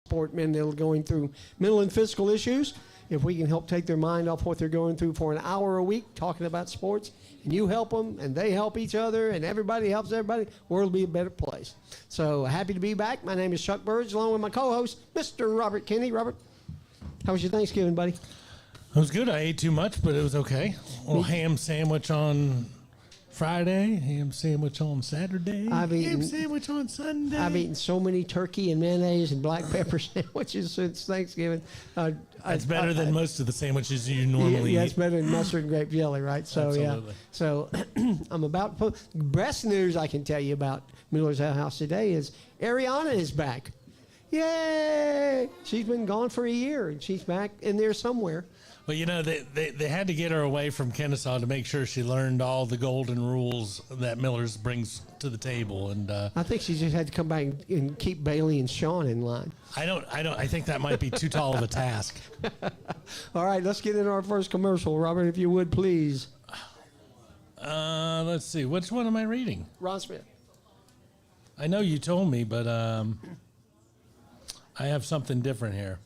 support men that are going through mental and physical issues. If we can help take their mind off what they're going through for an hour a week talking about sports, and you help them, and they help each other, and everybody helps everybody, the world will be a better place. So happy to be back. My name is Chuck Burge, along with my co-host, Mr. Robert Kinney. Robert, how was your Thanksgiving, buddy? It was good. I ate too much, but it was okay. A little ham sandwich on Friday, ham sandwich on Saturday, ham sandwich on Sunday. I've eaten so many turkey and mayonnaise and black pepper sandwiches since Thanksgiving. That's better than most of the sandwiches you normally eat. Yeah, it's better than mustard and grape jelly, right? So, Absolutely. yeah. So, I'm about to put, best news I can tell you about Miller's House today is Ariana is back. Yay! She's been gone for a year, and she's back in there somewhere. Well, you know, they had to get her away from Kennesaw to make sure she learned all the golden rules that Miller's brings to the table. And I think she just had to come back and keep Bailey and Sean in line. I think that might be too tall of a task. All right, let's get into our first commercial. Robert, if you would, please. Let's see. Which one am I reading? Ron Smith. I know you told me, but I have something different here.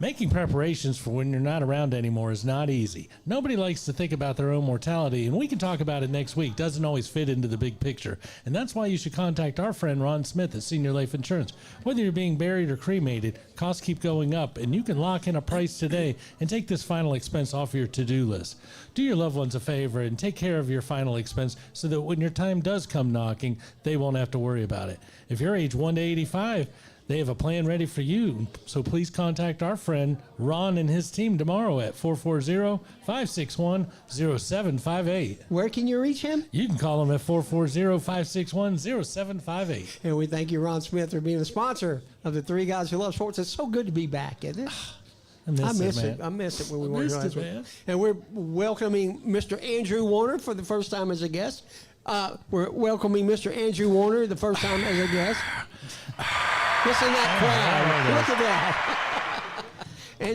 Making preparations for when you're not around anymore is not easy. Nobody likes to think about their own mortality, and we can talk about it next week. Doesn't always fit into the big picture. And that's why you should contact our friend Ron Smith at Senior Life Insurance. Whether you're being buried or cremated, costs keep going up, and you can lock in a price today and take this final expense off your to-do list. Do your loved ones a favor and take care of your final expense so that when your time does come knocking, they won't have to worry about it. If you're age 1 to 85, they have a plan ready for you, so please contact our friend Ron and his team tomorrow at 440-561-0758. Where can you reach him? You can call him at 440-561-0758. And we thank you, Ron Smith, for being a sponsor of the Three Guys Who Love Sports. It's so good to be back, isn't it? I miss it. I miss it when we weren't missed it, here. man. And we're welcoming Mr. Andrew Warner for the first time as a guest. We're welcoming Mr. Andrew Warner the first time as a guest. Listen to that crowd. Look at that.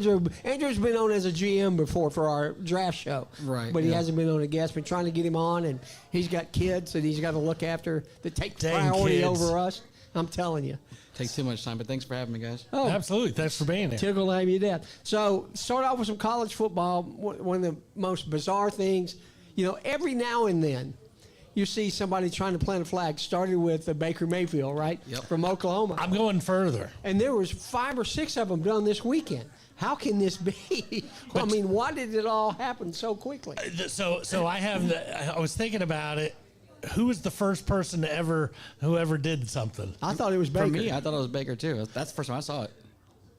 Andrew's been on as a GM before for our draft show. Right. But he hasn't been on a guest. Been trying to get him on, and he's got kids that he's got to look after that take Dang priority kids. over us. I'm telling you. Takes too much time, but thanks for having me, guys. Oh, Absolutely. Thanks for being here. tickled to have you to death. So start off with some college football. One of the most bizarre things, every now and then, you see somebody trying to plant a flag. Started with Baker Mayfield, right? Yep. From Oklahoma. I'm going further. And there was 5 or 6 of them done this weekend. How can this be? Why did it all happen so quickly? So I was thinking about it. Who was the first person who ever did something? I thought it was Baker. For me, I thought it was Baker, too. That's the first time I saw it.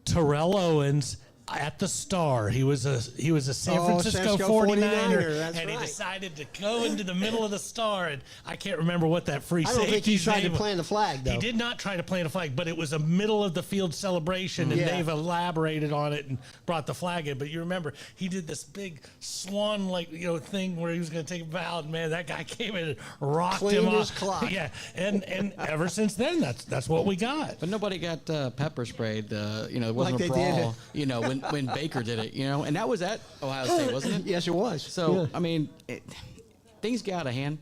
Terrell Owens at the Star. He was a San Francisco 49er, that's and he right. decided to go into the middle of the Star, and I can't remember what that free I don't think he safety's tried to name was. plant the flag, though. He did not try to plant a flag, but it was a middle of the field celebration, and Yeah. they've elaborated on it and brought the flag in. But you remember, he did this big swan thing where he was going to take a bow, and man, that guy came in and rocked Cleaned him his off. clock. Yeah, and ever since then, that's what we got. But nobody got pepper sprayed. It wasn't Like a they brawl. When Baker did it. And that was at Ohio State, wasn't it? Yes, it was. So yeah. Things get out of hand,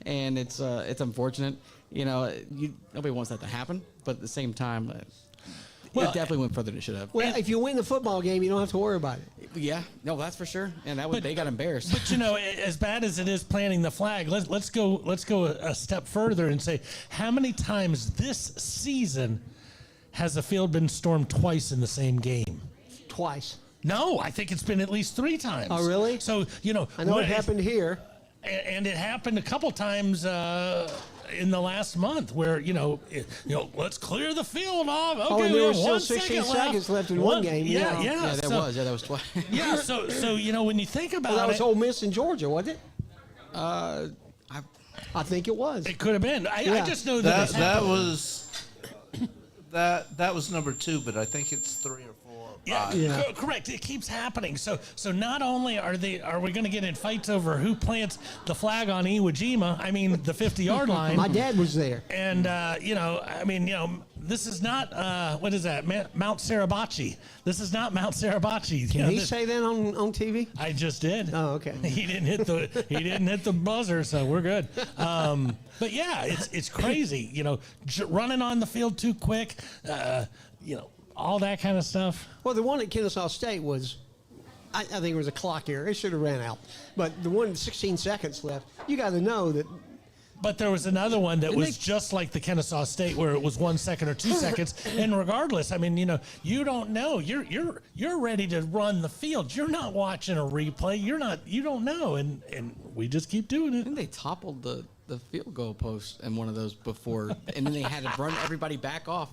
and it's unfortunate. Nobody wants that to happen, but at the same time, it definitely went further than it should have. Well, if you win the football game, you don't have to worry about it. Yeah, no, that's for sure. And they got embarrassed. But as bad as it is planting the flag, let's go a step further and say, how many times this season has a field been stormed twice in the same game? Twice. No, I think it's been at least 3 times. Oh, really? So, I know it happened here. And it happened a couple times in the last month where, let's clear the field off. Okay, And we there have was still 1 16 second seconds left in one game. Yeah. Yeah, that was twice. Yeah, so when you think about That was it. Ole Miss in Georgia, wasn't it? I I think it was. It could have been. I just know That that was number 2, but I think it's 3 or 4. Yeah. Correct. It keeps happening. So not only are we going to get in fights over who plants the flag on Iwo Jima, the 50-yard line. My dad was there. And this is not what is that? Mount Suribachi. This is not Mount Suribachi. Can he say that on TV? I just did. Oh, okay. He didn't hit the buzzer, so we're good. But yeah, it's crazy. Running on the field too quick. all that kind of stuff. Well, the one at Kennesaw State was, I think it was a clock error. It should have ran out. But the one 16 seconds left, you got to know that. But there was another one that was just like the Kennesaw State, where it was 1 second or 2 seconds. And regardless, I mean, you don't know. You're ready to run the field. You're not watching a replay. You don't know. And we just keep doing it. I think they toppled the field goal post in one of those before, and then they had to run everybody back off.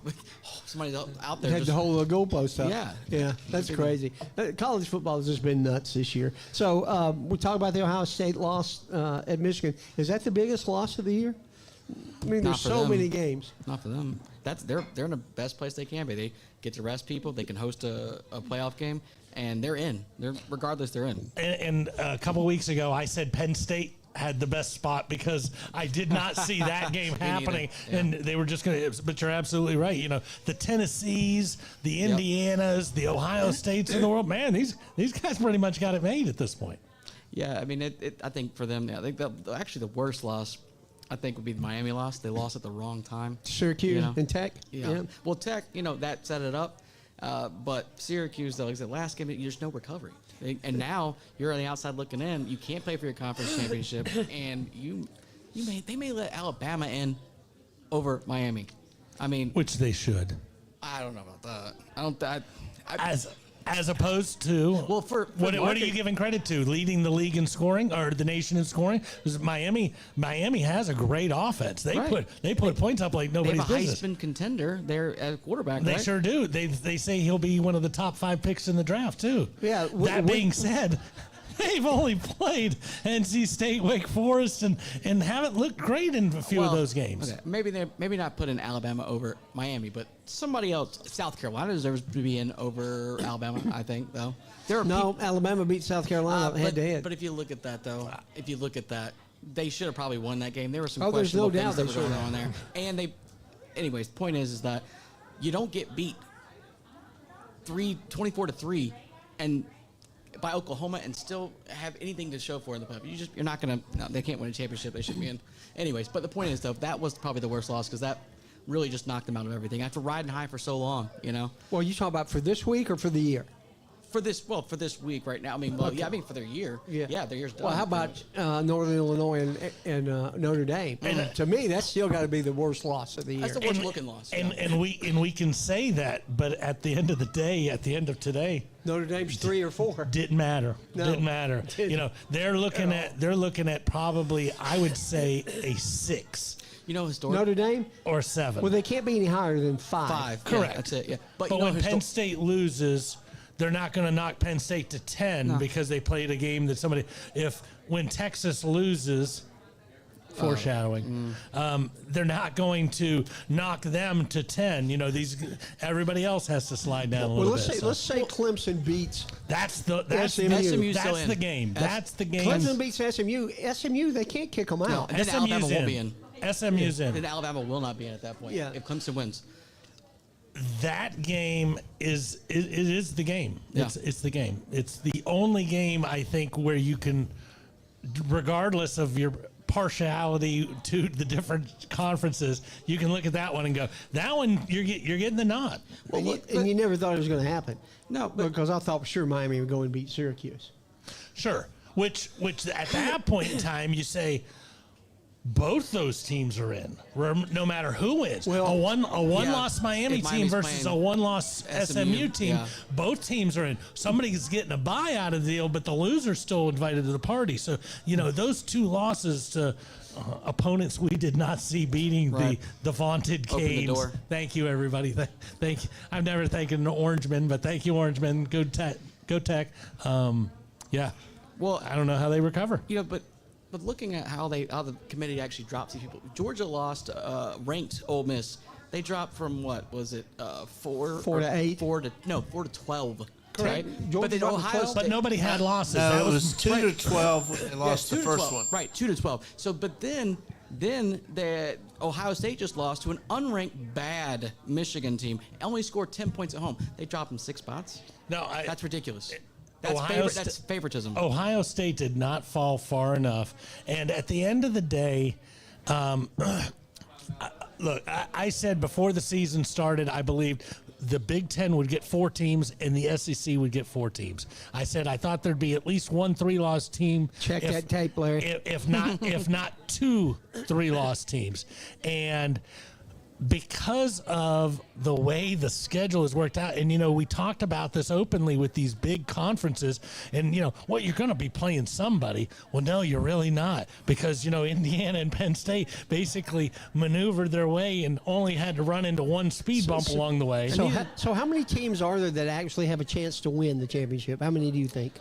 Somebody's out there. Had just, to hold the goalpost up. Yeah. That's crazy. College football has just been nuts this year. So we talk about the Ohio State loss at Michigan. Is that the biggest loss of the year? I mean, there's so many games. Not for them. They're in the best place they can be. They get to rest people. They can host a playoff game, and they're in. Regardless, they're in. And a couple weeks ago, I said Penn State had the best spot because I did not see that game happening, and they were just going to. But you're absolutely right. The Tennessees, the Indianas, the Ohio States of the world. Man, these guys pretty much got it made at this point. Yeah, I mean, I think for them, I think actually the worst loss, I think, would be the Miami loss. They lost at the wrong time. Syracuse and Tech. Yeah. Well, Tech, that set it up. But Syracuse, though, like I said, last game, there's no recovery. And now you're on the outside looking in. You can't play for your conference championship, and they may let Alabama in over Miami. I mean, Which they should. I don't know about that. As opposed to, well, for what are you giving credit to? Leading the league in scoring, or the nation in scoring? Because Miami has a great offense. They put points up like nobody's business. They have a business. Heisman contender there at quarterback. They right? sure do. They say he'll be one of the top 5 picks in the draft too. Yeah. That being said, they've only played NC State, Wake Forest, and haven't looked great in a few of those games. Okay. Maybe not put in Alabama over Miami, but somebody else. South Carolina deserves to be in over Alabama, I think, though. Alabama beat South Carolina head to head. But if you look at that, though, they should have probably won that game. There were some there's no questionable doubt things that they were going on there. And anyways, the point is that you don't get beat 24-3 and by Oklahoma and still have anything to show for in the playoff. You're not going to. No, they can't win a championship. They shouldn't be in. Anyways, but the point is, though, that was probably the worst loss because that really just knocked them out of everything after riding high for so long. Well, you talking about for this week or for the year? For this week right now. I mean, for their year. Yeah, their year's done. Well, how about Northern Illinois and Notre Dame? And to me, that's still got to be the worst loss of the year. That's the worst looking loss. And we can say that, but at the end of the day, at the end of today, Notre Dame's 3 or 4. Didn't matter. No, didn't matter. They're looking at probably, I would say, a 6. Historically, Notre Dame or 7. Well, they can't be any higher than 5. 5. Correct. Yeah, that's it. Yeah. But when Penn State loses, they're not going to knock Penn State to 10 because they played a game that when Texas loses, foreshadowing, they're not going to knock them to 10. Everybody else has to slide down a little bit. Let's say Clemson beats. That's the game. That's the game. Clemson beats SMU. SMU, they can't kick them out. And then Alabama won't be in. SMU's in. Then Alabama will not be in at that point. Yeah. If Clemson wins. That game is the game. Yeah. It's the game. It's the only game I think where you can, regardless of your partiality to the different conferences, you can look at that one and go, that one you're getting the nod. Well, and you never thought it was going to happen. No, because I thought for sure Miami would go and beat Syracuse. Sure. Which at that point in time you say, both those teams are in, no matter who wins. Well, a one-loss Miami team versus a one-loss SMU team. Yeah. Both teams are in. Somebody's getting a bye out of the deal, but the loser's still invited to the party. So, those 2 losses to opponents we did not see beating the vaunted Open the Canes. door. Thank you, everybody. Thank you. I've never thanked an Orangeman, but thank you, Orangeman. Go Tech. Yeah. Well, I don't know how they recover. But looking at how the committee actually drops these people, Georgia lost ranked Ole Miss. They dropped from what was it 4 to 8, 4 to 12. Correct. Right? Georgia But then dropped to Ohio 12. State, But nobody had losses. No, That it was 2 to 12 when they lost 2 the to first 12. one. Right, 2 to 12. So, but then the Ohio State just lost to an unranked bad Michigan team. Only scored 10 points at home. They dropped them 6 spots. No, That's ridiculous. That's, that's favoritism. Ohio State did not fall far enough. And at the end of the day, look, I said before the season started, I believed the Big Ten would get 4 teams and the SEC would get 4 teams. I said I thought there'd be at least one 3-loss team. Check that tape, Larry. If not 2 3-loss teams. And because of the way the schedule is worked out, and we talked about this openly with these big conferences, and you're going to be playing somebody. Well, no, you're really not, because Indiana and Penn State basically maneuvered their way and only had to run into one speed bump along the way. So how many teams are there that actually have a chance to win the championship? How many do you think?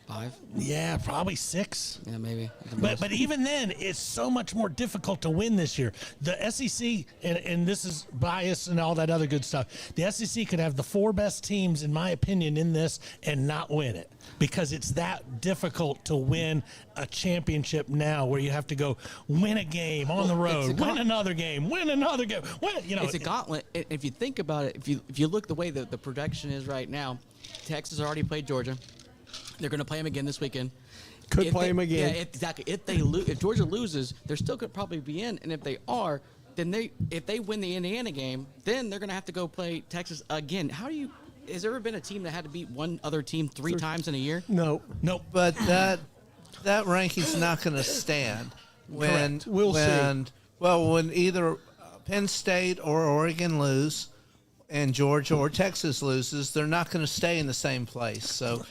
5? Yeah, probably 6. Yeah, maybe. But even then, it's so much more difficult to win this year. The SEC, and this is bias and all that other good stuff, the SEC could have the 4 best teams, in my opinion, in this and not win it, because it's that difficult to win a championship now, where you have to go win a game on the road, win another game, win another game. It's a gauntlet. If you think about it, if you look the way that the production is right now, Texas already played Georgia. They're going to play them again this weekend. Could play them again. Yeah, exactly. If Georgia loses, they're still going to probably be in. And if they are, then if they win the Indiana game, then they're going to have to go play Texas again. Has there ever been a team that had to beat one other team 3 times in a year? No. But that ranking's not going to stand when Correct. We'll see. Well, when either Penn State or Oregon lose, and Georgia or Texas loses, they're not going to stay in the same place. So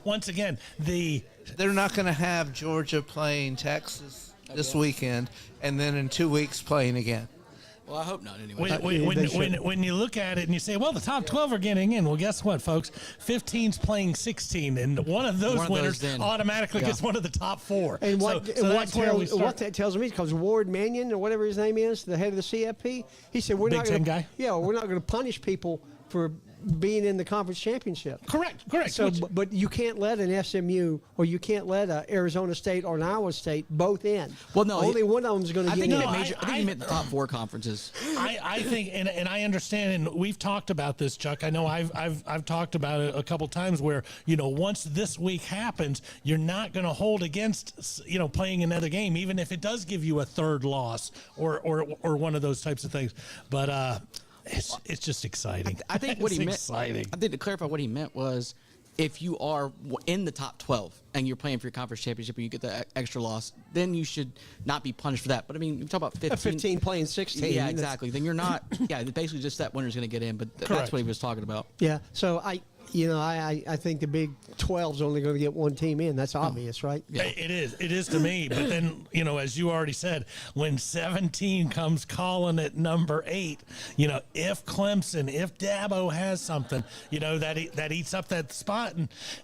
once again, they're not going to have Georgia playing Texas this weekend, and then in 2 weeks playing again. Well, I hope not anyway. When you look at it and you say, well, the top 12 are getting in. Well, guess what, folks? 15's playing 16, and one of those winners automatically gets one of the top 4. And what that tells me, because Ward Mannion, or whatever his name is, the head of the CFP, he said, we're not going to punish people for being in the conference championship. Correct. So, but you can't let an SMU or you can't let an Arizona State or an Iowa State both in. Well, no, only one of them is going to get in. I think he meant the top 4 conferences. I think, and I understand, and we've talked about this, Chuck. I know I've talked about it a couple times where once this week happens, you're not going to hold against playing another game, even if it does give you a 3rd loss or one of those types of things. But it's just exciting. I think what he meant. Exciting. I think to clarify what he meant was, if you are in the top 12 and you're playing for your conference championship and you get the extra loss, then you should not be punished for that. But I mean, you talk about 15. 15 playing 16. Yeah, exactly. Then you're not. Yeah, basically just that winner's going to get in. But that's what he was talking about. Yeah. So I think the Big 12's only going to get one team in. That's obvious, right? Yeah. It is to me. But then, as you already said, when 17 comes calling at number 8, if Clemson, if Dabo has something, that eats up that spot.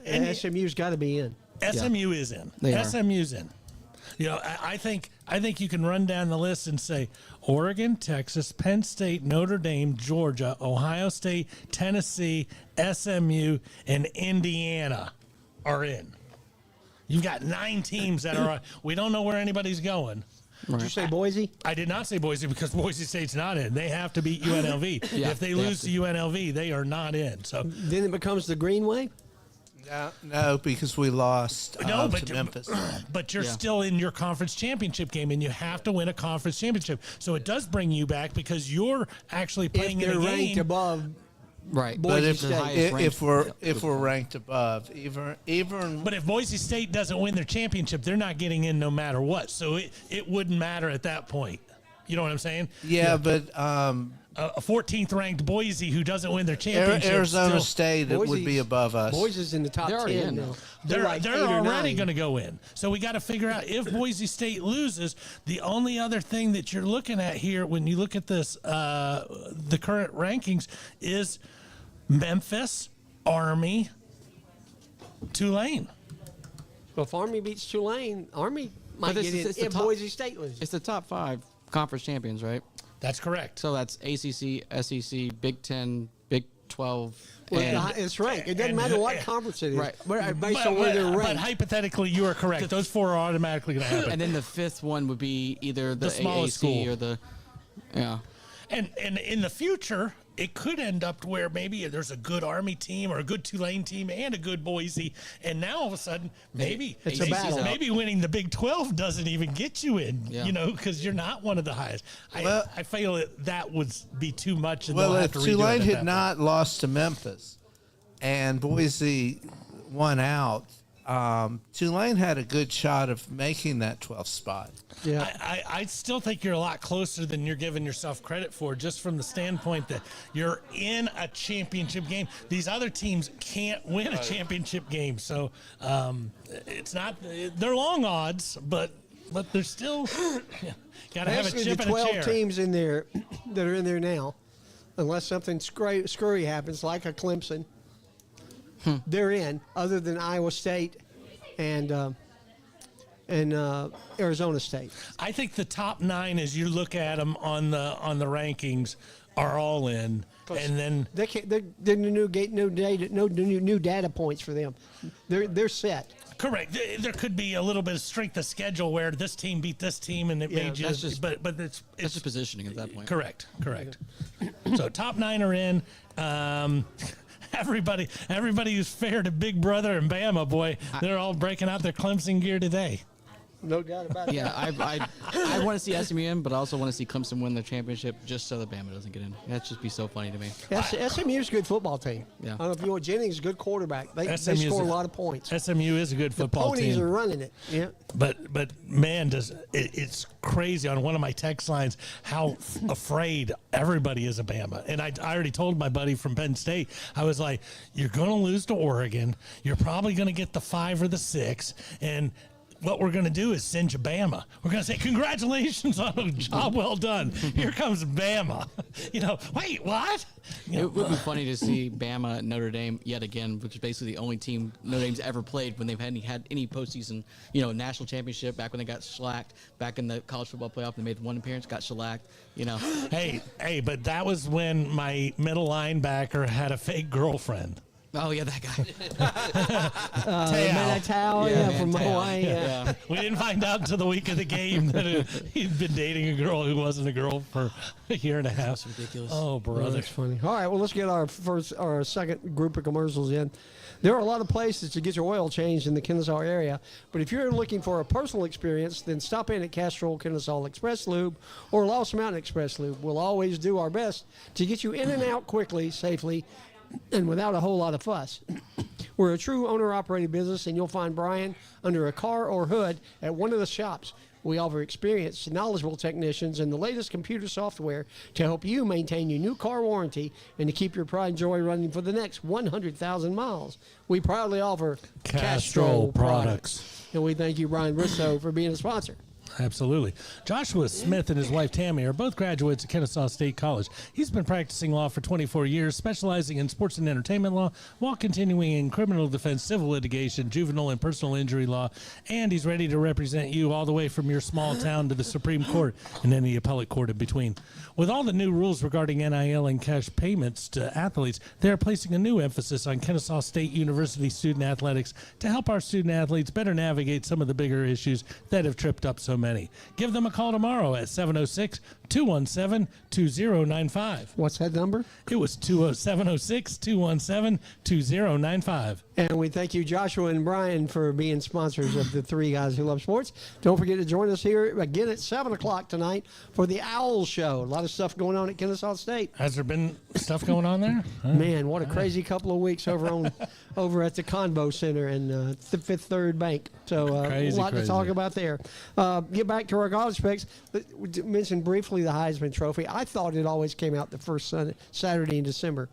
And SMU's got to be in. SMU is in. SMU's in. I think you can run down the list and say Oregon, Texas, Penn State, Notre Dame, Georgia, Ohio State, Tennessee, SMU, and Indiana are in. You've got 9 teams that are. We don't know where anybody's going. Did you say Boise? I did not say Boise, because Boise State's not in. They have to beat UNLV. If they lose to UNLV, they are not in. So then it becomes the Greenway. No, because we lost to Memphis. But you're still in your conference championship game, and you have to win a conference championship. So it does bring you back, because you're actually playing in a game. If they're ranked above, right? But if we're ranked above, even. But if Boise State doesn't win their championship, they're not getting in no matter what. So it wouldn't matter at that point. You know what I'm saying? Yeah. But a 14th ranked Boise who doesn't win their championship. Arizona State would be above us. Boise's in the top 10 now. They're like already going to go in. So we got to figure out, if Boise State loses, the only other thing that you're looking at here when you look at this, the current rankings, is Memphis, Army, Tulane. Well, if Army beats Tulane, Army might get in if Boise State loses. It's the top 5 conference champions, right? That's correct. So that's ACC, SEC, Big 10, Big 12. Well, it's ranked. It doesn't matter what conference it is. Right. Based on where they're ranked. But hypothetically, you are correct. Those 4 are automatically going to happen. And then the 5th one would be either the smallest AAC school. or the. Yeah. And in the future, it could end up to where maybe there's a good Army team or a good Tulane team and a good Boise, and now all of a sudden maybe It's a battle. maybe winning the Big 12 doesn't even get you in, Yeah. you know, because you're not one of the highest. I feel that would be too much. And Well, they'll if have to redo Tulane it at had that not lost to Memphis and Boise won out, Tulane had a good shot of making that 12th spot. Yeah. I still think you're a lot closer than you're giving yourself credit for, just from the standpoint that you're in a championship game. These other teams can't win a championship game, so it's not. They're long odds, but they're still got to have a Basically, chip the and a 12 chair. teams in there that are in there now, unless something screwy happens, like a Clemson, they're in, other than Iowa State and Arizona State. I think the top 9, as you look at them on the rankings, are all in, and then They can't. They're new data, new data points for them. They're set. correct. There could be a little bit of strength of schedule where this team beat this team, and it may that's just, but it's That's just positioning at that point. correct. So top 9 are in. Everybody who's fair to Big Brother and Bama, boy, they're all breaking out their Clemson gear today. No doubt about it. Yeah, I want to see SMU in, but I also want to see Clemson win the championship just so that Bama doesn't get in. That'd just be so funny to me. SMU's a good football team. Yeah. I don't know if you know, Jennings is a good quarterback. They SMU is score a lot of points. SMU is a good football Ponies team. are running it. Yeah. But man, it's crazy on one of my text lines how afraid everybody is of Bama. And I already told my buddy from Penn State, I was like, you're going to lose to Oregon. You're probably going to get the 5 or the 6. And what we're going to do is send you Bama. We're going to say, congratulations on a job well done. Here comes Bama. Wait, what? It would be funny to see Bama Notre Dame yet again, which is basically the only team Notre Dame's ever played when they've had any postseason, national championship, back when they got shellacked, back in the college football playoff, they made one appearance, got shellacked, Hey, but that was when my middle linebacker had a fake girlfriend. Oh, yeah, that guy. Manatao, from Manatao. Hawaii. Yeah. We didn't find out until the week of the game that he'd been dating a girl who wasn't a girl for a year and a half. That's ridiculous. Oh, brother. That's funny. All right, well, let's get our second group of commercials in. There are a lot of places to get your oil changed in the Kennesaw area, but if you're looking for a personal experience, then stop in at Castrol Kennesaw Express Lube or Lost Mountain Express Lube. We'll always do our best to get you in and out quickly, safely, and without a whole lot of fuss. We're a true owner-operated business, and you'll find Brian under a car or hood at one of the shops. We offer experienced, knowledgeable technicians and the latest computer software to help you maintain your new car warranty and to keep your pride and joy running for the next 100,000 miles. We proudly offer Castrol products. And we thank you, Brian Bristow, for being a sponsor. Absolutely. Joshua Smith and his wife Tammy are both graduates of Kennesaw State College. He's been practicing law for 24 years, specializing in sports and entertainment law while continuing in criminal defense, civil litigation, juvenile and personal injury law. And he's ready to represent you all the way from your small town to the Supreme Court and any appellate court in between. With all the new rules regarding NIL and cash payments to athletes, they are placing a new emphasis on Kennesaw State University student athletics to help our student athletes better navigate some of the bigger issues that have tripped up so many. Give them a call tomorrow at 706-217-2095. What's that number? It was 706-217-2095. And we thank you, Joshua and Brian, for being sponsors of the Three Guys Who Love Sports. Don't forget to join us here again at 7 o'clock tonight for the Owls Show. A lot of stuff going on at Kennesaw State. Has there been stuff going on there? Man, what a crazy couple of weeks over at the Convo Center and Fifth Third Bank. So a lot to talk about there. Get back to our college picks. We mentioned briefly the Heisman Trophy. I thought it always came out the first Saturday in December.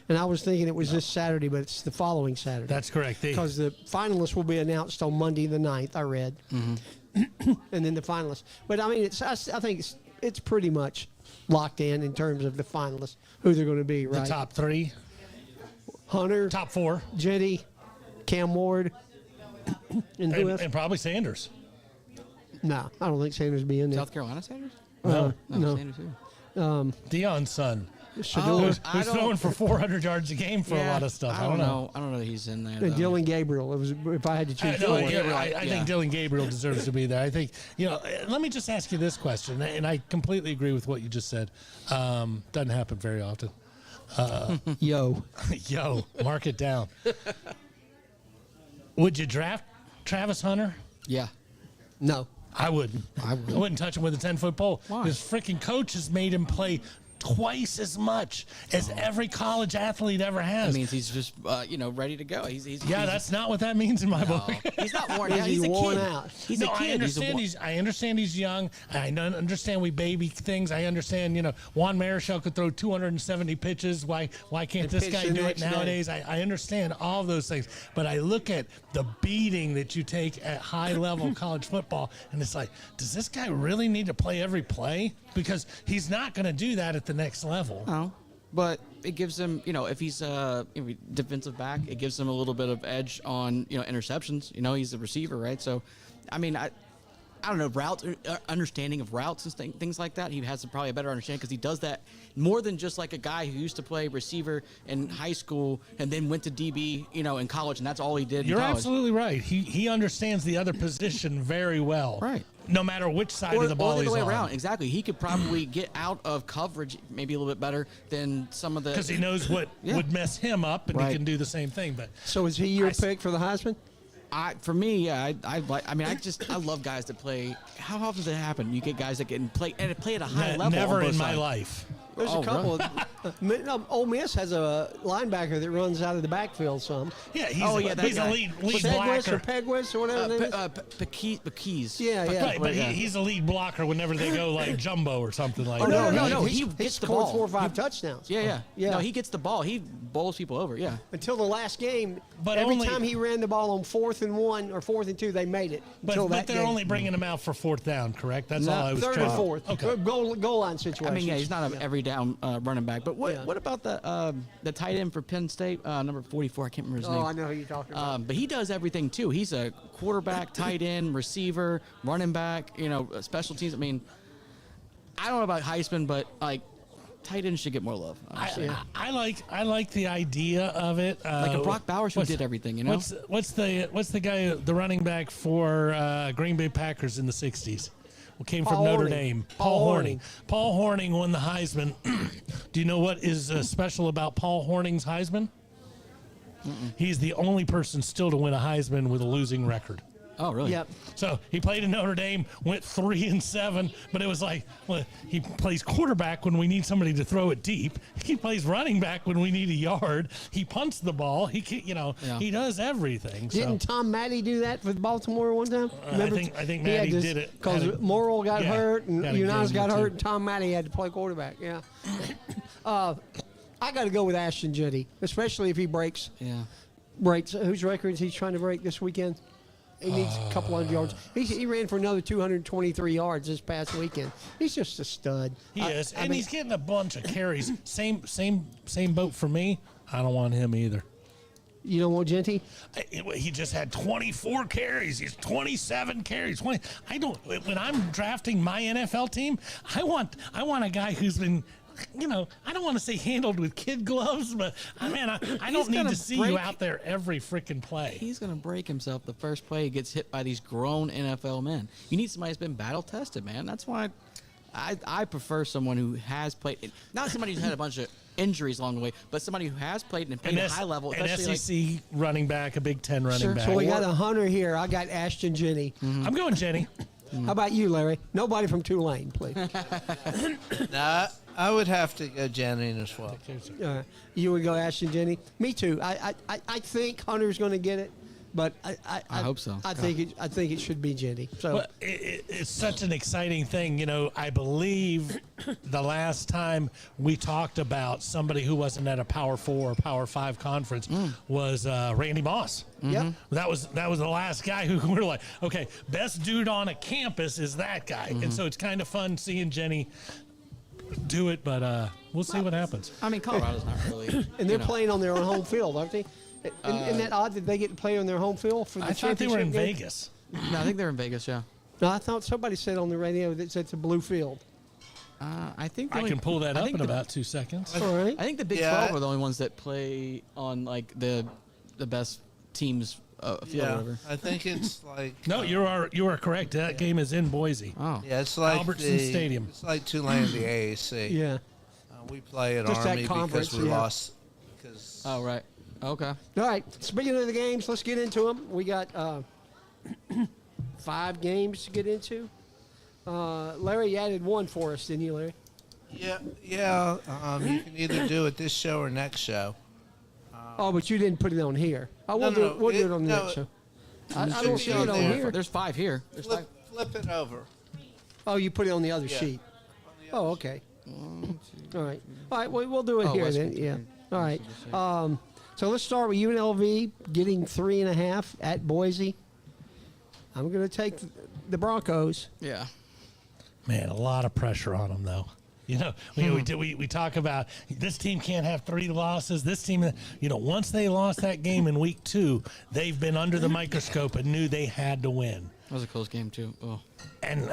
And I was thinking it was this Saturday, but it's the following Saturday. That's correct. Because the finalists will be announced on Monday the 9th, I read. Mm-hmm. And then the finalists. But, I mean, I think it's pretty much locked in terms of the finalists, who they're going to be, right? The top 3? Hunter. Top 4. Jetty, Cam Ward, and who else? And probably Sanders. No, I don't think Sanders will be in there. South Carolina Sanders? No. No. Sanders too. Deion's son. Shador. Who's throwing for 400 yards a game for a lot of stuff. I don't know. I don't know that he's in there. And though. Dylan Gabriel. It was if I had to choose No, one. I think Dylan Gabriel deserves to be there. I think, let me just ask you this question, and I completely agree with what you just said. Doesn't happen very often. Yo. Yo, mark it down. Would you draft Travis Hunter? Yeah. No. I wouldn't. I wouldn't touch him with a 10-foot pole. Why? His freaking coach has made him play twice as much as every college athlete ever has. That means he's just, ready to go. He's That's not what that means in my no, book. he's not worn Is out. he He's a worn kid. out? He's a kid. I understand he's young. I don't understand we baby things. I understand, Juan Marichal could throw 270 pitches. Why can't And this pitch guy the do it next day. nowadays? I understand all of those things. But I look at the beating that you take at high-level college football, and it's like, does this guy really need to play every play? Because he's not going to do that at the next level. No, but it gives him, if he's a defensive back, it gives him a little bit of edge on, interceptions. He's a receiver, right? So, I mean, I don't know, routes, understanding of routes and things like that. He has probably a better understanding because he does that more than just like a guy who used to play receiver in high school and then went to DB, in college, and that's all he did You're in college. absolutely right. He understands the other position very well. Right. No matter which side of the ball or the he's other way on. around. Exactly. He could probably get out of coverage maybe a little bit better than some of the. Because he knows what Yeah. would mess him up, and he Right. can do the same thing. But So is he your I s- pick for the Heisman? For me, yeah, I love guys that play. How often does it happen? You get guys that can play at a high level. never on both in my sides. life. There's Oh, a couple. Ole Miss has a linebacker that runs out of the backfield some. Yeah, he's, Oh, yeah, that he's a guy. lead Pegwis blocker. or Pegwis or whatever his name is. Pekeys. Yeah, yeah. Right, but Yeah. he's a lead blocker whenever they go like jumbo or something like Oh, that. no. right? He He gets the scored ball. 4 or 5 touchdowns. Yeah. Yeah. No, he gets the ball. He bowls people over. Yeah. Until the last game, But every only- time he ran the ball on 4th and 1 or 4th and 2, they made it. Until But that they're game. only bringing him out for 4th down, correct? That's No, all I was 3rd trying and to- 4th. Okay. Goal line situation. I mean, yeah, he's not an every down running back. But Yeah. what about the tight end for Penn State, number 44? I can't remember his Oh, name. I know who you're talking about. But he does everything too. He's a quarterback, tight end, receiver, running back. Special teams. I mean, I don't know about Heisman, but like tight ends should get more love. honestly. I like the idea of it. Like a Brock Bowers who what's- did everything. What's the guy, the running back for Green Bay Packers in the '60s? Who came from Paul Notre Hornung. Dame? Paul Hornung. Paul Hornung won the Heisman. Do you know what is special about Paul Hornung's Heisman? He's the only person still to win a Heisman with a losing record. Oh, really? Yep. So he played in Notre Dame, went 3-7, but it was like, well, he plays quarterback when we need somebody to throw it deep. He plays running back when we need a yard. He punts the ball. He does everything. So Didn't Tom Matty do that with Baltimore one time? I think Matty did it. because Had a- Morrill got yeah, hurt and had a Unas game got or two. hurt, and Tom Matty had to play quarterback. Yeah. I got to go with Ashton Jetty, especially if he breaks. Yeah. Whose records he's trying to break this weekend? He needs a couple hundred yards. He ran for another 223 yards this past weekend. He's just a stud. He is, I and mean, he's getting a bunch of carries. Same boat for me. I don't want him either. You don't want Genty? He just had 24 carries. He's 27 carries. 20. I don't. When I'm drafting my NFL team, I want a guy who's been. I don't want to say handled with kid gloves, but I don't need gonna to see you break- out there every freaking play. He's going to break himself the first play he gets hit by these grown NFL men. You need somebody who's been battle tested, man. That's why I prefer someone who has played, not somebody who's had a bunch of injuries along the way, but somebody who has played and played at a high level. An Especially SEC running back, a Big Ten running Sure. back. So we got a Hunter here. I got Ashton Jenny. I'm going Jenny. How about you, Larry? Nobody from Tulane, please. Nah, I would have to go Jennings as well. You would go Ashton Jenny. Me too. I think Hunter's going to get it, but I hope so. I think it should be Jenny. So Well, it's such an exciting thing. I believe the last time we talked about somebody who wasn't at a Power 4 or Power 5 conference was Randy Moss. Yep. That was the last guy who we were like, okay, best dude on a campus is that guy. And so it's kind of fun seeing Jenny do it, but we'll see what happens. I mean, Colorado's not really. and they're playing on their own home field, aren't they? Isn't that odd that they get to play on their home field for the I thought they were in championship game? Vegas. No, I think they're in Vegas. Yeah. No, I thought somebody said on the radio that it's a blue field. I think the I only- can pull that I up think in the- about 2 seconds. All right. I think the Big Yeah. 12 are the only ones that play on like the best teams field or Yeah, whatever. I think it's like No, you are correct. That game is in Boise. Oh. yeah, it's like Albertson Stadium. It's like Tulane, the AAC. Yeah. We play at Just that Army conference, because we yeah. lost. Because Oh, right. Okay. All right. Speaking of the games, let's get into them. We got 5 games to get into. Larry, you added one for us, didn't you, Larry? yeah. You can either do it this show or next show. Oh, but you didn't put it on here. Oh, we'll No, do it on the no, next show. it I should don't be see on it on there. here. There's 5 here. There's 5. Flip it over. Oh, you put it on the other Yeah. sheet. On the Oh, other okay. All right. All right. We'll do it Oh, here West then. Point, Yeah. yeah. All right. So let's start with UNLV getting 3.5 at Boise. I'm going to take the Broncos. Yeah. Man, a lot of pressure on them, though. You know, we talk about this team can't have 3 losses. This team, once they lost that game in week 2, they've been under the microscope and knew they had to win. That was a close game, too. Oh. And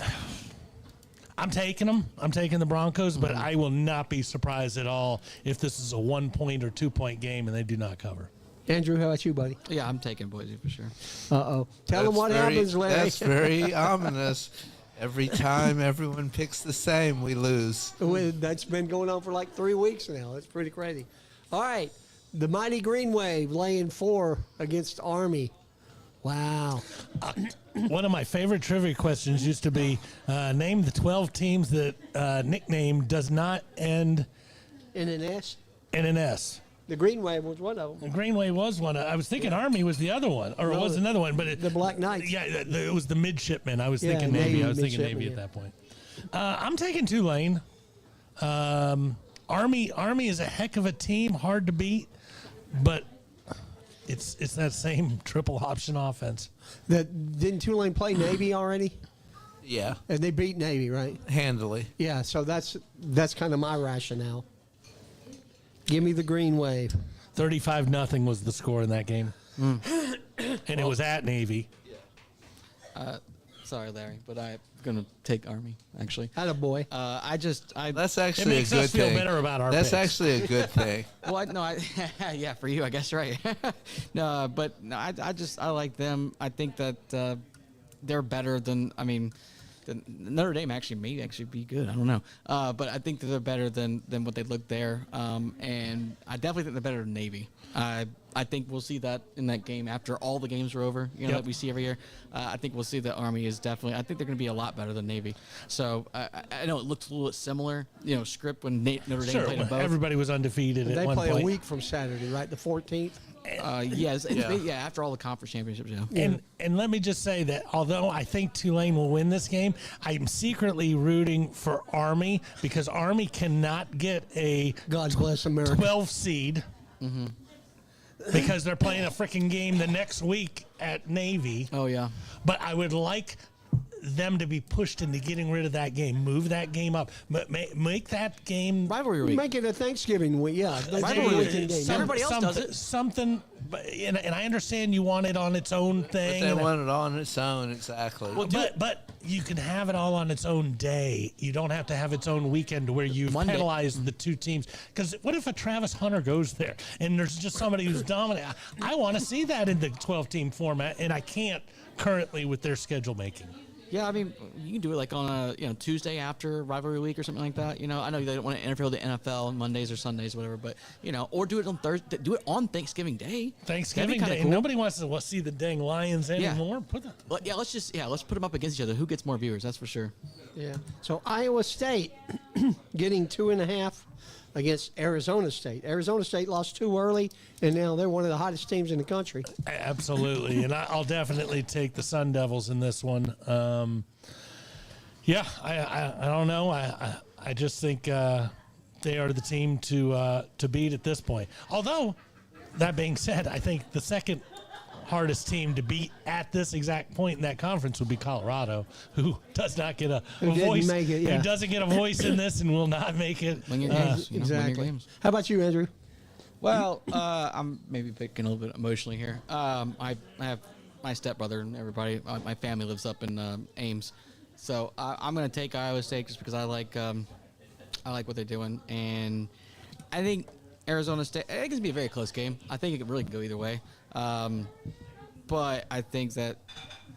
I'm taking them. I'm taking the Broncos, but I will not be surprised at all if this is a 1-point or 2-point game and they do not cover. Andrew, how about you, buddy? Yeah, I'm taking Boise for sure. Uh-oh. Tell them what happens, Larry. That's very ominous. Every time everyone picks the same, we lose. That's been going on for like 3 weeks now. That's pretty crazy. All right. The Mighty Green Wave laying 4 against Army. Wow. One of my favorite trivia questions used to be name the 12 teams that nickname does not end In an S? in an S. The Green Wave was one of them. The Greenway was one. I was thinking Army was the other one, or it No, was another one, but the Black Knights. Yeah, it was the midshipmen. I was Yeah, thinking Navy. Navy, I was thinking midshipmen, Navy yeah. at that point. I'm taking Tulane. Army is a heck of a team, hard to beat, but it's that same triple option offense. Didn't Tulane play Navy already? Yeah, And they beat Navy, right? handily. Yeah, so that's kind of my rationale. Give me the Green Wave. 35-0 was the score in that game, and it was at Navy. Sorry, Larry, but I'm going to take Army, actually. Attaboy. That's actually a makes good us feel thing. better about our That's picks. actually a good thing. Yeah, for you, I guess, right. No, but no, I like them. I think that they're better than, Notre Dame may actually be good. I don't know. But I think that they're better than what they look there. And I definitely think they're better than Navy. I think we'll see that in that game after all the games are over, that we see every year. I think we'll see that Army is definitely, I think they're going to be a lot better than Navy. So I know it looks a little bit similar, script when Notre Dame Sure, played them both. everybody was undefeated They at one play point. a week from Saturday, right? The 14th. Yes, Yeah. after all the conference championships, yeah. And let me just say that although I think Tulane will win this game, I'm secretly rooting for Army because Army cannot get a God bless America. 12 seed because they're playing a freaking game the next week at Navy. Oh, yeah. But I would like them to be pushed into getting rid of that game, move that game up, make that game Rivalry week. Make it a Thanksgiving week, yeah. Thanksgiving weekend game. Everybody else does it. Something, and I understand you want it on its own But thing. they want it on its own, exactly. But you can have it all on its own day. You don't have to have its own weekend where you've Monday. penalized the two teams. Because what if a Travis Hunter goes there and there's just somebody who's dominant? I want to see that in the 12-team format, and I can't currently with their schedule making. Yeah, you can do it like on a Tuesday after rivalry week or something like that. I know they don't want to interfere with the NFL on Mondays or Sundays or whatever, but or do it on Thursday. Do it on Thanksgiving Day. Thanksgiving That'd be Day. kinda cool. Nobody wants to see the dang Lions anymore. Let's put them up against each other. Who gets more viewers? That's for sure. Yeah. So Iowa State getting 2.5 against Arizona State. Arizona State lost 2 early, and now they're one of the hottest teams in the country. Absolutely, and I'll definitely take the Sun Devils in this one. Yeah, I don't know. I just think they are the team to beat at this point. Although, that being said, I think the second hardest team to beat at this exact point in that conference would be Colorado, who does not get a Who didn't voice. make it, yeah. Who doesn't get a voice in this and will not make it. Win your games. Win your Exactly. games. How about you, Andrew? Well, I'm maybe picking a little bit emotionally here. I have my stepbrother and everybody. My family lives up in Ames, so I'm going to take Iowa State just because I like what they're doing, and I think Arizona State. I think it's gonna be a very close game. I think it could really go either way, but I think that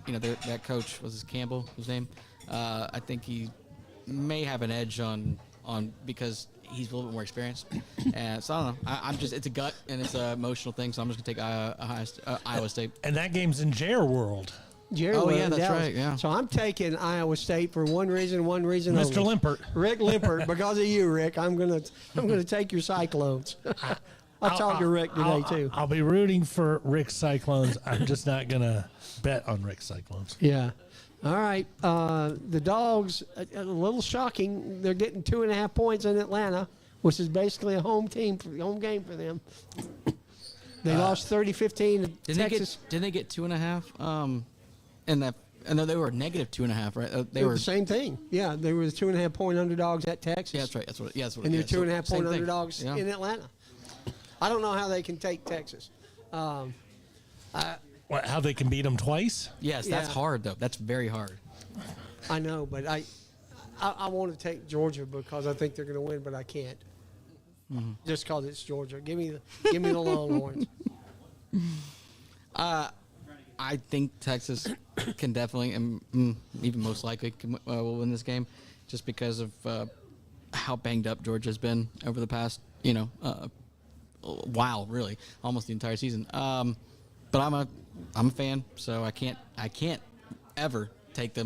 that coach was Campbell, his name. I think he may have an edge on on because he's a little bit more experienced. And so I don't know. I'm just it's a gut and it's an emotional thing. So I'm just gonna take Iowa State. And that game's in Jer World. Jerry Oh, World, yeah, that's Dallas. right, yeah. So I'm taking Iowa State for one reason Mr. only. Limpert. Rick Limpert, because of you, Rick. I'm gonna take your Cyclones. I'll talk to Rick today too. I'll be rooting for Rick's Cyclones. I'm just not going to bet on Rick's Cyclones. Yeah. All right. The Dogs, a little shocking. They're getting 2.5 points in Atlanta, which is basically a home game for them. They lost 30-15 to Texas. Didn't they get 2.5? And that. And they were negative 2.5, right? They were the same thing. Yeah, they were the 2.5 point underdogs at Texas. Yeah, that's right. That's what. Yeah, that's what. And they're yeah, 2.5 point same thing. underdogs Yeah. in Atlanta. I don't know how they can take Texas. How they can beat them twice? Yes, that's Yeah. hard though. That's very hard. I know, but I want to take Georgia because I think they're going to win, but I can't. Just because it's Georgia. Give me the Longhorns. I think Texas can definitely, and even most likely, will win this game, just because of how banged up Georgia's been over the past, while really, almost the entire season. But I'm a fan, so I can't ever take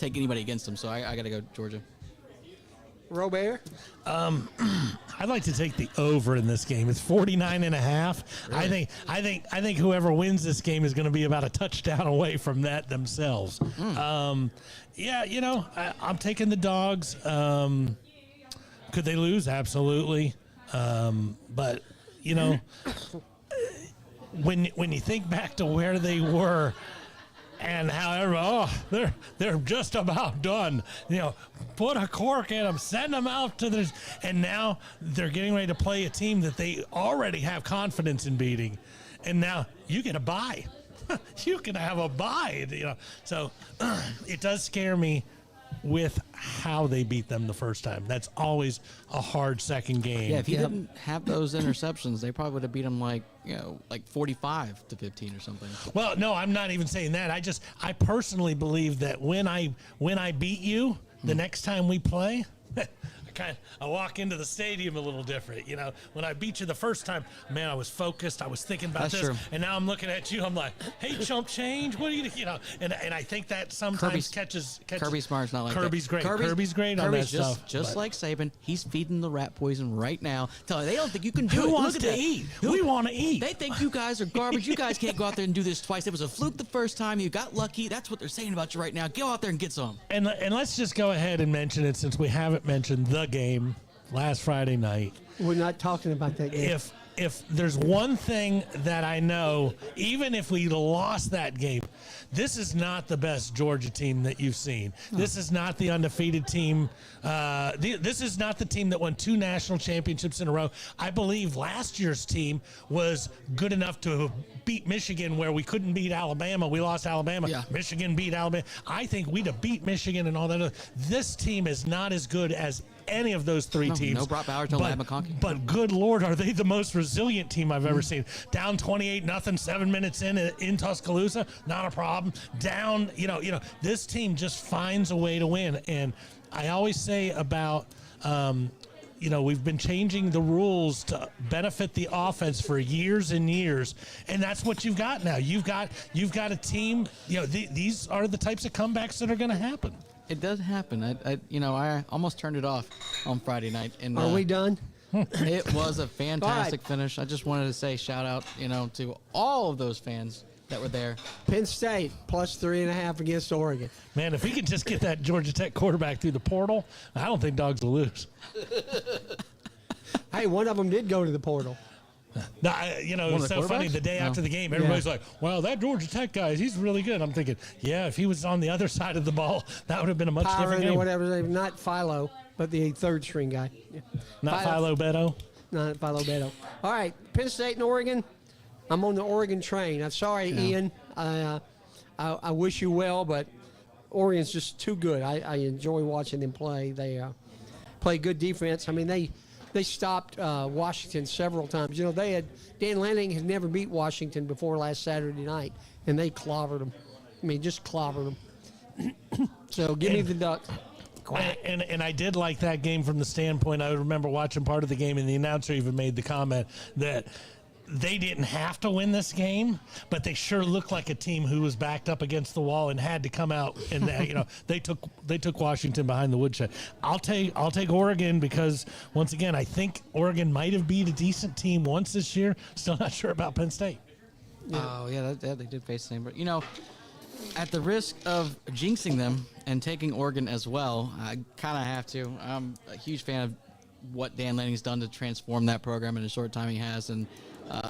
anybody against them. So I got to go Georgia. Robert? I'd like to take the over in this game. It's 49.5. Really? I think whoever wins this game is going to be about a touchdown away from that themselves. Yeah, I'm taking the Dogs. Could they lose? Absolutely. But when you think back to where they were. And however, they're just about done. Put a cork in them, send them out to this, and now they're getting ready to play a team that they already have confidence in beating, and now you get a bye. You can have a bye, So it does scare me with how they beat them the first time. That's always a hard second game. Yeah, if he didn't have those interceptions, they probably would have beat them like 45-15 or something. Well, no, I'm not even saying that. I personally believe that when I beat you the next time we play, I walk into the stadium a little different. When I beat you the first time, man, I was focused. I was thinking about That's this, true. and now I'm looking at you. I'm like, hey, chump change. What are you? And I think that sometimes catches. Kirby Smart's not like Kirby's that. great. Kirby's great on that Kirby's stuff. Just but like Saban, he's feeding the rat poison right now. Telling they don't think you can do who it. wants Look at to that. eat? We want to eat. They think you guys are garbage. You guys can't go out there and do this twice. It was a fluke the first time. You got lucky. That's what they're saying about you right now. Go out there and get some. And let's just go ahead and mention it since we haven't mentioned the game last Friday night. We're not talking about that game. If there's one thing that I know, even if we lost that game, this is not the best Georgia team that you've seen. This is not the undefeated team. This is not the team that won 2 national championships in a row. I believe last year's team was good enough to beat Michigan where we couldn't beat Alabama. We lost Alabama. Yeah. Michigan beat Alabama. I think we'd have beat Michigan and all that. This team is not as good as any of those three teams. No Brock Bowers, no Ladd McConkey. But good Lord, are they the most resilient team I've ever seen. Down 28-0, 7 minutes in Tuscaloosa, not a problem. Down, this team just finds a way to win. And I always say about, we've been changing the rules to benefit the offense for years and years, and that's what you've got now. You've got a team. These are the types of comebacks that are going to happen. It does happen. I almost turned it off on Friday night. And Are we done? It was a fantastic All right. finish. I just wanted to say shout out, to all of those fans that were there. Penn State plus 3.5 against Oregon. Man, if we could just get that Georgia Tech quarterback through the portal, I don't think Dogs will lose. Hey, one of them did go to the portal. No, it's so funny. The day after the game, everybody's like, "Wow, that Georgia Tech guy, he's really good." I'm thinking, yeah, if he was on the other side of the ball, that would have been a much different Tyron game. or whatever his name, not Philo, but the third string guy. Yeah. Not Philo Beto. Not Philo Beto. All right, Penn State and Oregon. I'm on the Oregon train. I'm sorry, Ian. I wish you well, but Oregon's just too good. I enjoy watching them play. They play good defense. I mean, they stopped Washington several times. Dan Lanning had never beat Washington before last Saturday night, and they clobbered them. I mean, just clobbered them. So give me the Ducks. quack. And I did like that game from the standpoint. I remember watching part of the game, and the announcer even made the comment that they didn't have to win this game, but they sure looked like a team who was backed up against the wall and had to come out. And they took Washington behind the woodshed. I'll take Oregon because once again, I think Oregon might have beat a decent team once this year. Still not sure about Penn State. Yeah. Oh yeah, they did face the same. But at the risk of jinxing them and taking Oregon as well, I kind of have to. I'm a huge fan of what Dan Lanning's done to transform that program in the short time he has, and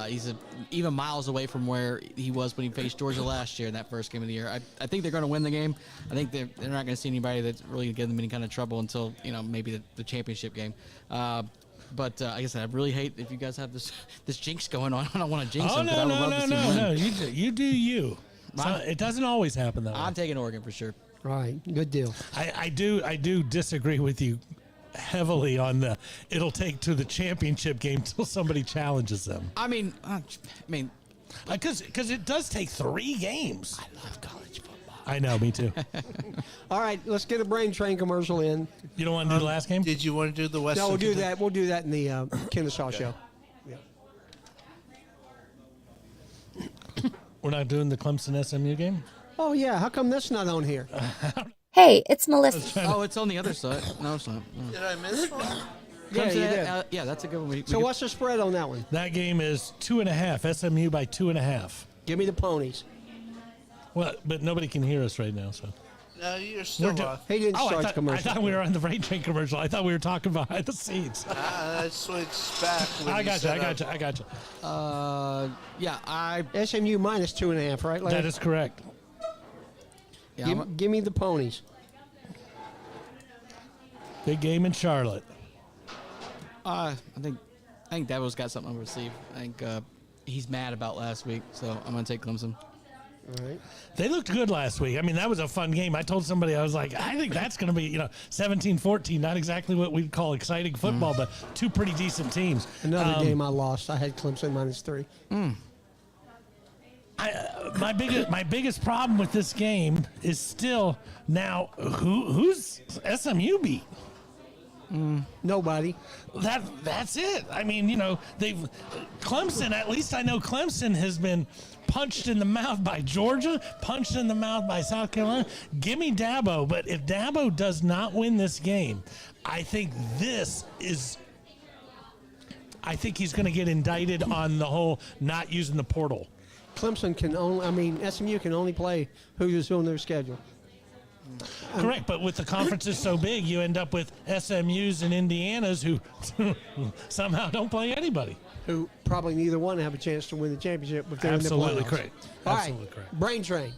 he's even miles away from where he was when he faced Georgia last year in that first game of the year. I think they're going to win the game. I think they're not going to see anybody that's really going to give them any kind of trouble until maybe the championship game. But like I said, I really hate if you guys have this jinx going on. I don't want to jinx them. No. You do you. It doesn't always happen that way. I'm taking Oregon for sure. Right, good deal. I do disagree with you heavily on it'll take to the championship game till somebody challenges them. I mean, because it does take 3 games. I love college football. I know, me too. All right, let's get a Brain Train commercial in. You don't want to do the last game? Did you want to do the Western? No, we'll do that. We'll do that in the Kennesaw show. Yeah. We're not doing the Clemson SMU game? Oh yeah, how come that's not on here? Hey, it's Melissa. Oh, it's on the other side. No, it's not. No. Did I miss one? Yeah, you did. Yeah, that's a good one. So what's the spread on that one? That game is 2.5. SMU by 2.5. Give me the ponies. Well, but nobody can hear us right now, so. No, you're still off. He didn't I start the thought commercial. we were on the Brain Train commercial. I thought we were talking behind the scenes. I switched back. I got you. Yeah, SMU minus 2.5, right? Larry? That is correct. yeah, Give me the ponies. Big game in Charlotte. I think Dabo's got something on his sleeve. I think he's mad about last week, so I'm going to take Clemson. All right. They looked good last week. I mean, that was a fun game. I told somebody, I was like, I think that's going to be, 17-14, not exactly what we'd call exciting football, but 2 pretty decent teams. Another game I lost. I had Clemson minus 3. My biggest problem with this game is still now who's SMU beat? Nobody. That's it. I mean, they've Clemson. At least I know Clemson has been punched in the mouth by Georgia, punched in the mouth by South Carolina. Give me Dabo, but if Dabo does not win this game, I think he's going to get indicted on the whole not using the portal. Clemson can only, SMU can only play who's on their schedule. Correct, but with the conferences so big, you end up with SMUs and Indianas who somehow don't play anybody. Who probably neither one have a chance to win the championship if they're in the playoffs. Absolutely correct. All Absolutely right, correct. Brain Train.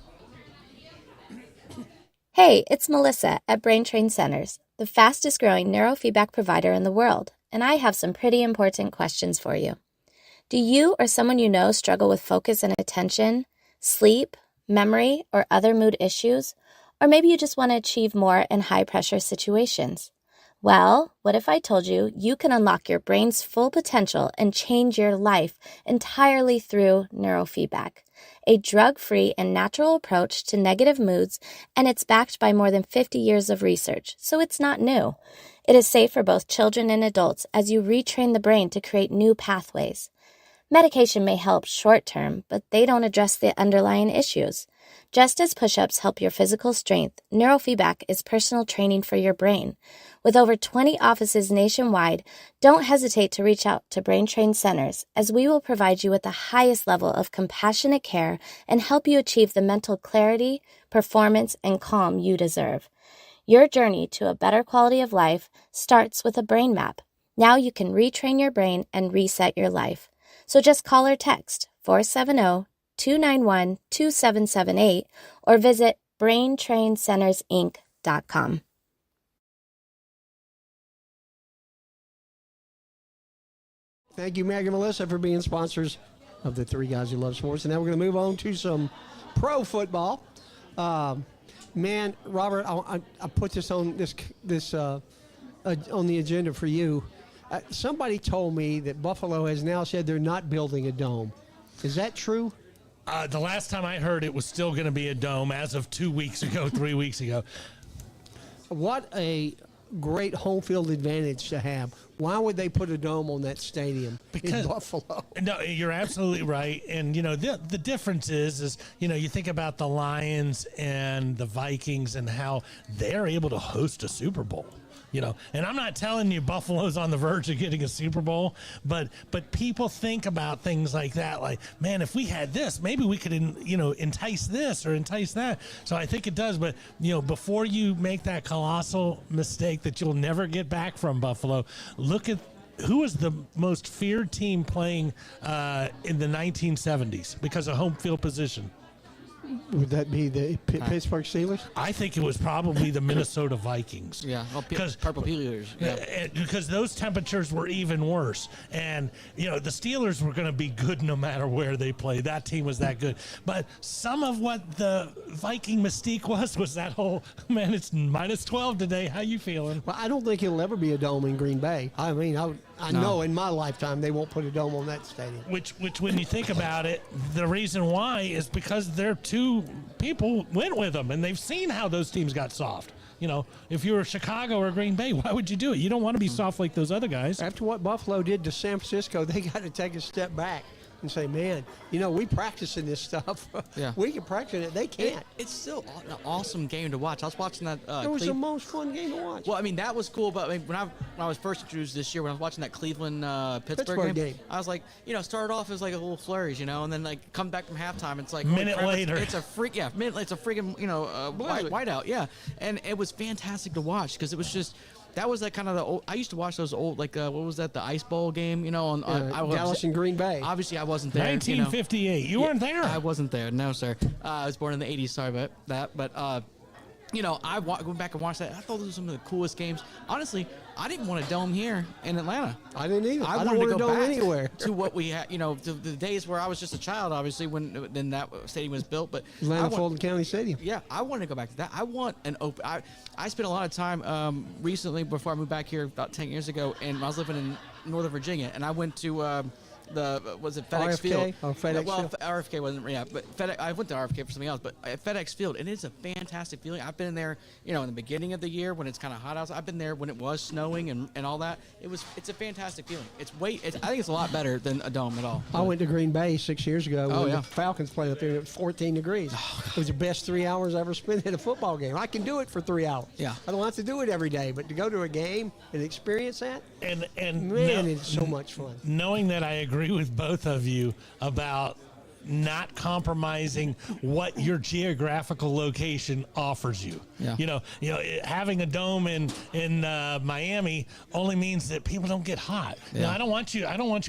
Hey, it's Melissa at Brain Train Centers, the fastest growing neurofeedback provider in the world, and I have some pretty important questions for you. Do you or someone you know struggle with focus and attention, sleep, memory, or other mood issues? Or maybe you just want to achieve more in high-pressure situations. Well, what if I told you you can unlock your brain's full potential and change your life entirely through neurofeedback, a drug-free and natural approach to negative moods, and it's backed by more than 50 years of research, so it's not new. It is safe for both children and adults as you retrain the brain to create new pathways. Medication may help short-term, but they don't address the underlying issues. Just as push-ups help your physical strength, neurofeedback is personal training for your brain. With over 20 offices nationwide, don't hesitate to reach out to Brain Train Centers, as we will provide you with the highest level of compassionate care and help you achieve the mental clarity, performance, and calm you deserve. Your journey to a better quality of life starts with a brain map. Now you can retrain your brain and reset your life. So just call or text 470-291-2778 or visit braintraincentersinc.com. Thank you, Meg and Melissa, for being sponsors of the Three Guys Who Love Sports. And now we're going to move on to some pro football. Man, Robert, I put this on on the agenda for you. Somebody told me that Buffalo has now said they're not building a dome. Is that true? The last time I heard, it was still going to be a dome as of 2 weeks ago, 3 weeks ago. What a great home field advantage to have. Why would they put a dome on that stadium in Buffalo? No, you're absolutely right. And, the difference is, you think about the Lions and the Vikings and how they're able to host a Super Bowl. And I'm not telling you Buffalo's on the verge of getting a Super Bowl, but people think about things like that. Like, man, if we had this, maybe we could, entice this or entice that. So I think it does. But, before you make that colossal mistake that you'll never get back from Buffalo, look at who was the most feared team playing in the 1970s because of home field position. Would that be the Pittsburgh Steelers? I think it was probably the Minnesota Vikings. Yeah, Purple Peelers. Yeah. Because those temperatures were even worse. And, the Steelers were going to be good no matter where they played. That team was that good. But some of what the Viking mystique was that whole, man, it's minus 12 today. How you feeling? Well, I don't think it'll ever be a dome in Green Bay. I mean, I know in my lifetime they won't put a dome on that stadium. Which when you think about it, the reason why is because their two people went with them, and they've seen how those teams got soft. If you were Chicago or Green Bay, why would you do it? You don't want to be soft like those other guys. After what Buffalo did to San Francisco, they got to take a step back and say, man, we practice in this stuff. Yeah. We can practice it. They can't. It's still an awesome game to watch. I was watching that. It was the most fun game to watch. Well, I mean, that was cool. But when I was first introduced this year, when I was watching that Cleveland Pittsburgh game, I was like, started off as like a little flourish, and then like come back from halftime. It's like minute later, it's a freak. Yeah, it's a freaking whiteout. Yeah, and it was fantastic to watch because it was just. That was like kind of the old. I used to watch those old, like what was that? The Ice Bowl game, on Dallas and Green Bay. Obviously, I wasn't there. 1958. You weren't there. I wasn't there. No, sir. I was born in the '80s. Sorry about that. But I went back and watched that. I thought those were some of the coolest games. Honestly, I didn't want a dome here in Atlanta. I didn't either. I wanted don't to go dome back anywhere. to what we had, to the days where I was just a child, obviously, when then that stadium was built. But Atlanta Fulton County Stadium. Yeah, I want to go back to that. I want an open. I spent a lot of time recently before I moved back here about 10 years ago, and I was living in Northern Virginia, and I went to was it FedEx RFK? Field? Oh, FedEx Field. RFK wasn't, but FedEx, I went to RFK for something else, but at FedEx Field, and it's a fantastic feeling. I've been there, in the beginning of the year when it's kind of hot outside. I've been there when it was snowing and all that. It's a fantastic feeling. I think it's a lot better than a dome at all. I went to Green Bay 6 years ago when yeah. the Falcons played up there. It was 14 degrees. It was the best 3 hours I ever spent at a football game. I can do it for 3 hours. Yeah. I don't have to do it every day, but to go to a game and experience that, and man, it's so much fun. Knowing that I agree with both of you about not compromising what your geographical location offers you. Yeah. Having a dome in Miami only means that people don't get hot. Yeah. I don't want you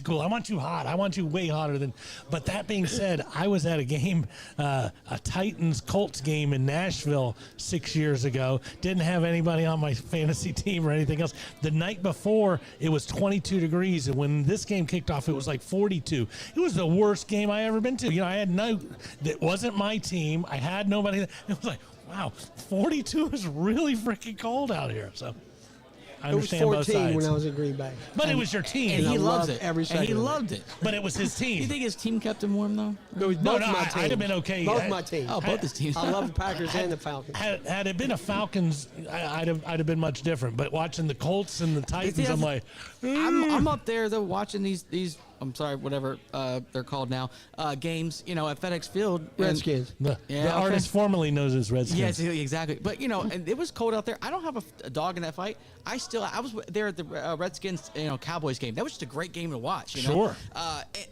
cool. I want you hot. I want you way hotter than. But that being said, I was at a game, a Titans Colts game in Nashville 6 years ago. Didn't have anybody on my fantasy team or anything else. The night before, it was 22 degrees, and when this game kicked off, it was like 42. It was the worst game I ever been to. I had that wasn't my team. I had nobody. It was like, wow, 42 is really freaking cold out here. So I understand it both was 14 sides. when I was in Green Bay. But it was your team. And he loves it. Every second. And he loved it. But it was his team. You think his team kept him warm though? It was both my teams. I'd have been okay. Both my teams. Oh, both his teams. I love the Packers and the Falcons. Had it been a Falcons, I'd have been much different. But watching the Colts and the Titans, I'm like, I'm up there though watching these. I'm sorry, whatever they're called now. Games, at FedEx Field. Redskins. The artist formerly knows as Redskins. Yes, exactly. But and it was cold out there. I don't have a dog in that fight. I was there at the Redskins, Cowboys game. That was just a great game to watch. Sure.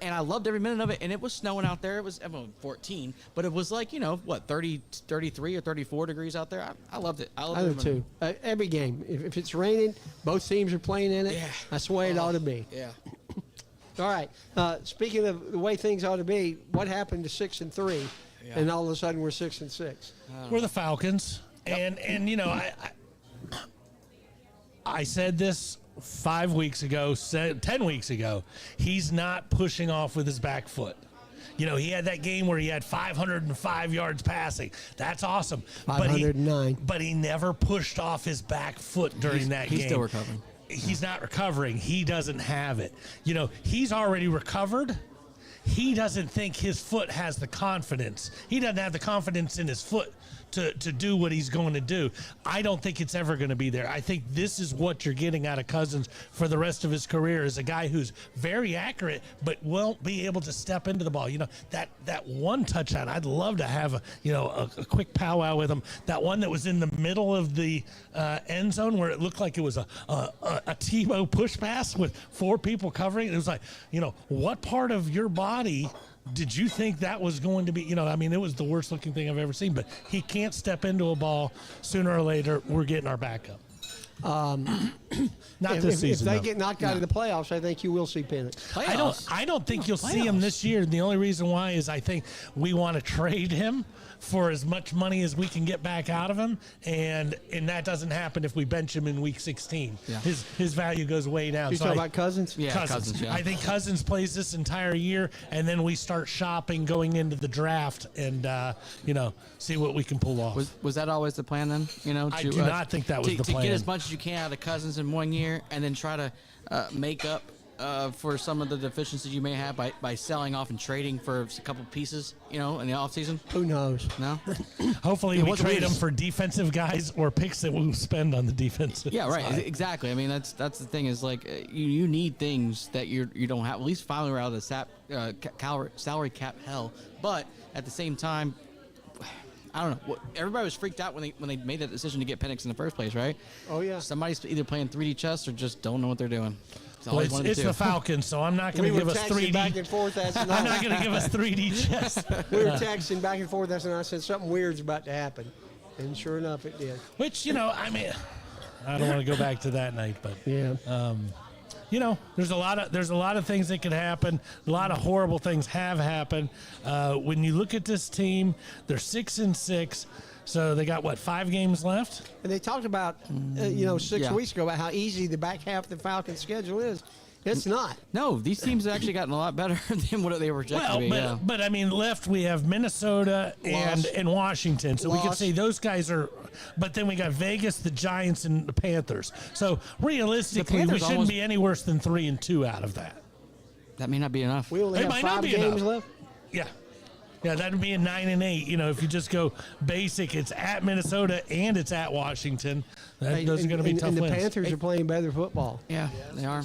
And I loved every minute of it. And it was snowing out there. It was 14, but it was like 30, 33 or 34 degrees out there. I loved it. I do too. Every game, if it's raining, both teams are playing in it. Yeah. That's the way it ought to be. Yeah. All right. Speaking of the way things ought to be, what happened to 6-3, and all of a sudden we're 6-6? We're the Falcons, and I said this 5 weeks ago, 10 weeks ago. He's not pushing off with his back foot. He had that game where he had 505 yards passing. That's awesome. 509. But he never pushed off his back foot during that game. He's still recovering. He's not recovering. He doesn't have it. He's already recovered. He doesn't think his foot has the confidence. He doesn't have the confidence in his foot to do what he's going to do. I don't think it's ever going to be there. I think this is what you're getting out of Cousins for the rest of his career, is a guy who's very accurate but won't be able to step into the ball. That one touchdown, I'd love to have a quick powwow with him. That one that was in the middle of the end zone where it looked like it was a Tebow push pass with 4 people covering. It was like, what part of your body did you think that was going to be? It was the worst looking thing I've ever seen. But he can't step into a ball. Sooner or later, we're getting our backup. Not this season. If they though. get knocked out of the playoffs, I think you will see Penix. I don't think you'll see him this year. And the only reason why is I think we want to trade him for as much money as we can get back out of him, and that doesn't happen if we bench him in week 16. Yeah. His value goes way down. You talking about Cousins? Yeah, Cousins. yeah. I think Cousins plays this entire year, and then we start shopping going into the draft, and see what we can pull off. Was that always the plan then? I do not think that was the plan. To get as much as you can out of Cousins in 1 year, and then try to make up for some of the deficiencies you may have by selling off and trading for a couple pieces, in the offseason? Who knows? No? Hopefully we trade them for defensive guys or picks that we'll spend on the defensive Yeah, right. side. Exactly. That's the thing is, like, you need things that you don't have. At least finally we're out of the salary cap hell. But at the same time, I don't know. Everybody was freaked out when they made that decision to get Penix in the first place, right? Oh, yeah. Somebody's either playing 3D chess or just don't know what they're doing. It's the Falcons, so I'm not going to give us 3D. Back and forth. I'm not going to give us 3D chess. We were texting back and forth. And I said something weird's about to happen, and sure enough, it did. Which I don't want to go back to that night, but Yeah. there's a lot of things that could happen. A lot of horrible things have happened. When you look at this team, they're 6-6. So they got 5 games left? And they talked about, 6 weeks ago about how easy the back half of the Falcons' schedule is. It's not. No, these teams have actually gotten a lot better than what they were projected to be. But left we have Minnesota and Washington. So we can say those guys are. But then we got Vegas, the Giants, and the Panthers. So realistically, we shouldn't be any worse than 3-2 out of that. That may not be enough. We only have 5 games left. Yeah. Yeah, that would be a 9-8. If you just go basic, it's at Minnesota and it's at Washington. Those are going to be tough and the wins. Panthers are playing better football. Yeah, they are.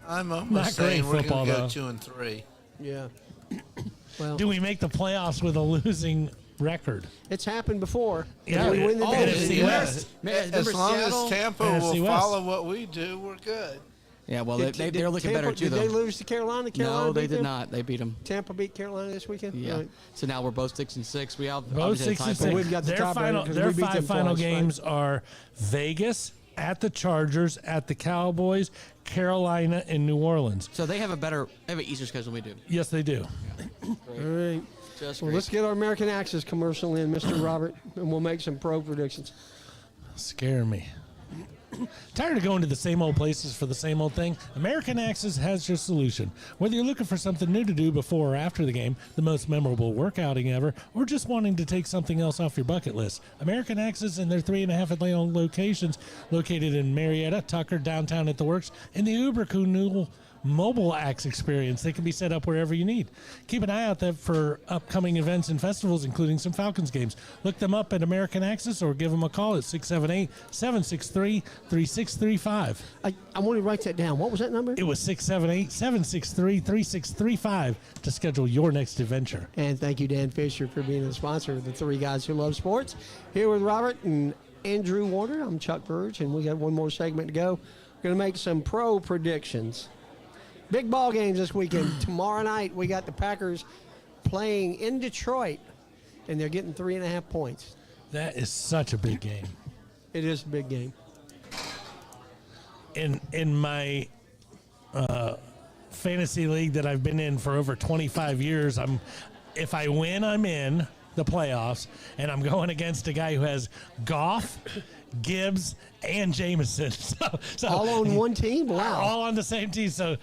I'm almost Not saying great we're football, going though. to go 2-3. Yeah. Well, Do we make the playoffs with a losing record? it's happened before. Yeah. We win the NFC division. West. As long as Tampa NFC will West. follow what we do, we're good. Yeah, well, Did they're looking Tampa, better too, did though. they lose to Carolina? Carolina No, they beat did them? not. They beat them. Tampa beat Carolina this weekend? Yeah. Right. So now we're both 6-6. We all Both obviously 6 had and tiebreak. 6. We've got the Their tiebreaker 'cause their we beat 5 them final twice, right? games are Vegas, at the Chargers, at the Cowboys, Carolina, and New Orleans. So they have an easier schedule than we do. Yes, they do. All right. Just Well, great. let's get our American Access commercial in, Mr. Robert, and we'll make some pro predictions. Scare me. Tired of going to the same old places for the same old thing? American Access has your solution. Whether you're looking for something new to do before or after the game, the most memorable workouting ever, or just wanting to take something else off your bucket list, American Access and their 3.5 Atlanta locations located in Marietta, Tucker, downtown at the Works, and the uber cool mobile axe experience. They can be set up wherever you need. Keep an eye out there for upcoming events and festivals, including some Falcons games. Look them up at American Access or give them a call at 678-763-3635. I want to write that down. What was that number? It was 678-763-3635 to schedule your next adventure. And thank you, Dan Fisher, for being the sponsor of the Three Guys Who Love Sports. Here with Robert and Andrew Warner, I'm Chuck Burge, and we got one more segment to go. We're going to make some pro predictions. Big ball games this weekend. Tomorrow night, we got the Packers playing in Detroit, and they're getting 3.5 points. That is such a big game. It is a big game. In my fantasy league that I've been in for over 25 years, if I win, I'm in the playoffs, and I'm going against a guy who has Goff, Gibbs, and Jameson. So All on one team? Wow. All on the same team. So,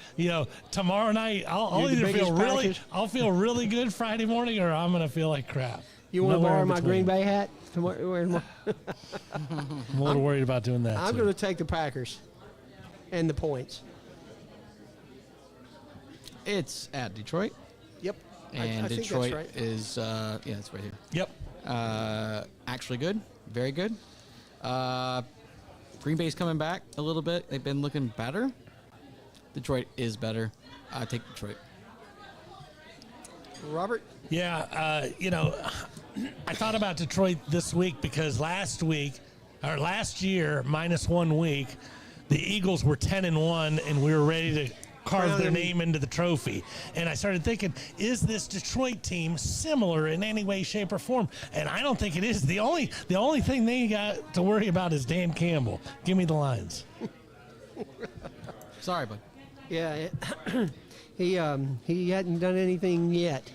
tomorrow night I'll You're the either feel biggest I'll feel really good Friday morning, or I'm gonna feel like crap. You want to Nowhere borrow in my between. Green Bay hat? I'm a little worried about doing that. I'm too. going to take the Packers and the points. It's at Detroit, Yep. and I think Detroit that's right. is it's right here. Yep. Actually good. Very good. Green Bay's coming back a little bit. They've been looking better. Detroit is better. I take Detroit. Robert? Yeah, I thought about Detroit this week because last year, minus 1 week, the Eagles were 10-1, and we were ready to carve their name into the trophy. And I started thinking, is this Detroit team similar in any way, shape, or form? And I don't think it is. The only thing they got to worry about is Dan Campbell. Give me the lines. Sorry, bud. Yeah, he hadn't done anything yet.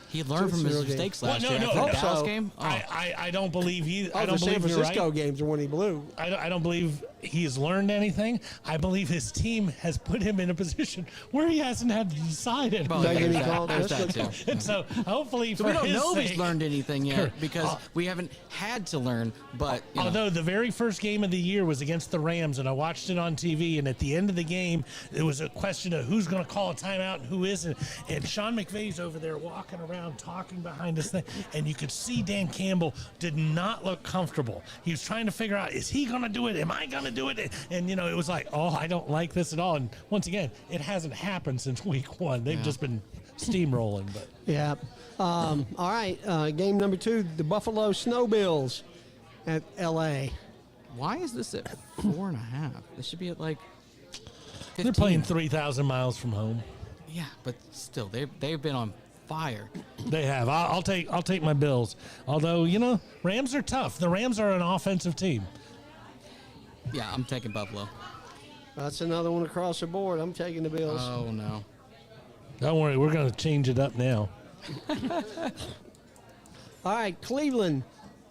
He learned from his mistakes last year. No, After the no. Dallas So, game. I don't believe he. I The don't San believe you're Francisco right. games are when he blew. I don't believe he's learned anything. I believe his team has put him in a position where he hasn't had to decide it. Well, Take there's any that- call. there's That's that what- too. And so hopefully So for we don't his know if sake, he's learned anything yet Correct. because we haven't had to learn. But you know. Although the very first game of the year was against the Rams, and I watched it on TV, and at the end of the game, it was a question of who's going to call a timeout and who isn't. And Sean McVay's over there walking around talking behind his thing, and you could see Dan Campbell did not look comfortable. He was trying to figure out, is he going to do it? Am I going to do it? And, it was like, oh, I don't like this at all. And once again, it hasn't happened since week 1. They've just been steamrolling. But Yeah. All right. Game number 2, the Buffalo Snowbills at L.A. Why is this at 4.5? This should be at like 15. they're playing 3,000 miles from home. Yeah, but still, they've been on fire. They have. I'll take my Bills. Although, Rams are tough. The Rams are an offensive team. Yeah, I'm taking Buffalo. That's another one across the board. I'm taking the Bills. Oh no. Don't worry, we're going to change it up now. All right, Cleveland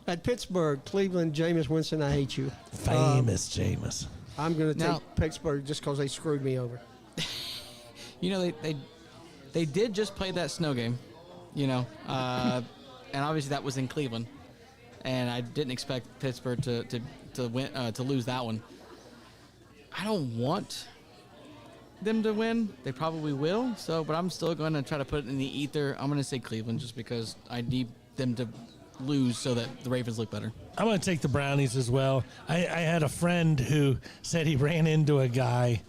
at Pittsburgh. Cleveland, Jameis Winston, I hate you. Famous Jameis. I'm going to Now- take Pittsburgh just because they screwed me over. They did just play that snow game, and obviously that was in Cleveland, and I didn't expect Pittsburgh to win to lose that one. I don't want them to win. They probably will. But I'm still going to try to put it in the ether. I'm going to say Cleveland just because I need them to lose so that the Ravens look better. I'm going to take the Brownies as well. I had a friend who said he ran into a guy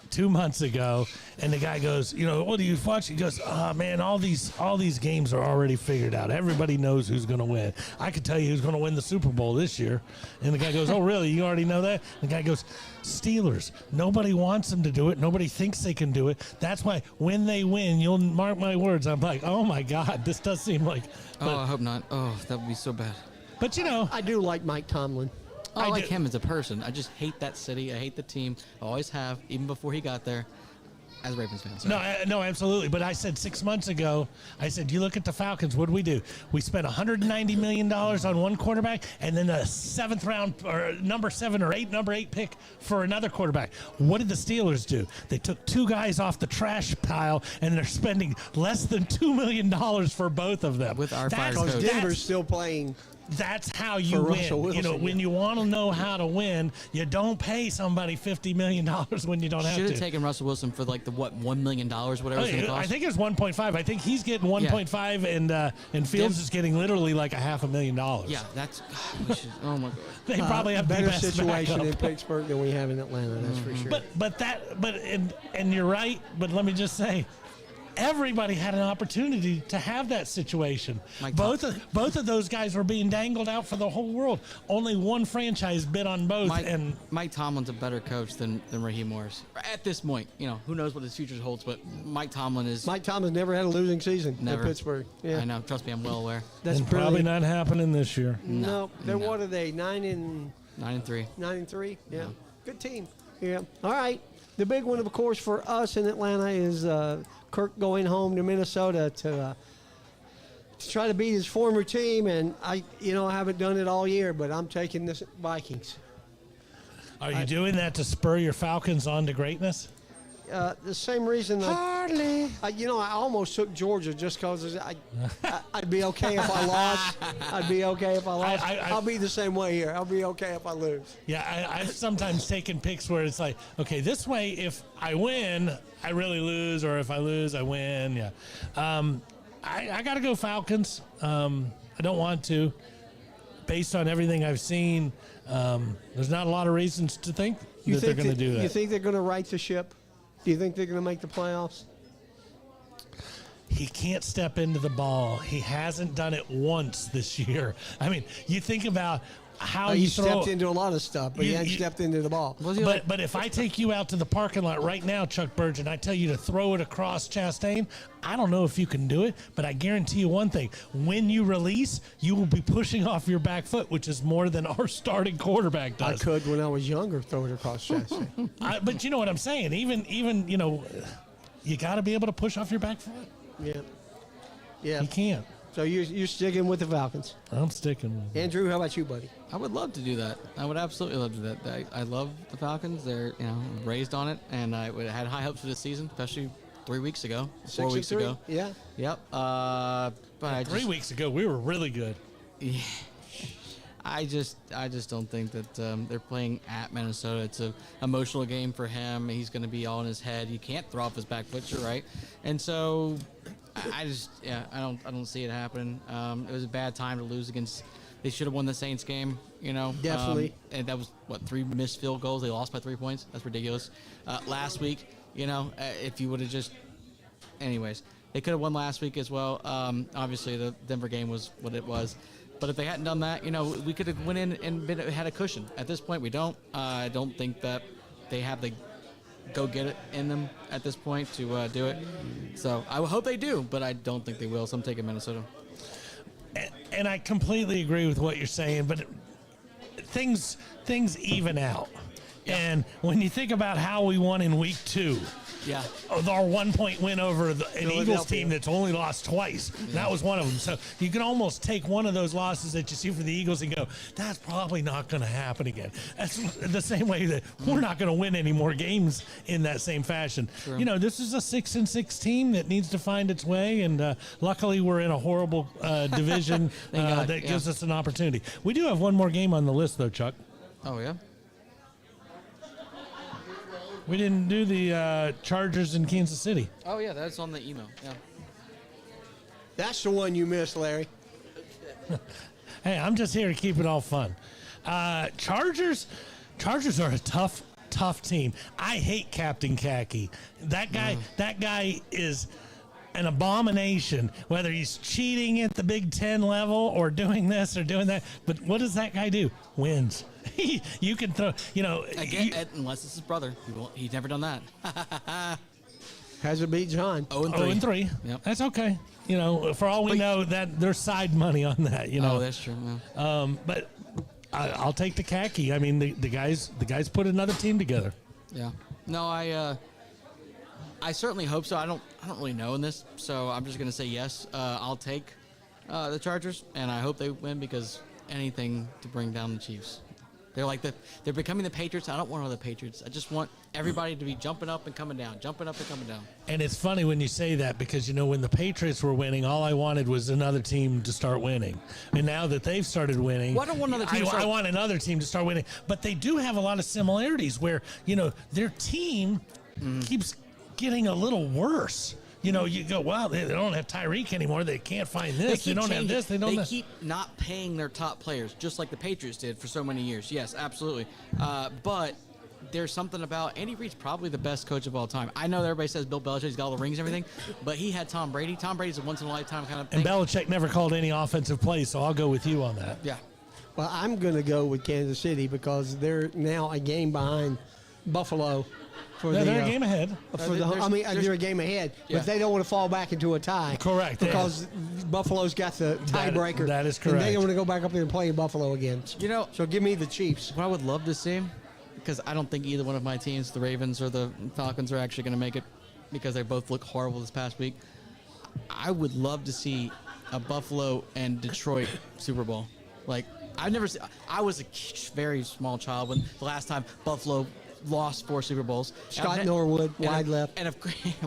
2 months ago, and the guy goes, what do you watch? He goes, oh man, all these games are already figured out. Everybody knows who's going to win. I could tell you who's going to win the Super Bowl this year. And the guy goes, oh really? You already know that? The guy goes, Steelers. Nobody wants them to do it. Nobody thinks they can do it. That's why when they win, you'll mark my words. I'm like, oh my God, this does seem like. Oh, I hope not. Oh, that would be so bad. But I do like Mike Tomlin. I like do- him as a person. I just hate that city. I hate the team. I always have, even before he got there, as a Ravens fan. Sorry. No, absolutely. But I said 6 months ago, you look at the Falcons, what do? We spent $190 million on one quarterback and then a seventh round or number 8 pick for another quarterback. What did the Steelers do? They took 2 guys off the trash pile and they're spending less than $2 million for both of them. With our fired Because coach. Denver's still playing. That's how you For win. Russell Wilson, When you want to know how to win, you don't pay somebody $50 million when you don't have Should to. have taken Russell Wilson for $1 million, whatever it's going to I cost. think it's 1.5. I think he's getting 1.5, and Fields is getting literally like $500,000. Yeah, that's. Oh my God. They probably have the better best situation in backup. Pittsburgh than we have in Atlanta. That's for sure. And you're right. But let me just say, everybody had an opportunity to have that situation. Both of those guys were being dangled out for the whole world. Only one franchise bid on both. Mike Tomlin's a better coach than Raheem Morris at this point. Who knows what his future holds, but Mike Tomlin is. Mike Tomlin never had a losing season Never. in Pittsburgh. Yeah, I know. Trust me, I'm well aware. That's and probably not happening this year. No, they're no. what are they? 9-3. 9-3. Yeah, good team. Yeah. All right. The big one, of course, for us in Atlanta is Kirk going home to Minnesota to try to beat his former team, and I haven't done it all year, but I'm taking the Vikings. Are you doing that to spur your Falcons on to greatness? The same reason. Hardly. I almost took Georgia just because I'd be okay if I lost. I'd be okay if I lost. I'll be the same way here. I'll be okay if I lose. Yeah, I've sometimes taken picks where it's like, okay, this way, if I win, I really lose, or if I lose, I win. Yeah. I got to go Falcons. I don't want to. Based on everything I've seen, there's not a lot of reasons to think that they're going to do that. You think they're going to right the ship? Do you think they're going to make the playoffs? He can't step into the ball. He hasn't done it once this year. I mean, you think about how He you throw. stepped into a lot of stuff, but he hadn't stepped into the ball. But if I take you out to the parking lot right now, Chuck Burge, I tell you to throw it across Chastain, I don't know if you can do it, but I guarantee you one thing. When you release, you will be pushing off your back foot, which is more than our starting quarterback does. I could, when I was younger, throw it across Chastain. But you know what I'm saying? Even you got to be able to push off your back foot. Yeah. Yeah. You can't. So you're sticking with the Falcons. I'm sticking with it. Andrew, how about you, buddy? I would love to do that. I would absolutely love to do that. I love the Falcons. They're raised on it, and I had high hopes for this season, especially 3 weeks ago, 4 weeks 6-3? ago. Yeah. Yep. But I 3 weeks ago, we were really good. Yeah. I just don't think that they're playing at Minnesota. It's an emotional game for him. He's going to be all in his head. You can't throw off his back foot, you're right. And so I don't see it happening. It was a bad time to lose against. They should have won the Saints game, Definitely. And that was 3 missed field goals. They lost by 3 points. That's ridiculous. Last week, if you would have just, anyways, they could have won last week as well. Obviously, the Denver game was what it was. But if they hadn't done that, we could have went in and had a cushion. At this point, we don't. I don't think that they have the go get it in them at this point to do it. So I hope they do, but I don't think they will. So I'm taking Minnesota. And I completely agree with what you're saying, but things even out. Yeah. And when you think about how we won in week 2, Yeah. our 1 point win over an Eagles Philadelphia. team that's only lost twice. That was one of them. So you can almost take one of those losses that you see for the Eagles and go, that's probably not going to happen again. That's the same way that we're not going to win any more games in that same fashion. True. This is a 6-6 team that needs to find its way, and luckily we're in a horrible division God, that gives us an opportunity. We do have one more game on the list, though, Chuck. Oh, yeah? We didn't do the Chargers in Kansas City. Oh, yeah, that's on the email. Yeah. That's the one you missed, Larry. Hey, I'm just here to keep it all fun. Chargers are a tough team. I hate Captain Khaki. That guy is an abomination, whether he's cheating at the Big Ten level or doing this or doing that. But what does that guy do? Wins. You can throw, Again, unless it's his brother. He's never done that. Hasn't beat John. 0-3. 0-3. Yep. That's okay. For all we know, that there's side money on that. Oh, that's true. Yeah. But I'll take the Khaki. I mean, the guys put another team together. Yeah. No, I certainly hope so. I don't really know in this, so I'm just gonna say yes. I'll take the Chargers, and I hope they win because anything to bring down the Chiefs. They're becoming the Patriots. I don't want the Patriots. I just want everybody to be jumping up and coming down, jumping up and coming down. And it's funny when you say that because, when the Patriots were winning, all I wanted was another team to start winning. And now that they've started winning, Well, I don't want another team to start- I want another team to start winning. But they do have a lot of similarities where, their team keeps getting a little worse. You go, wow, they don't have Tyreek anymore. They can't find this. They don't have this. They don't have... keep not paying their top players, just like the Patriots did for so many years. Yes, absolutely. But there's something about Andy Reid's probably the best coach of all time. I know everybody says Bill Belichick's got all the rings and everything, but he had Tom Brady. Tom Brady's a once-in-a-lifetime kind of thing. And Belichick never called any offensive plays, so I'll go with you on that. Yeah. Well, I'm going to go with Kansas City because they're now a game behind Buffalo. They're a game ahead. They're a game ahead, Yeah. but they don't want to fall back into a tie. Correct. Because Buffalo's got the tiebreaker. That is And they correct. don't want to go back up there and play in Buffalo again. So give me the Chiefs. What I would love to see, because I don't think either one of my teams, the Ravens or the Falcons, are actually going to make it because they both look horrible this past week. I would love to see a Buffalo and Detroit Super Bowl. I've never seen. I was a very small child when the last time Buffalo lost 4 Super Bowls. Scott Norwood, wide left. And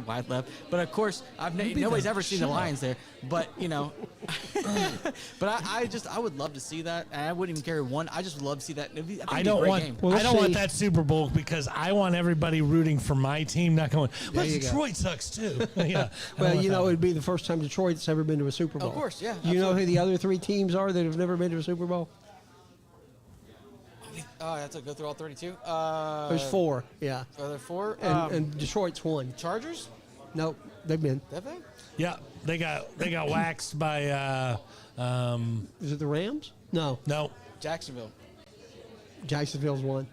wide left. But of course, nobody's ever seen the Lions there. But but I would love to see that. And I wouldn't even carry one. I just would love to see that. I don't want that Super Bowl because I want everybody rooting for my team, not going, well, Detroit sucks too. Yeah. Well, it would be the first time Detroit's ever been to a Super Bowl. Of course, yeah. You know who the other 3 teams are that have never been to a Super Bowl? I have to go through all 32. There's 4, yeah. Are there 4? And Detroit's 1. Chargers? Nope, they've been. Have they? Yeah, they got waxed by. Is it the Rams? No. Jacksonville. Jacksonville's 1.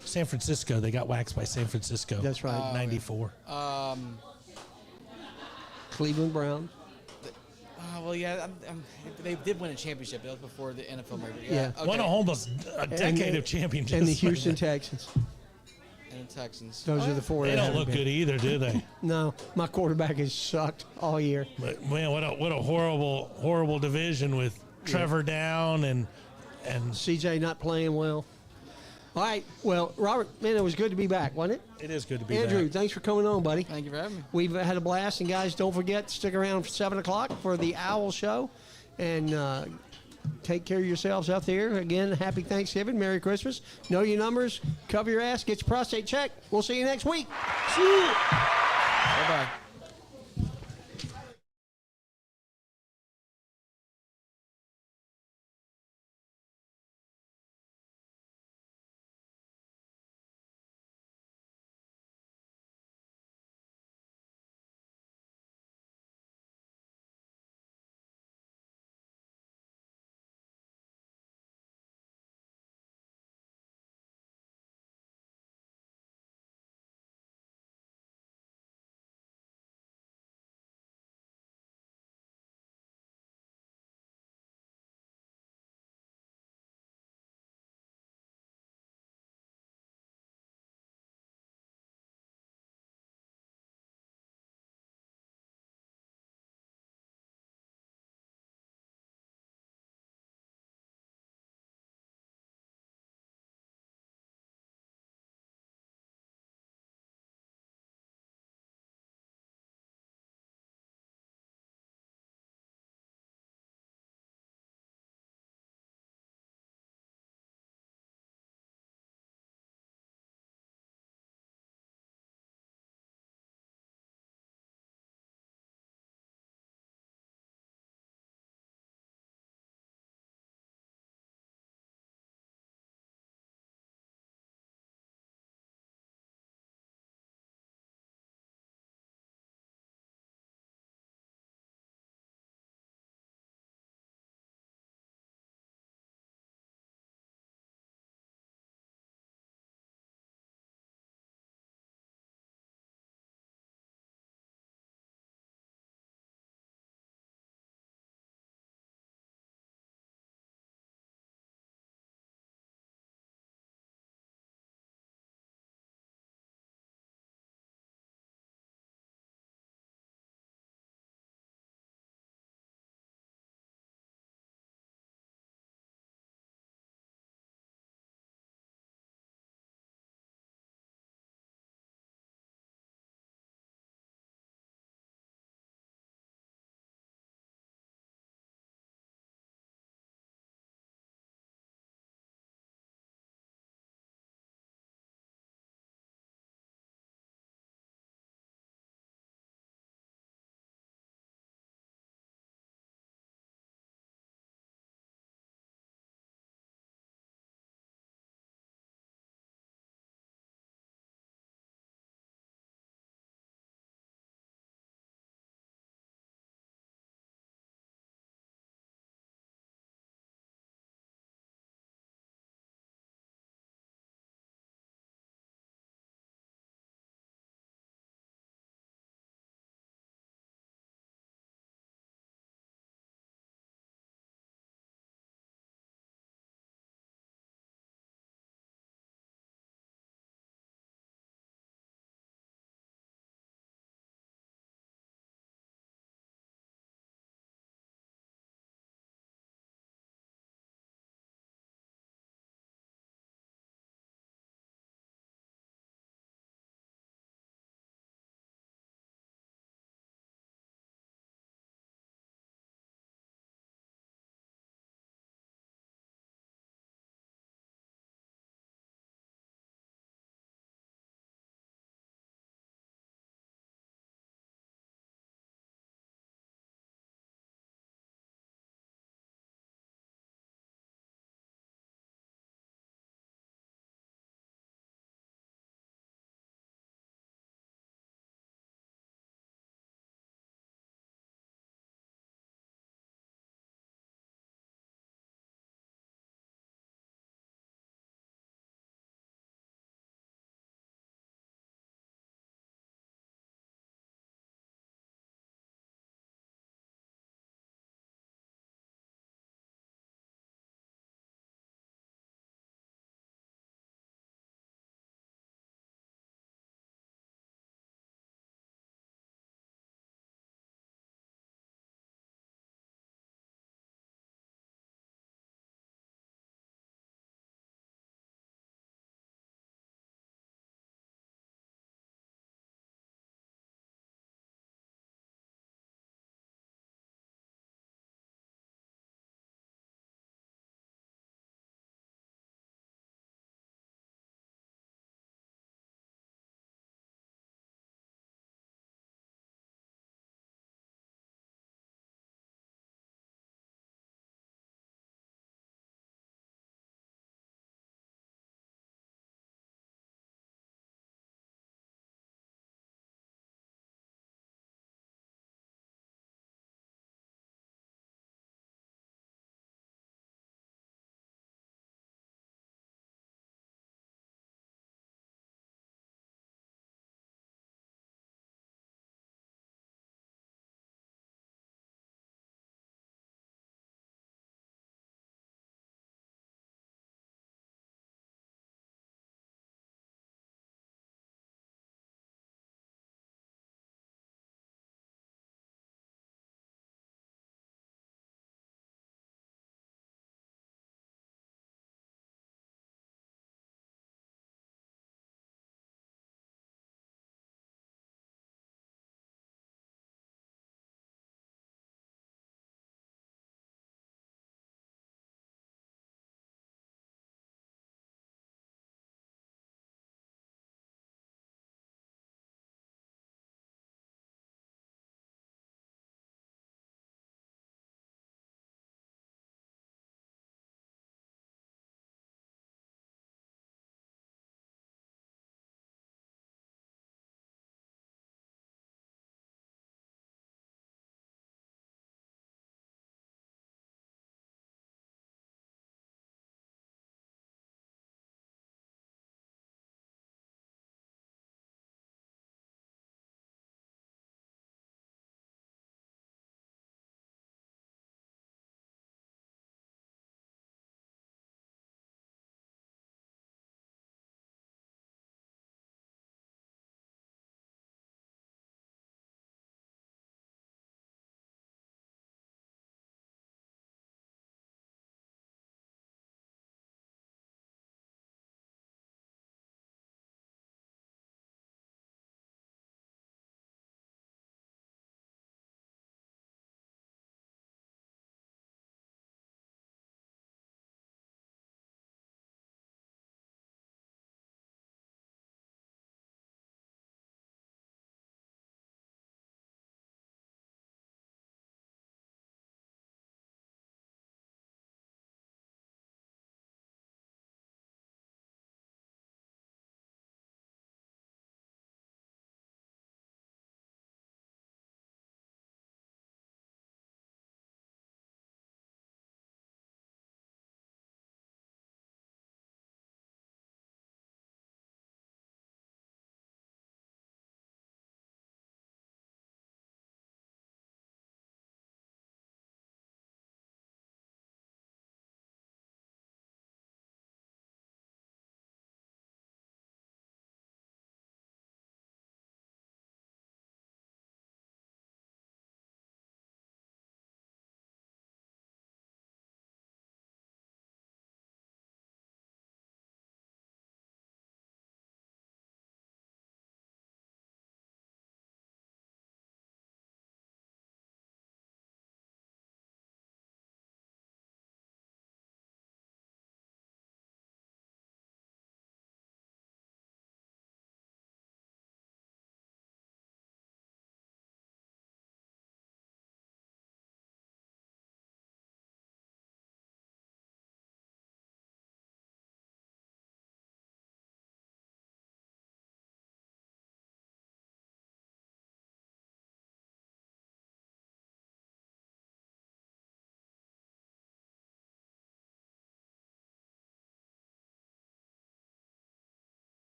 San Francisco. They got waxed by San Francisco. That's right. 94. Cleveland Browns. Well, yeah, they did win a championship. That was before the NFL merger. Yeah. Okay. Won almost a decade of championships. And the Houston Texans. And the Texans. Those are the 4. They don't look good either, do they? No, my quarterback has sucked all year. But man, what a horrible division with Trevor down and CJ not playing well. All right. Well, Robert, man, it was good to be back, wasn't it? it is good to be Andrew, back. thanks for coming on, buddy. Thank you for having me. We've had a blast, and guys, don't forget, stick around for 7 o'clock for the Owl Show, and take care of yourselves out there. Again, happy Thanksgiving, Merry Christmas. Know your numbers, cover your ass, get your prostate checked. We'll see you next week. Bye-bye.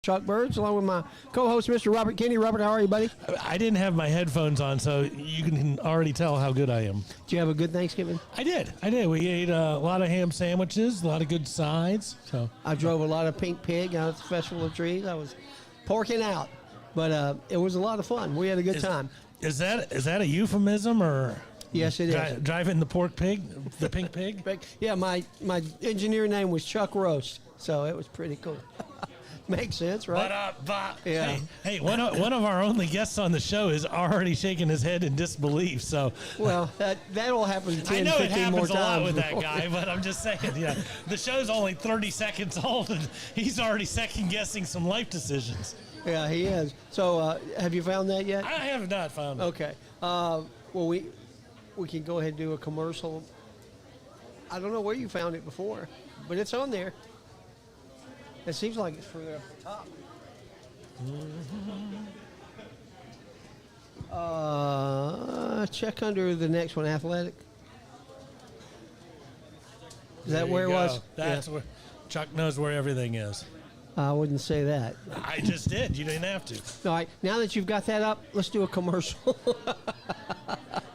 Chuck Birds, along with my co-host, Mr. Robert Kennedy. Robert, how are you, buddy? I didn't have my headphones on, so you can already tell how good I am. Did you have a good Thanksgiving? I did. We ate a lot of ham sandwiches, a lot of good sides. So I drove a lot of Pink Pig out at the Festival of Trees. I was porking out, but it was a lot of fun. We had a good time. Is that a euphemism or? Yes, it is. Driving the pork pig, the pink pig. Yeah, my engineer name was Chuck Roast, so it was pretty cool. Makes sense, right? Yeah. Hey, one of our only guests on the show is already shaking his head in disbelief. So, well, that'll happen 10, I know 15 it happens more a times. lot with that guy, but I'm just saying, yeah, the show's only 30 seconds old, and he's already second guessing some life decisions. Yeah, he is. So, have you found that yet? I have not found it. Okay. Well, we can go ahead and do a commercial. I don't know where you found it before, but it's on there. It seems like it's further up the top. Check under the next one, athletic. Is that where it was? That's where Chuck knows where everything is. I wouldn't say that. I just did. You didn't have to. All right. Now that you've got that up, let's do a commercial.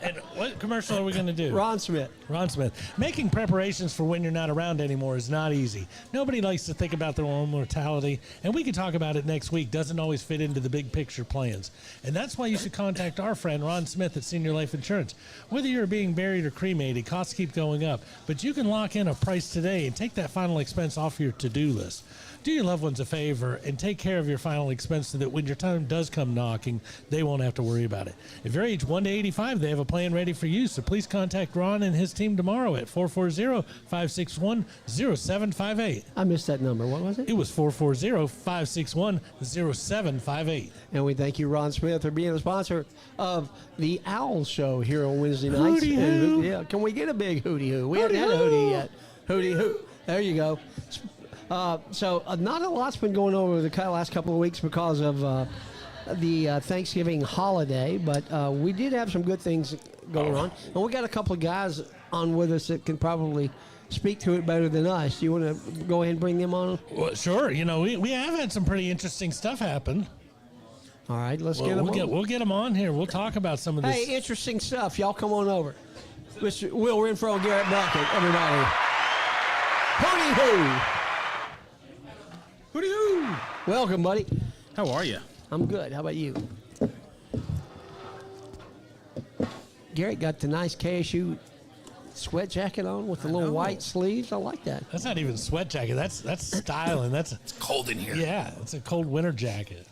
And what commercial are we going to do? Ron Smith. Ron Smith. Making preparations for when you're not around anymore is not easy. Nobody likes to think about their own mortality, and we can talk about it next week. Doesn't always fit into the big picture plans. And that's why you should contact our friend Ron Smith at Senior Life Insurance. Whether you're being buried or cremated, costs keep going up, but you can lock in a price today and take that final expense off your to-do list. Do your loved ones a favor and take care of your final expense so that when your time does come knocking, they won't have to worry about it. If you're age 1 to 85, they have a plan ready for you, so please contact Ron and his team tomorrow at 440-561-0758. I missed that number. What was it? It was 440-561-0758. And we thank you, Ron Smith, for being a sponsor of the Owl Show here on Wednesday nights. Hootie hoo. Yeah, can we get a big hootie hoo? We haven't had a hootie yet. Hootie hoo. There you go. So not a lot's been going on over the last couple of weeks because of the Thanksgiving holiday, but we did have some good things going on. And we got a couple of guys on with us that can probably speak to it better than us. Do you want to go ahead and bring them on? Well, sure. You know, we have had some pretty interesting stuff happen. All right, let's get them on. We'll get them on here. We'll talk about some of this. Hey, interesting stuff. Y'all come on over. Mr. Will Renfro, Garrett Bucket, everybody. Hootie hoo! Hootie hoo! Welcome, buddy. How are you? I'm good. How about you? Garrett got the nice KSU sweat jacket on with the little white sleeves. I like that. That's not even a sweat jacket. That's styling. It's Cold in here. Yeah, it's a cold winter jacket.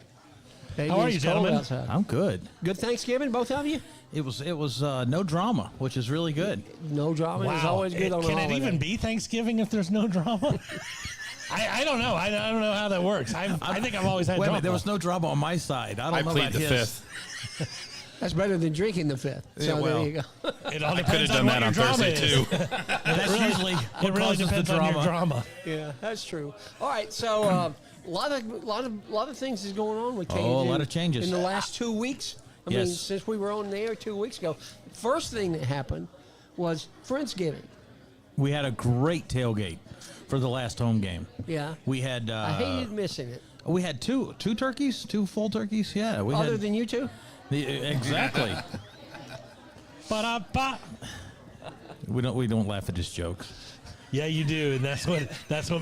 Hey, How are it's you, cold gentlemen? outside. I'm good. Good Thanksgiving, both of you? It was no drama, which is really good. No drama. It's always good on a Can it holiday. even be Thanksgiving if there's no drama? I don't know. I don't know how that works. I think I've always had Wait a drama. minute, there was no drama on my side. I don't know plead about the his. fifth. That's better than drinking the fifth. So Yeah, well. there you go. It all I could depends have on done what that your on drama Thursday is. too. That's usually It what really causes the depends on your drama. drama. Yeah, that's true. All right, so a lot of things is going on with changes. Oh, a lot of changes. in the last 2 weeks. I mean, Yes. since we were on the air 2 weeks ago. First thing that happened was Friendsgiving. We had a great tailgate for the last home game. Yeah. We had I hated missing it. we had two turkeys, two full turkeys. Yeah, we Other had than you two? exactly. Ba-da-ba. we don't laugh at his jokes. Yeah, you do, and that's what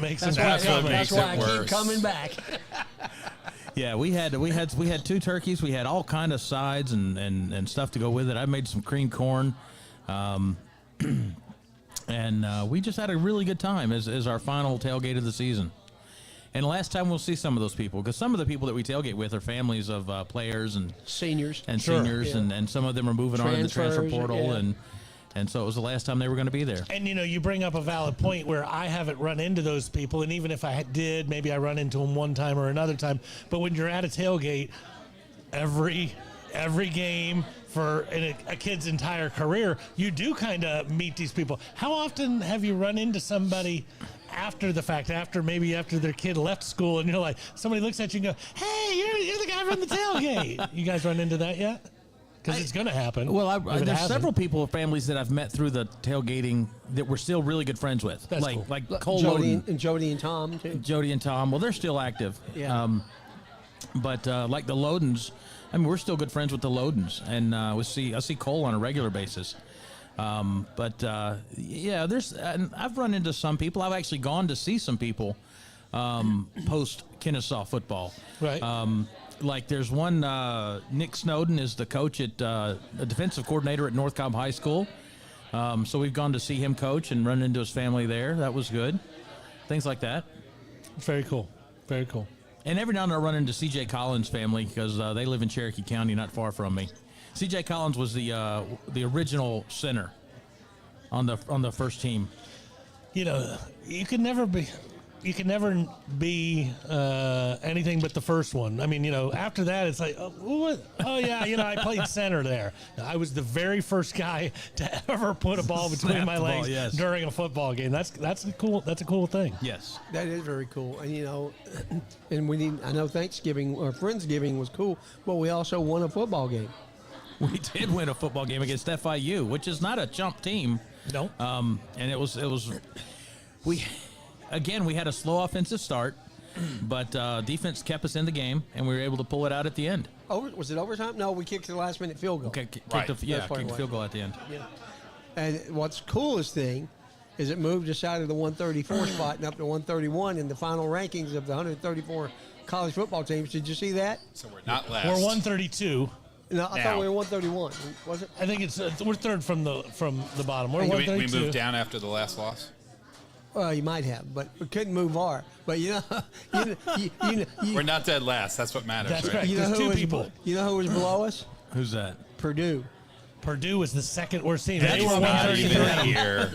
makes That's it why, That's what funny. that's makes why it I keep worse. coming back. Yeah, we had two turkeys. We had all kind of sides and stuff to go with it. I made some cream corn, and we just had a really good time as our final tailgate of the season. And last time we'll see some of those people, because some of the people that we tailgate with are families of players and Seniors. seniors, Yeah. and some of them are moving on in the transfer Transfers, portal, yeah. and so it was the last time they were going to be there. And, you bring up a valid point where I haven't run into those people. And even if I did, maybe I run into them one time or another time. But when you're at a tailgate, every game for a kid's entire career, you do kind of meet these people. How often have you run into somebody after the fact, after their kid left school, and you're like, somebody looks at you and go, hey, you're the guy from the tailgate. You guys run into that yet? Because it's going to happen. Well, if it there's hasn't. several people, families that I've met through the tailgating that we're still really good friends with. That's cool. like Cole Jody Loden, and Jody and Tom, too. Jody and Tom. Well, they're still active. Yeah. But like the Lodens, I mean, we're still good friends with the Lodens, and I see Cole on a regular basis. Yeah, and I've run into some people. I've actually gone to see some people post Kennesaw football. Right. Like there's one, Nick Snowden is the coach at a defensive coordinator at North Cobb High School. So we've gone to see him coach and run into his family there. That was good. Things like that. Very cool. Very cool. And every now and then I run into C.J. Collins' family because they live in Cherokee County, not far from me. C.J. Collins was the original center on the first team. You know, you can never be anything but the first one. I mean, you know, after that, it's like, oh yeah, you know, I played center there. I was the very first guy to ever put a ball between Snap my the ball, legs yes. during a football game. That's a cool thing. Yes. That is very cool. And, you know, and I know Thanksgiving or Friendsgiving was cool, but we also won a football game. We did win a football game against FIU, which is not a chump team. No. And it was we had a slow offensive start, but defense kept us in the game, and we were able to pull it out at the end. Was it overtime? No, we kicked the last minute field goal. Okay, kicked That's the what it kicked the was. field goal at the end. Yeah. And what's coolest thing is it moved us out of the 134 spot and up to 131 in the final rankings of the 134 college football teams. Did you see that? So we're not last. We're 132. No, I Now. thought we were 131. Was it? I think we're third from the bottom. We're We 132. moved down after the last loss. Well, you might have, but we couldn't move our. But We're not dead last. That's what matters, That's right? correct. you know There's who two was, people. You know who was below us? Who's that? Purdue. Purdue was the second worst team. And They he's were not even 133. here.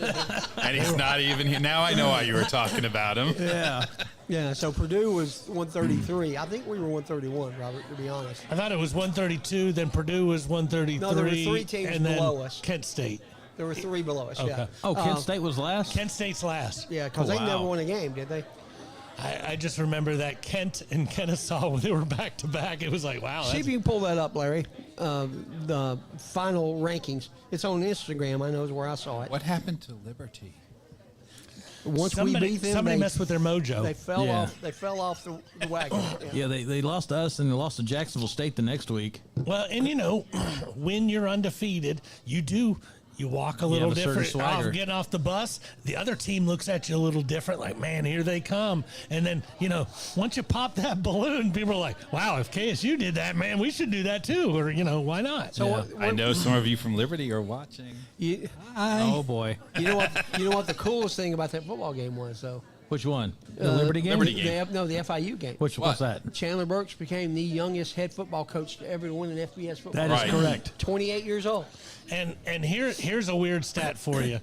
And he's not even here. Now I know why you were talking about him. Yeah. Yeah, so Purdue was 133. I think we were 131, Robert, to be honest. I thought it was 132. Then Purdue was 133. No, there were three teams and then below us. Kent State. There were three below us, Okay. yeah. Oh, Kent State was last? Kent State's last. Yeah, because Oh, they wow. never won a game, did they? I just remember that Kent and Kennesaw, when they were back to back, it was like, wow. See if you can pull that up, Larry. The final rankings. It's on Instagram. I know is where I saw it. What happened to Liberty? Once somebody we beat them, somebody they, messed with their mojo. they fell Yeah. off. They fell off the wagon. Yeah, they lost to us and they lost to Jacksonville State the next week. Well, and you know, when you're undefeated, you walk a little have a certain different. swagger. Getting off the bus, the other team looks at you a little different, like, man, here they come. And then, you know, once you pop that balloon, people are like, wow, if KSU did that, man, we should do that too. Or, you know, why not? So I know some of you from Liberty are watching. Oh, boy. You know what the coolest thing about that football game was, though? Which one? The Liberty game? Liberty game. The FIU game. What's that? Chandler Burks became the youngest head football coach to ever win an FBS football That game. is Right. correct. 28 years old. And here's a weird stat for you.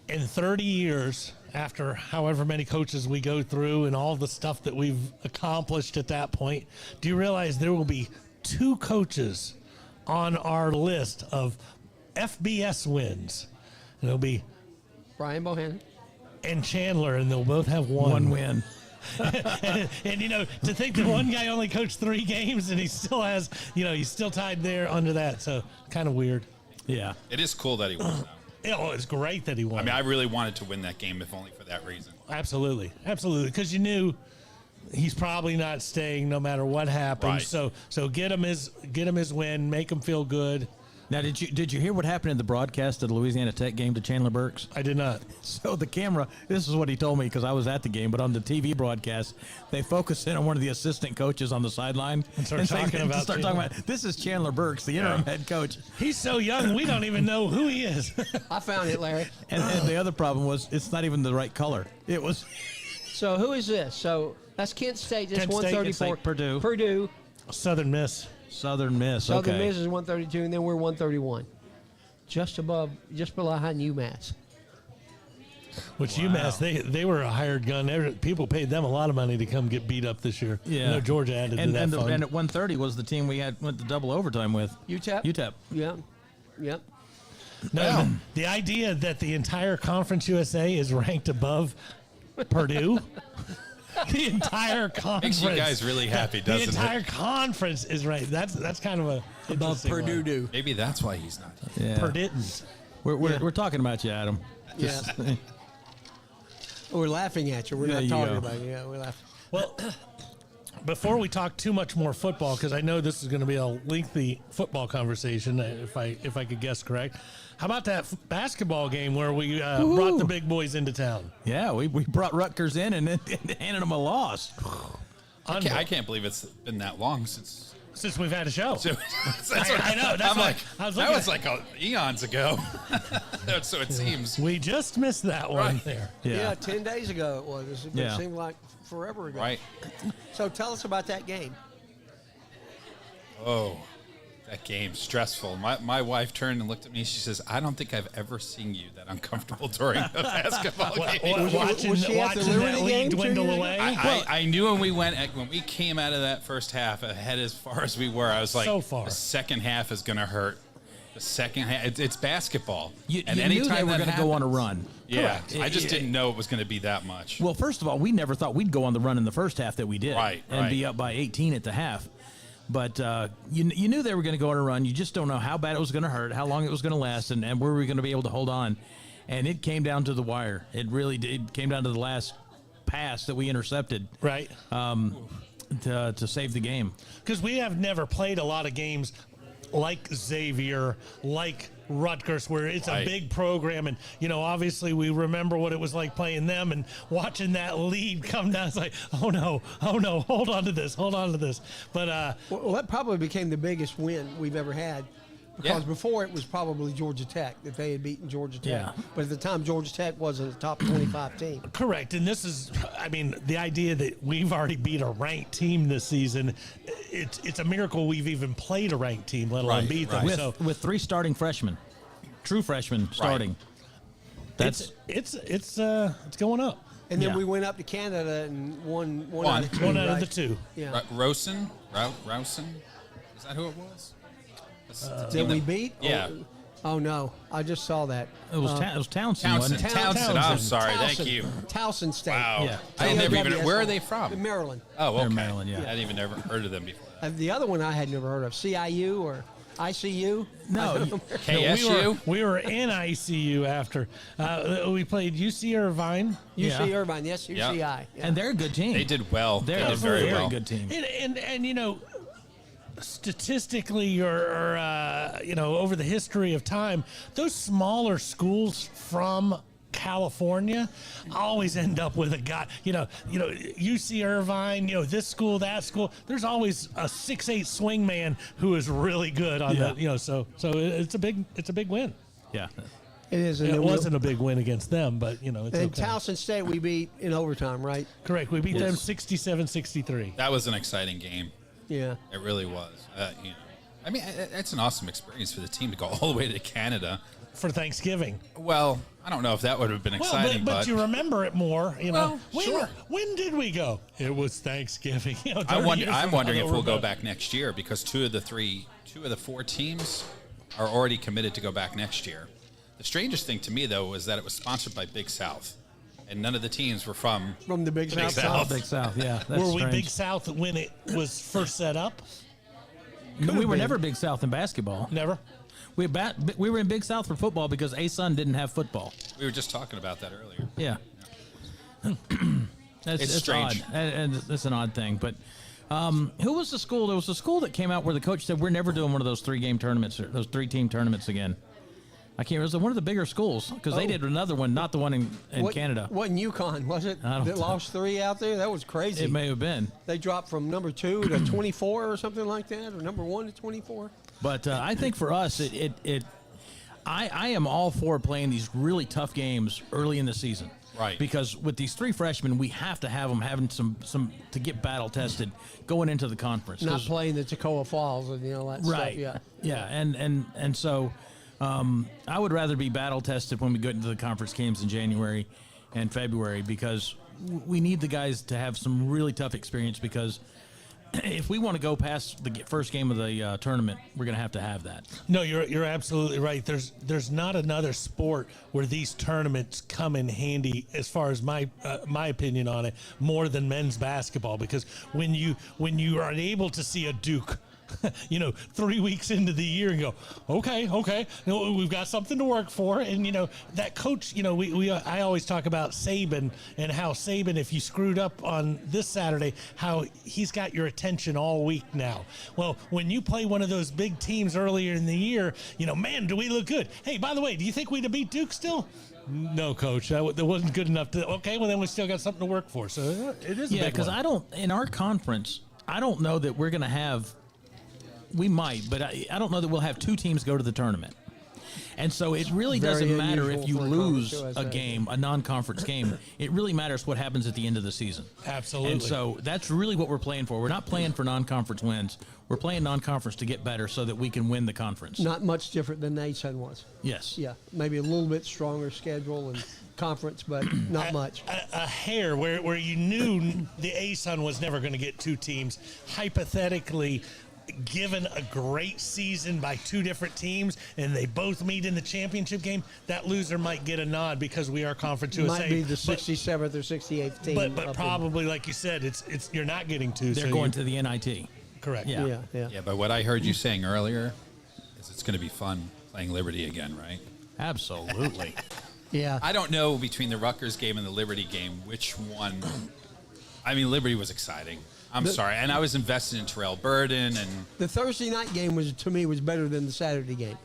In 30 years, after however many coaches we go through and all the stuff that we've accomplished at that point, do you realize there will be two coaches on our list of FBS wins? And it'll be Brian Bohannon. and Chandler, and they'll both have one win. and, you know, to think that one guy only coached 3 games and he still has, you know, he's still tied there under that. So kind of weird. Yeah. It is cool that he won. Oh, it's great that he won. I mean, I really wanted to win that game, if only for that reason. Absolutely, because you knew he's probably not staying no matter what happens. Right. So get him his win, make him feel good. Now, did you hear what happened in the broadcast of the Louisiana Tech game to Chandler Burks? I did not. So the camera, this is what he told me because I was at the game, but on the TV broadcast, they focused in on one of the assistant coaches on the sideline And start talking about Chandler. this is Chandler Burks, the interim head coach. He's so young, we don't even know who he is. I found it, Larry. And the other problem was it's not even the right color. It was So who is this? So that's Kent State. That's Kent State, 134. Kent State, Purdue. Purdue. Southern Miss. Southern Miss. Southern Okay. Miss is 132, and then we're 131. Just behind UMass. Which UMass, they were a hired gun. People paid them a lot of money to come get beat up this year. Yeah. You know, Georgia added and, to that and, fund. and at 130 was the team we went to double overtime with. UTEP? UTEP. Yeah. Yep. No, the idea that the entire Conference USA is ranked above Purdue, the entire conference. Makes you guys really happy, The doesn't entire it? conference is ranked. That's kind of a Above interesting Purdue one. do. Maybe that's why he's not here. Yeah. Purdue. We're talking about you, Adam. Yeah. We're laughing at you. We're There not you talking go. about you. Yeah, we're laughing. Well, before we talk too much more football, because I know this is going to be a lengthy football conversation, if I could guess correct. How about that basketball game where we brought the big boys into town? Yeah, we brought Rutgers in and handed them a loss. I can't believe it's been that long since we've had a show. I know. That's I'm why like, I was that looking was like eons ago. So it seems. we just missed that one Right. there. Yeah, 10 days ago it was. It Yeah. seemed like forever ago. Right. So tell us about that game. Oh, that game, stressful. My wife turned and looked at me. She says, I don't think I've ever seen you that uncomfortable during a basketball game. Watching was she at the that Liberty lead game 2 dwindle years ago? away. I knew when we came out of that first half ahead as far as we were, I was like, So far. the second half is going to hurt. The second half, it's basketball. You and knew anytime they were that going to go on a happens- run. Yeah, Correct. I just didn't know it was going to be that much. Well, first of all, we never thought we'd go on the run in the first half that we did, Right, and be right. up by 18 at the half. But you knew they were going to go on a run. You just don't know how bad it was going to hurt, how long it was going to last, and where we were going to be able to hold on. And it came down to the wire. It really did. It came down to the last pass that we intercepted Right. to save the game. Because we have never played a lot of games like Xavier, like Rutgers, where it's a Right. big program. And, obviously we remember what it was like playing them and watching that lead come down. It's like, oh no, hold on to this. But, Well, that probably became the biggest win we've ever had. Because Yeah. before it was probably Georgia Tech that they had beaten Georgia Tech. Yeah. But at the time, Georgia Tech wasn't a top 25 team. correct. And this is, the idea that we've already beat a ranked team this season, it's a miracle we've even played a ranked team, let alone Right, beat them. right. So With 3 starting freshmen, true freshmen starting. That's it's going up. And then Yeah. we went up to Canada and won One. out of two. One out of right? the two. Yeah. Rousen? Is that who it was? Did we beat? Yeah. Oh, no. I just saw that. it was Townsend, wasn't it? Townsend. I'm sorry. Towson. Thank you. Towson State. Wow. Yeah. I had never even. TOWS. Where are they from? Maryland. Oh, okay. They're Maryland, yeah. I hadn't even never heard of them before. The other one I had never heard of, CIU or ICU. No, KSU. We were in ICU after we played UC Irvine. UC Yeah. Irvine, yes, UCI. Yeah. and they're a good team. They did well. They're They a did very very well. good team. And statistically or over the history of time, those smaller schools from California always end up with a guy, UC Irvine, this school, that school. There's always a 6'8" swing man who is really good on Yeah. so it's a big win. Yeah. It is. It wasn't a big win against them, but it's And okay. Towson State we beat in overtime, right? Correct. We beat them 67-63. That was an exciting game. Yeah. It really was. It's an awesome experience for the team to go all the way to Canada. For Thanksgiving. Well, I don't know if that would have been exciting, but you remember it more, Well, sure. When did we go? It was Thanksgiving. 30 I'm years wondering from if now, we'll go remember. back next year because two of the 4 teams are already committed to go back next year. The strangest thing to me, though, was that it was sponsored by Big South, and none of the teams were from From the Big South. South. Big South, yeah. That's Were we strange. Big South when it was first set up? No, we were been. never Big South in basketball. Never. We were in Big South for football because A-Sun didn't have football. We were just talking about that earlier. Yeah. It's strange. Odd. And it's an odd thing. But who was the school? There was a school that came out where the coach said, we're never doing one of those 3-game tournaments, or those 3-team tournaments again. I can't remember. It was one of the bigger schools because they did another one, not the one in Canada. Wasn't UConn, was it? I don't That know. lost 3 out there? That was crazy. It may have been. They dropped from number 2 to 24 or something like that, or number 1 to 24. But I think for us, I am all for playing these really tough games early in the season. Right. Because with these 3 freshmen, we have to have them having some to get battle tested going into the conference. Not 'Cause- playing the Toccoa Falls and that right. stuff. Yeah. Yeah. And so I would rather be battle tested when we get into the conference games in January and February because we need the guys to have some really tough experience because if we want to go past the first game of the tournament, we're going to have that. No, you're absolutely right. There's not another sport where these tournaments come in handy, as far as my opinion on it, more than men's basketball. Because when you are able to see a Duke 3 weeks into the year and go, okay, we've got something to work for. And, that coach, I always talk about Saban and how Saban, if you screwed up on this Saturday, how he's got your attention all week now. Well, when you play one of those big teams earlier in the year, man, do we look good? Hey, by the way, do you think we'd have beat Duke still? No, Coach, that wasn't good enough to. Okay, well then we still got something to work for. So it is. Yeah, because in our conference, I don't know that we're going to have. We might, but I don't know that we'll have 2 teams go to the tournament. And so it really Very doesn't matter if unusual you for a conference lose too, a game, a non-conference game. It really matters what happens at the end of the season. Absolutely. And so that's really what we're playing for. We're not playing for non-conference wins. We're playing non-conference to get better so that we can win the conference. Not much different than the ASUN was. Yes. Yeah, maybe a little bit stronger schedule and conference, but not much. A hair where you knew the ASUN was never going to get 2 teams. Hypothetically, given a great season by 2 different teams and they both meet in the championship game, that loser might get a nod because we are Conference USA. Might be the 67th or 68th team. But probably, like you said, it's you're not getting 2. They're going to the NIT. Correct. Yeah. Yeah, but what I heard you saying earlier is it's going to be fun playing Liberty again, right? Absolutely. Yeah. I don't know between the Rutgers game and the Liberty game which one. I mean, Liberty was exciting. I'm sorry, and I was invested in Terrell Burden and The Thursday night game was better than the Saturday game.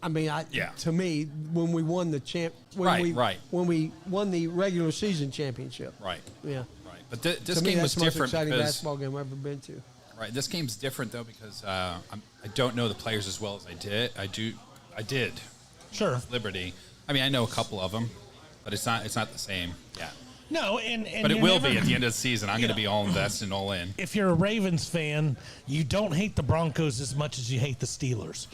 I mean, to me, when we won the when we won the regular season championship. right, Yeah. right. But this To me, game that's was the most different exciting because basketball game I've ever been to. right. This game's different though because I don't know the players as well as I did. I did. Sure. Liberty. I mean, I know a couple of them, but it's not the same. Yeah. No, and But it you're will never- be at the end of the season. I'm going to be all invested and all in. If you're a Ravens fan, you don't hate the Broncos as much as you hate the Steelers.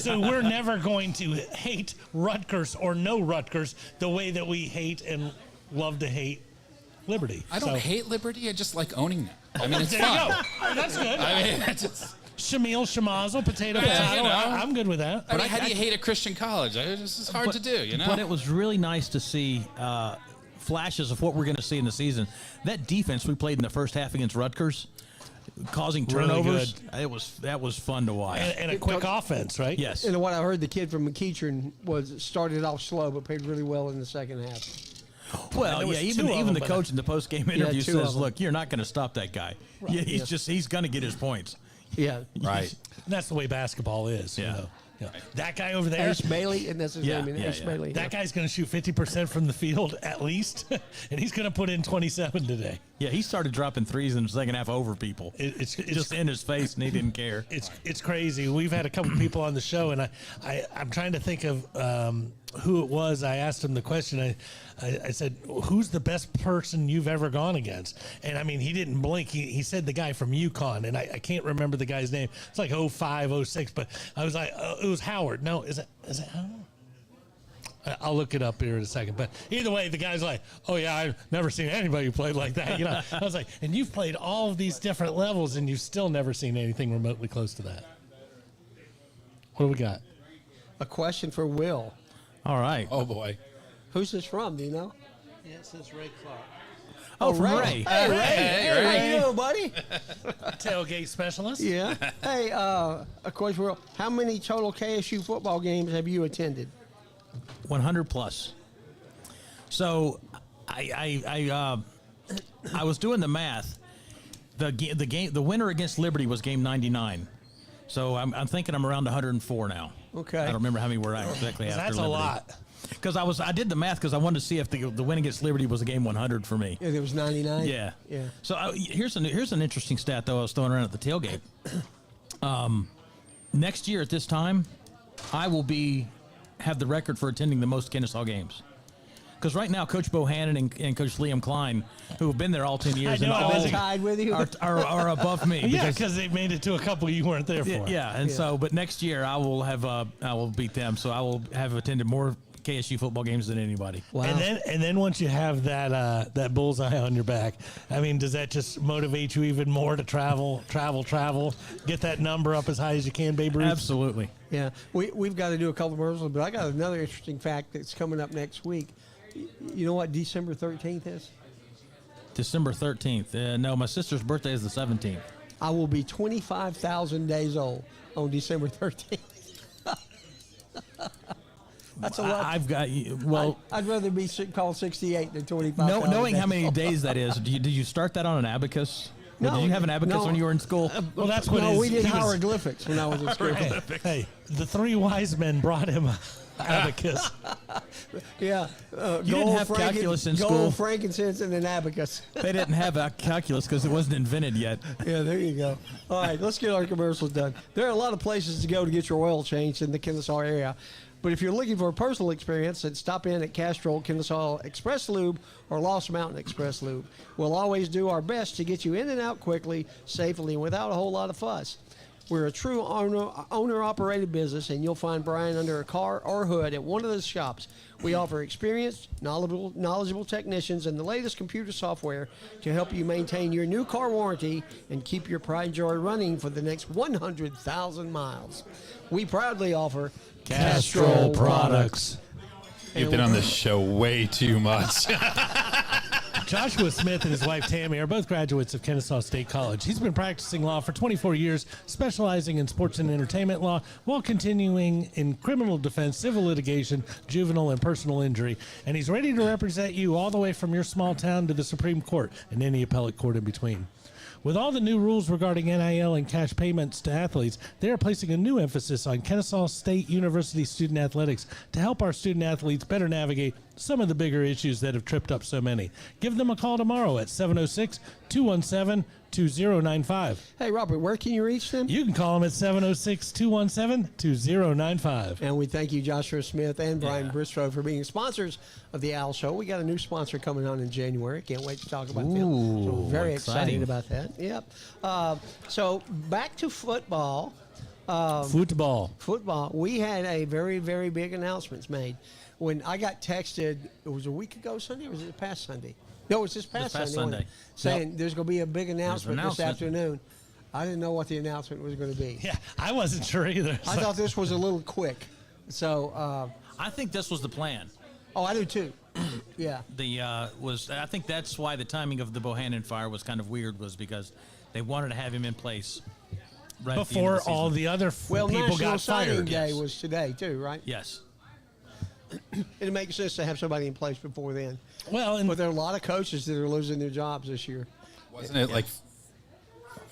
So we're never going to hate Rutgers or no Rutgers the way that we hate and love to hate Liberty. I don't hate Liberty. I just like owning them. I mean, it's There fun. you go. That's good. I mean, it's just. Shamil, Shamazel, potato, Yeah, potato. you know. I'm good with that. I mean, how do you hate a Christian college? It's hard to do, you know? But it was really nice to see flashes of what we're going to see in the season. That defense we played in the first half against Rutgers, causing Really turnovers, good. that was fun to watch. And a quick offense, right? Yes. And what I heard, the kid from McEachern started off slow but played really well in the second half. Well, there was yeah, two of even them, the but- coach in the post-game interview 2 of says, them. look, you're not going to stop that guy. Yeah, he's going to get his points. Yeah. right. And that's the way basketball is. Yeah. You know? Yeah. That guy over there. Ace Bailey, and that's his Yeah, name. yeah, Ace yeah. Bailey. That guy's going to shoot 50% from the field at least, and he's going to put in 27 today. Yeah, he started dropping threes in the second half over people. It's just in his face, and he didn't care. It's crazy. We've had a couple people on the show, and I'm trying to think of who it was. I asked him the question. I said, "Who's the best person you've ever gone against?" And I mean, he didn't blink. He said the guy from UConn, and I can't remember the guy's name. It's like 05, 06, but I was like, it was Howard. No, is it Howard? I'll look it up here in a second. But either way, the guy's like, oh, yeah, I've never seen anybody who played like that. You know, I was like, and you've played all of these different levels, and you've still never seen anything remotely close to that. What do we got? A question for Will. All right. Oh, boy. Who's this from? Do you know? Yeah, it says Ray Clark. Oh, from Ray. Hey, Ray. Hey, Ray. How you doing, buddy? Tailgate specialist? Yeah. Hey, a question for Will. How many total KSU football games have you attended? 100 plus. So, I was doing the math. The winner against Liberty was game 99. So I'm thinking I'm around 104 now. Okay. I don't remember how many were exactly after That's Liberty. a lot. Because I did the math because I wanted to see if the win against Liberty was a game 100 for me. Yeah, there was 99. Yeah. Yeah. So here's an interesting stat though I was throwing around at the tailgate. Next year at this time, I will have the record for attending the most Kennesaw games. Because right now, Coach Bohannon and Coach Liam Klein, who have been there all 10 years, I know, and I all was tied with you. are above me. Yeah, because they made it to a couple you weren't there for. Yeah, and so, but next year I will beat them. So I will have attended more KSU football games than anybody. Wow. And then once you have that bullseye on your back, I mean, does that just motivate you even more to travel, get that number up as high as you can, Babe Ruth? Absolutely. Yeah. We've got to do a couple of commercials, but I got another interesting fact that's coming up next week. You know what December 13th is? December 13th. No, my sister's birthday is the 17th. I will be 25,000 days old on December 13th. That's a lot. I've got you. Well, I'd rather be called 68 than 25. knowing how many days that is, did you start that on an abacus? No, did you have an abacus no. when you were in school? Well, that's what No, we did he was- hieroglyphics when I was in school. Hey, the three wise men brought him abacus. Yeah. You didn't have calculus in school. Gold, frankincense, and an abacus. They didn't have a calculus because it wasn't invented yet. Yeah, there you go. All right, let's get our commercials done. There are a lot of places to go to get your oil changed in the Kennesaw area. But if you're looking for a personal experience, then stop in at Castrol Kennesaw Express Lube or Lost Mountain Express Lube. We'll always do our best to get you in and out quickly, safely, and without a whole lot of fuss. We're a true owner-operated business, and you'll find Brian under a car or hood at one of the shops. We offer experienced, knowledgeable technicians and the latest computer software to help you maintain your new car warranty and keep your pride and joy running for the next 100,000 miles. We proudly offer Castrol products. You've been on this show way too much. Joshua Smith and his wife Tammy are both graduates of Kennesaw State College. He's been practicing law for 24 years, specializing in sports and entertainment law while continuing in criminal defense, civil litigation, juvenile, and personal injury. And he's ready to represent you all the way from your small town to the Supreme Court and any appellate court in between. With all the new rules regarding NIL and cash payments to athletes, they are placing a new emphasis on Kennesaw State University student athletics to help our student athletes better navigate some of the bigger issues that have tripped up so many. Give them a call tomorrow at 706-217-2095. Hey, Robert, where can you reach them? You can call them at 706-217-2095. And we thank you, Joshua Smith and Brian Bristow, for being sponsors of the Owl Show. We got a new sponsor coming on in January. Can't wait to talk about them. So we're very excited about that. Yep. So back to football. Football. We had a very, very big announcements made. When I got texted, it was a week ago Sunday, or was it the past Sunday? No, it was this past Sunday. wasn't it? Saying there's going to be a big announcement this afternoon. I didn't know what the announcement was going to be. Yeah, I wasn't sure either. I thought this was a little quick. So, I think this was the plan. I do too. Yeah. I think that's why the timing of the Bohannon fire was kind of weird, was because they wanted to have him in place right at the end of Before the season. all the other Well, people National got Signing fired. Day was today too, right? Yes. It makes sense to have somebody in place before then. Well, and But there are a lot of coaches that are losing their jobs this year. Wasn't it like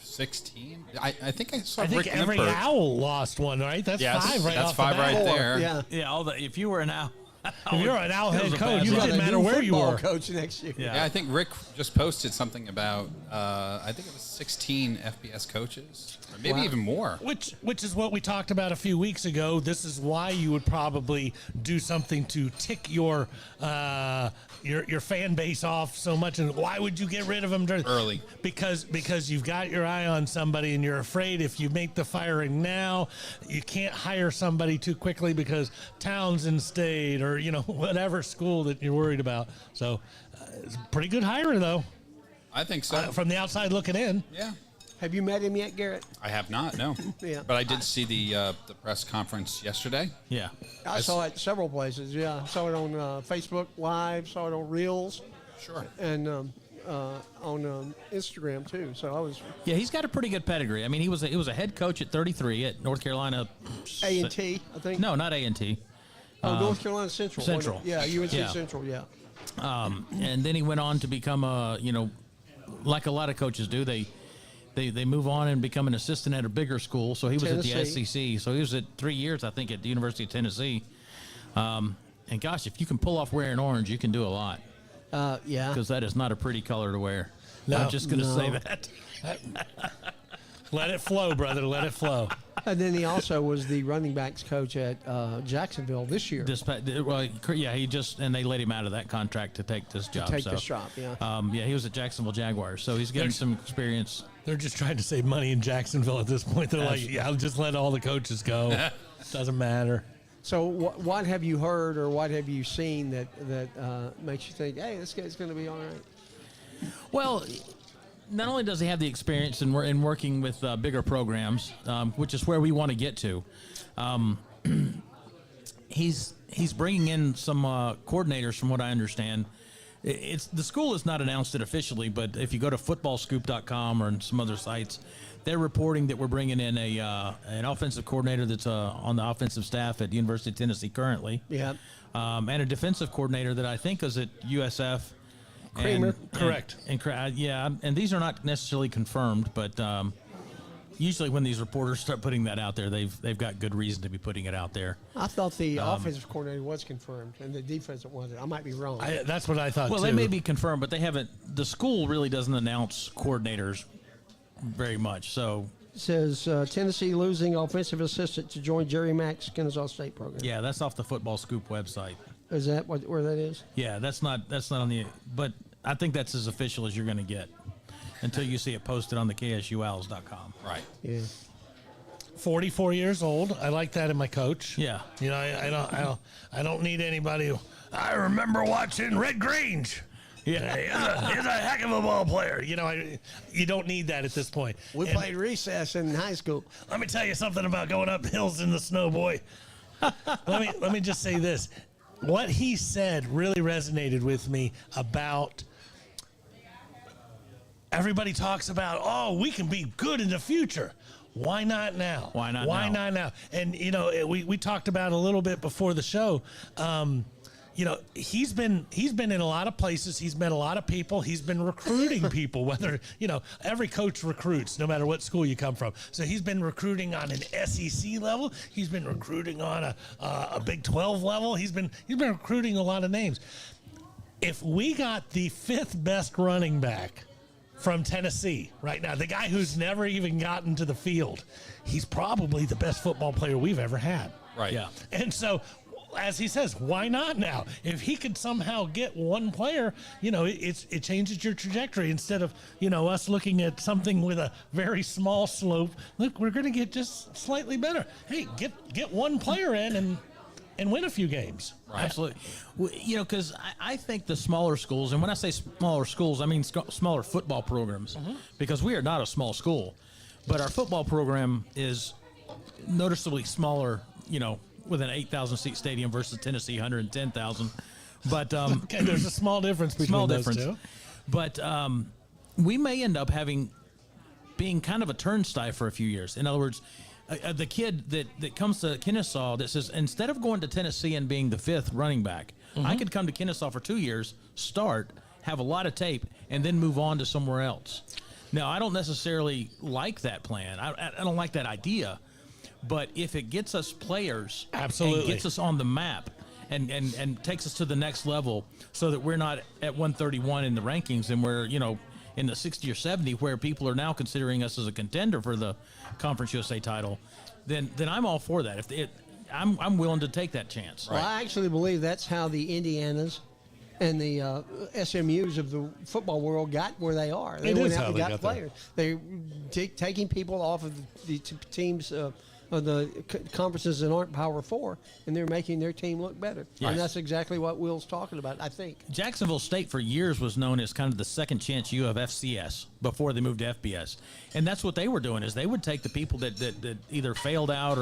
16? I think I saw I think Rick every Nippert. owl lost one, right? That's Yes, five right that's off five the bat. right Four, there. Yeah. Yeah, if you were an owl. If you're an owl That head was a coach, bad you look. didn't matter where you football were. coach next year. Yeah. Yeah, I think Rick just posted something about, I think it was 16 FBS coaches, or maybe even more. Which is what we talked about a few weeks ago. This is why you would probably do something to tick your fan base off so much. And why would you get rid of them Early? Because you've got your eye on somebody, and you're afraid if you make the firing now, you can't hire somebody too quickly because Townsend State or whatever school that you're worried about. So it's a pretty good hire though, I think so. from the outside looking in. Yeah. Have you met him yet, Garrett? I have not, no. Yeah. But I did see the press conference yesterday. Yeah. I saw it several places. Yeah, I saw it on Facebook Live, saw it on Reels, Sure. and on Instagram too. So I was Yeah, he's got a pretty good pedigree. I mean, he was a head coach at 33 at North Carolina. A&T, I think. No, not A&T. North Carolina Central. wasn't Central. it? Yeah, UNC Yeah. Central. Yeah. And then he went on to become like a lot of coaches do, they move on and become an assistant at a bigger school. So he was at the Tennessee. SEC. So he was at 3 years, I think, at the University of Tennessee. And gosh, if you can pull off wearing orange, you can do a lot, Yeah. because that is not a pretty color to wear. No. I'm just going to say No. that. Let it flow, brother. Let it flow. And then he also was the running backs coach at Jacksonville this year. He just, and they let him out of that contract to take this job. take this job, yeah. He was at Jacksonville Jaguars, so he's getting some experience. They're just trying to save money in Jacksonville at this point. They're like, yeah, I'll just let all the coaches go. Doesn't matter. So what have you heard or what have you seen that makes you think, hey, this guy's going to be all right? Well, not only does he have the experience in working with bigger programs, which is where we want to get to, he's bringing in some coordinators, from what I understand. The school has not announced it officially, but if you go to footballscoop.com or some other sites, they're reporting that we're bringing in an offensive coordinator that's on the offensive staff at University of Tennessee currently. Yeah. And a defensive coordinator that I think is at USF. Kramer. Correct. And these are not necessarily confirmed, but usually when these reporters start putting that out there, they've got good reason to be putting it out there. I thought the offensive coordinator was confirmed and the defensive wasn't. I might be wrong. That's what I thought, Well, too. they may be confirmed, but they haven't. The school really doesn't announce coordinators very much. So It says Tennessee losing offensive assistant to join Jerry Mack's Kennesaw State program. yeah, that's off the Football Scoop website. Is that where that is? Yeah, that's not on the. But I think that's as official as you're going to get until you see it posted on the KSUOwls.com. Right. Yeah. 44 years old. I like that in my coach. Yeah. You know, I don't need anybody who, I remember watching Red Grange. Yeah, he's a heck of a ball player. You know, you don't need that at this point. We And played recess in high school. Let me tell you something about going up hills in the snow, boy. let me just say this. What he said really resonated with me about everybody talks about, oh, we can be good in the future. Why not now? Why not Why now? not now? And, you know, we talked about a little bit before the show. You know, he's been in a lot of places. He's met a lot of people. He's been recruiting people, whether, you know, every coach recruits no matter what school you come from. So he's been recruiting on an SEC level. He's been recruiting on a Big 12 level. He's been recruiting a lot of names. If we got the 5th best running back from Tennessee right now, the guy who's never even gotten to the field, he's probably the best football player we've ever had. Right. Yeah. And so, as he says, why not now? If he could somehow get one player, you know, it changes your trajectory instead of, you know, us looking at something with a very small slope. Look, we're going to get just slightly better. Hey, get one player in and win a few games. Right. Absolutely. Well, you know, because I think the smaller schools, and when I say smaller schools, I mean smaller football programs, because we are not a small school, but our football program is noticeably smaller, you know, with an 8,000 seat stadium versus Tennessee 110,000. But Okay, there's a small difference between small those difference. two. But we may end up being kind of a turnstile for a few years. In other words, the kid that comes to Kennesaw that says, instead of going to Tennessee and being the 5th running back, I could come to Kennesaw for 2 years, start, have a lot of tape, and then move on to somewhere else. Now, I don't necessarily like that plan. I don't like that idea. But if it gets us players, Absolutely, and gets us on the map, and takes us to the next level, so that we're not at 131 in the rankings, and we're, you know, in the 60 or 70, where people are now considering us as a contender for the Conference USA title, then I'm all for that. I'm willing to take that chance. Well, I actually believe that's how the Indianas and the SMUs of the football world got where they are. They It went is out how and they got got there. players. They're taking people off of the teams of the conferences that aren't Power 4, and they're making their team look better. Yes. And that's exactly what Will's talking about, I think. Jacksonville State for years was known as kind of the second chance U of FCS before they moved to FBS. And that's what they were doing, is they would take the people that either failed out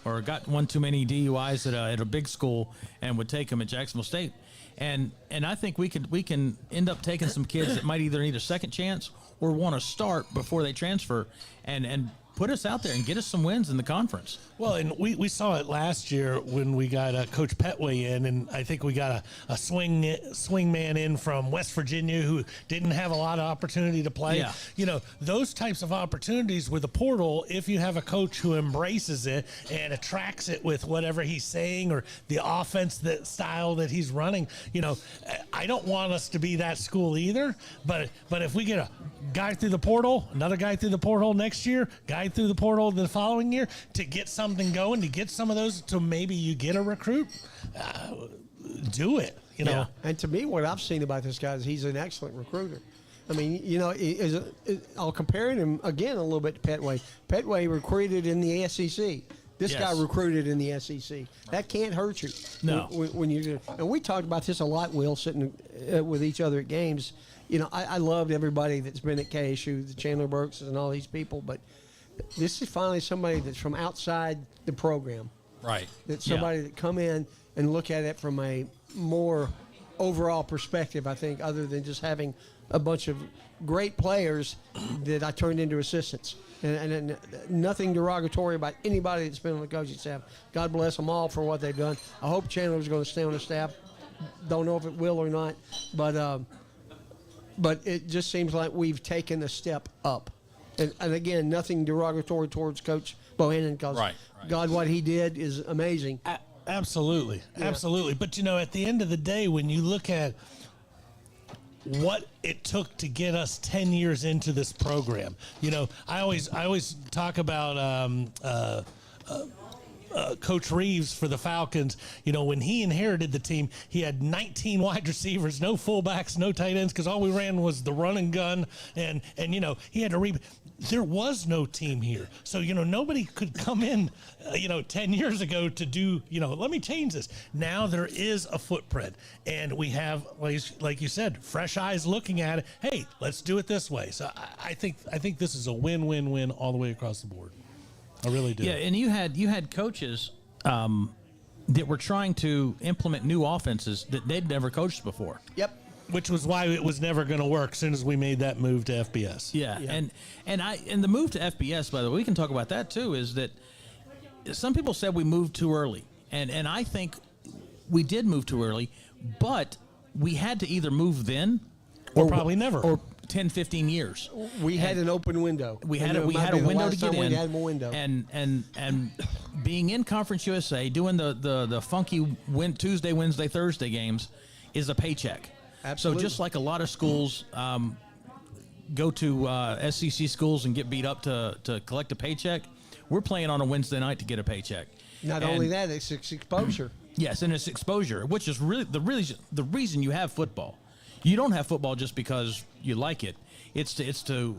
or got one too many DUIs at a big school and would take them at Jacksonville State. And I think we can end up taking some kids that might either need a second chance or want to start before they transfer and put us out there and get us some wins in the conference. Well, and we saw it last year when we got Coach Petway in, and I think we got a swing man in from West Virginia who didn't have a lot of opportunity to play. Yeah. You know, those types of opportunities with the portal, if you have a coach who embraces it and attracts it with whatever he's saying or the offense style that he's running, you know, I don't want us to be that school either, but if we get a guy through the portal, another guy through the portal next year, guy through the portal the following year, to get something going, to get some of those, to maybe you get a recruit, do it, you know. Yeah. And to me, what I've seen about this guy is he's an excellent recruiter. I mean, you know, I'll compare him again a little bit to Petway. Petway recruited in the SEC. This Yes. guy recruited in the SEC. That can't hurt you. No. When you, and we talked about this a lot, Will, sitting with each other at games. You know, I loved everybody that's been at KSU, the Chandler Burks and all these people, but this is finally somebody that's from outside the program. Right. That's somebody that come in and look at it from a more overall perspective, I think, other than just having a bunch of great players that I turned into assistants. And nothing derogatory about anybody that's been on the coaching staff. God bless them all for what they've done. I hope Chandler's going to stay on the staff. Don't know if it will or not, but it just seems like we've taken a step up. And again, nothing derogatory towards Coach Bohannon, because God, what he did is amazing. Absolutely. Absolutely. But, at the end of the day, when you look at what it took to get us 10 years into this program, I always talk about Coach Reeves for the Falcons. When he inherited the team, he had 19 wide receivers, no fullbacks, no tight ends, because all we ran was the run and gun. And he had to there was no team here. So, nobody could come in, 10 years ago to do, let me change this. Now there is a footprint, and we have, like you said, fresh eyes looking at it. Hey, let's do it this way. So I think this is a win-win-win all the way across the board. I really do. Yeah, and you had coaches that were trying to implement new offenses that they'd never coached before. Yep. Which was why it was never going to work as soon as we made that move to FBS. Yeah. And the move to FBS, by the way, we can talk about that too, is that some people said we moved too early. And I think we did move too early, but we had to either move then or probably never. Or 10, 15 years. We had an open window. We had a window to get in. We had a window. And being in Conference USA, doing the funky Tuesday, Wednesday, Thursday games is a paycheck. Absolutely. So just like a lot of schools go to SEC schools and get beat up to collect a paycheck, we're playing on a Wednesday night to get a paycheck. Not only that, it's exposure. Yes, and it's exposure, which is really the reason you have football. You don't have football just because you like it. It's to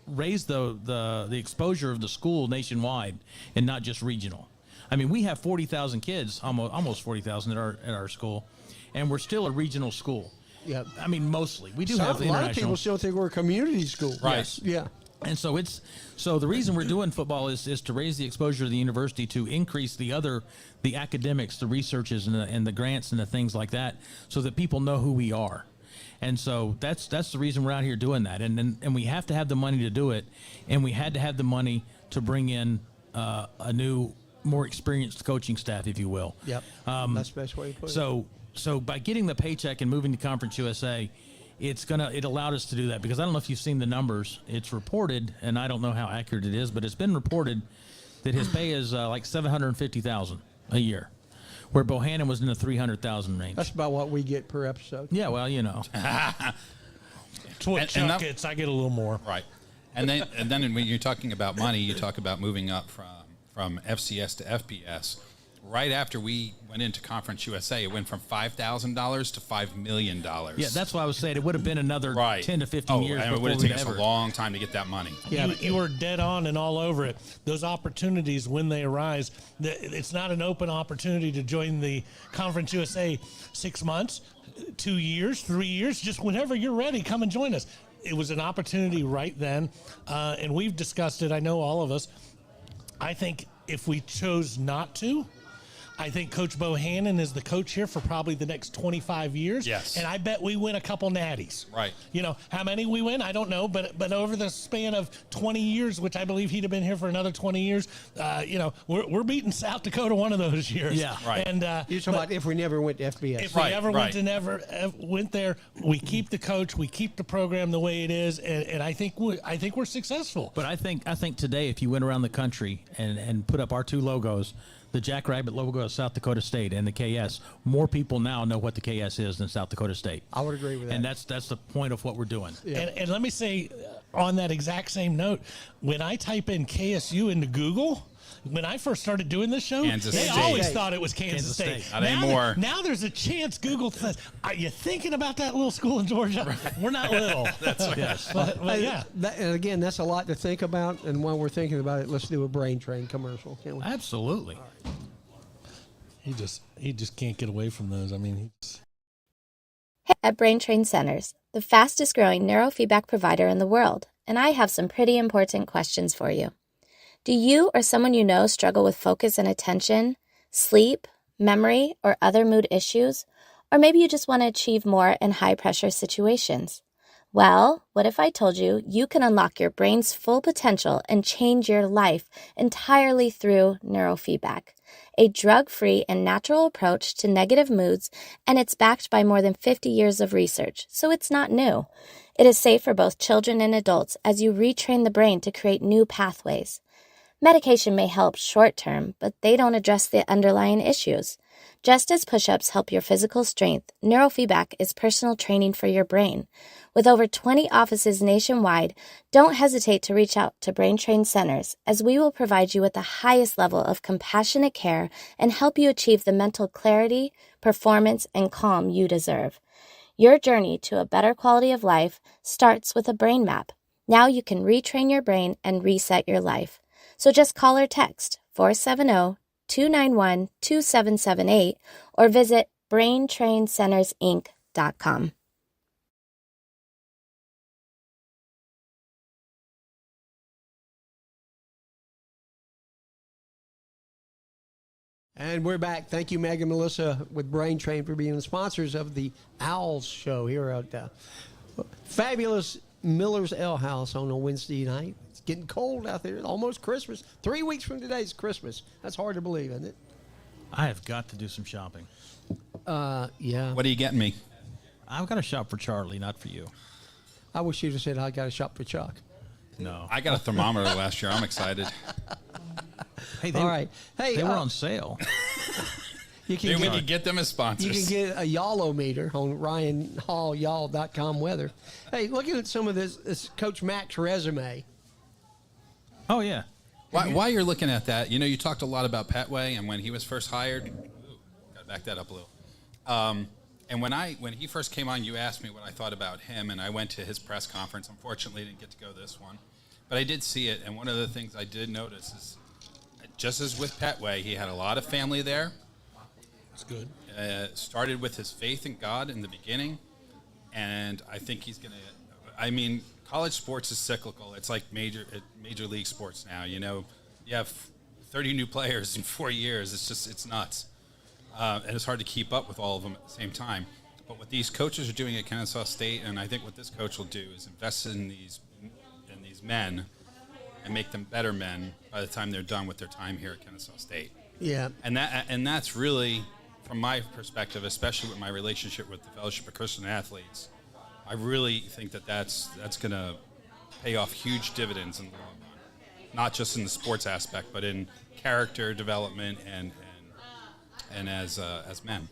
raise the exposure of the school nationwide and not just regional. I mean, we have 40,000 kids, almost 40,000 at our school, and we're still a regional school. Yeah. I mean, mostly. We do have a international. lot of people still think we're a community school. Right. Yes. Yeah. And so the reason we're doing football is to raise the exposure of the university, to increase the academics, the researches, and the grants and the things like that, so that people know who we are. And so that's the reason we're out here doing that. And we have to have the money to do it, and we had to have the money to bring in a new, more experienced coaching staff, if you will. Yep. That's the best way to put it. So by getting the paycheck and moving to Conference USA, it allowed us to do that, because I don't know if you've seen the numbers. It's reported, and I don't know how accurate it is, but it's been reported that his pay is like $750,000 a year, where Bohannon was in the $300,000 range. That's about what we get per episode. Yeah, well, It's what Chuck gets. I get a little more. Right. And then when you're talking about money, you talk about moving up from FCS to FBS. Right after we went into Conference USA, it went from $5,000 to $5 million. Yeah, that's why I was saying it would have been another 10 to 15 years and before it would have we'd taken us a long time to get that money. Yeah, you were dead on and all over it. Those opportunities, when they arise, it's not an open opportunity to join the Conference USA 6 months, 2 years, 3 years. Just whenever you're ready, come and join us. It was an opportunity right then, and we've discussed it. I know all of us. I think if we chose not to, I think Coach Bohannon is the coach here for probably the next 25 years. Yes. And I bet we win a couple natties. Right. How many we win, I don't know, but over the span of 20 years, which I believe he'd have been here for another 20 years, we're beating South Dakota one of those years. Yeah. Right. And You're talking about if we never went to FBS. if we ever went there, we keep the coach, we keep the program the way it is, and I think we're successful. But I think today, if you went around the country and put up our two logos, the Jackrabbit logo of South Dakota State and the KS, more people now know what the KS is than South Dakota State. I would agree with that. And that's the point of what we're doing. Yeah. And let me say, on that exact same note, when I type in KSU into Google, when I first started doing this show, Kansas they State. always thought it was Kansas State. Not anymore. Now there's a chance Google says, are you thinking about that little school in Georgia? Right. We're not little. That's right. Yes. But yeah. And again, that's a lot to think about. And while we're thinking about it, let's do a brain train commercial, can't we? Absolutely. He just can't get away from those. I mean, At Brain Train Centers, the fastest growing neurofeedback provider in the world, and I have some pretty important questions for you. Do you or someone you know struggle with focus and attention, sleep, memory, or other mood issues? Or maybe you just want to achieve more in high-pressure situations. Well, what if I told you you can unlock your brain's full potential and change your life entirely through neurofeedback, a drug-free and natural approach to negative moods, and it's backed by more than 50 years of research, so it's not new. It is safe for both children and adults as you retrain the brain to create new pathways. Medication may help short-term, but they don't address the underlying issues. Just as push-ups help your physical strength, neurofeedback is personal training for your brain. With over 20 offices nationwide, don't hesitate to reach out to Brain Train Centers, as we will provide you with the highest level of compassionate care and help you achieve the mental clarity, performance, and calm you deserve. Your journey to a better quality of life starts with a brain map. Now you can retrain your brain and reset your life. So just call or text 470-291-2778 or visit braintraincentersinc.com. And we're back. Thank you, Meg and Melissa, with Brain Train, for being the sponsors of the Owls show here at fabulous Miller's Ale House on a Wednesday night. It's getting cold out there. It's almost Christmas. 3 weeks from today is Christmas. That's hard to believe, isn't it? I have got to do some shopping. Yeah. What are you getting me? I've got to shop for Charlie, not for you. I wish you'd have said I got to shop for Chuck. No. I got a thermometer last year. I'm excited. Hey, All right. Hey, they were on sale. You can Maybe we get, could get them as sponsors. you can get a Yallometer on RyanHallYall.com weather. Hey, looking at some of this Coach Mack's resume. Oh, yeah. While you're looking at that, you talked a lot about Petway and when he was first hired. Got to back that up a little. And when he first came on, you asked me what I thought about him, and I went to his press conference. Unfortunately, I didn't get to go to this one. But I did see it, and one of the things I did notice is, just as with Petway, he had a lot of family there. That's good. Started with his faith in God in the beginning, and I think he's going to – I mean, college sports is cyclical. It's like major league sports now. You have 30 new players in 4 years. It's nuts. And it's hard to keep up with all of them at the same time. But what these coaches are doing at Kennesaw State, and I think what this coach will do, is invest in these men and make them better men by the time they're done with their time here at Kennesaw State. Yeah. And that's really, from my perspective, especially with my relationship with the Fellowship of Christian Athletes, I really think that's going to pay off huge dividends in the long run, not just in the sports aspect, but in character development and as men.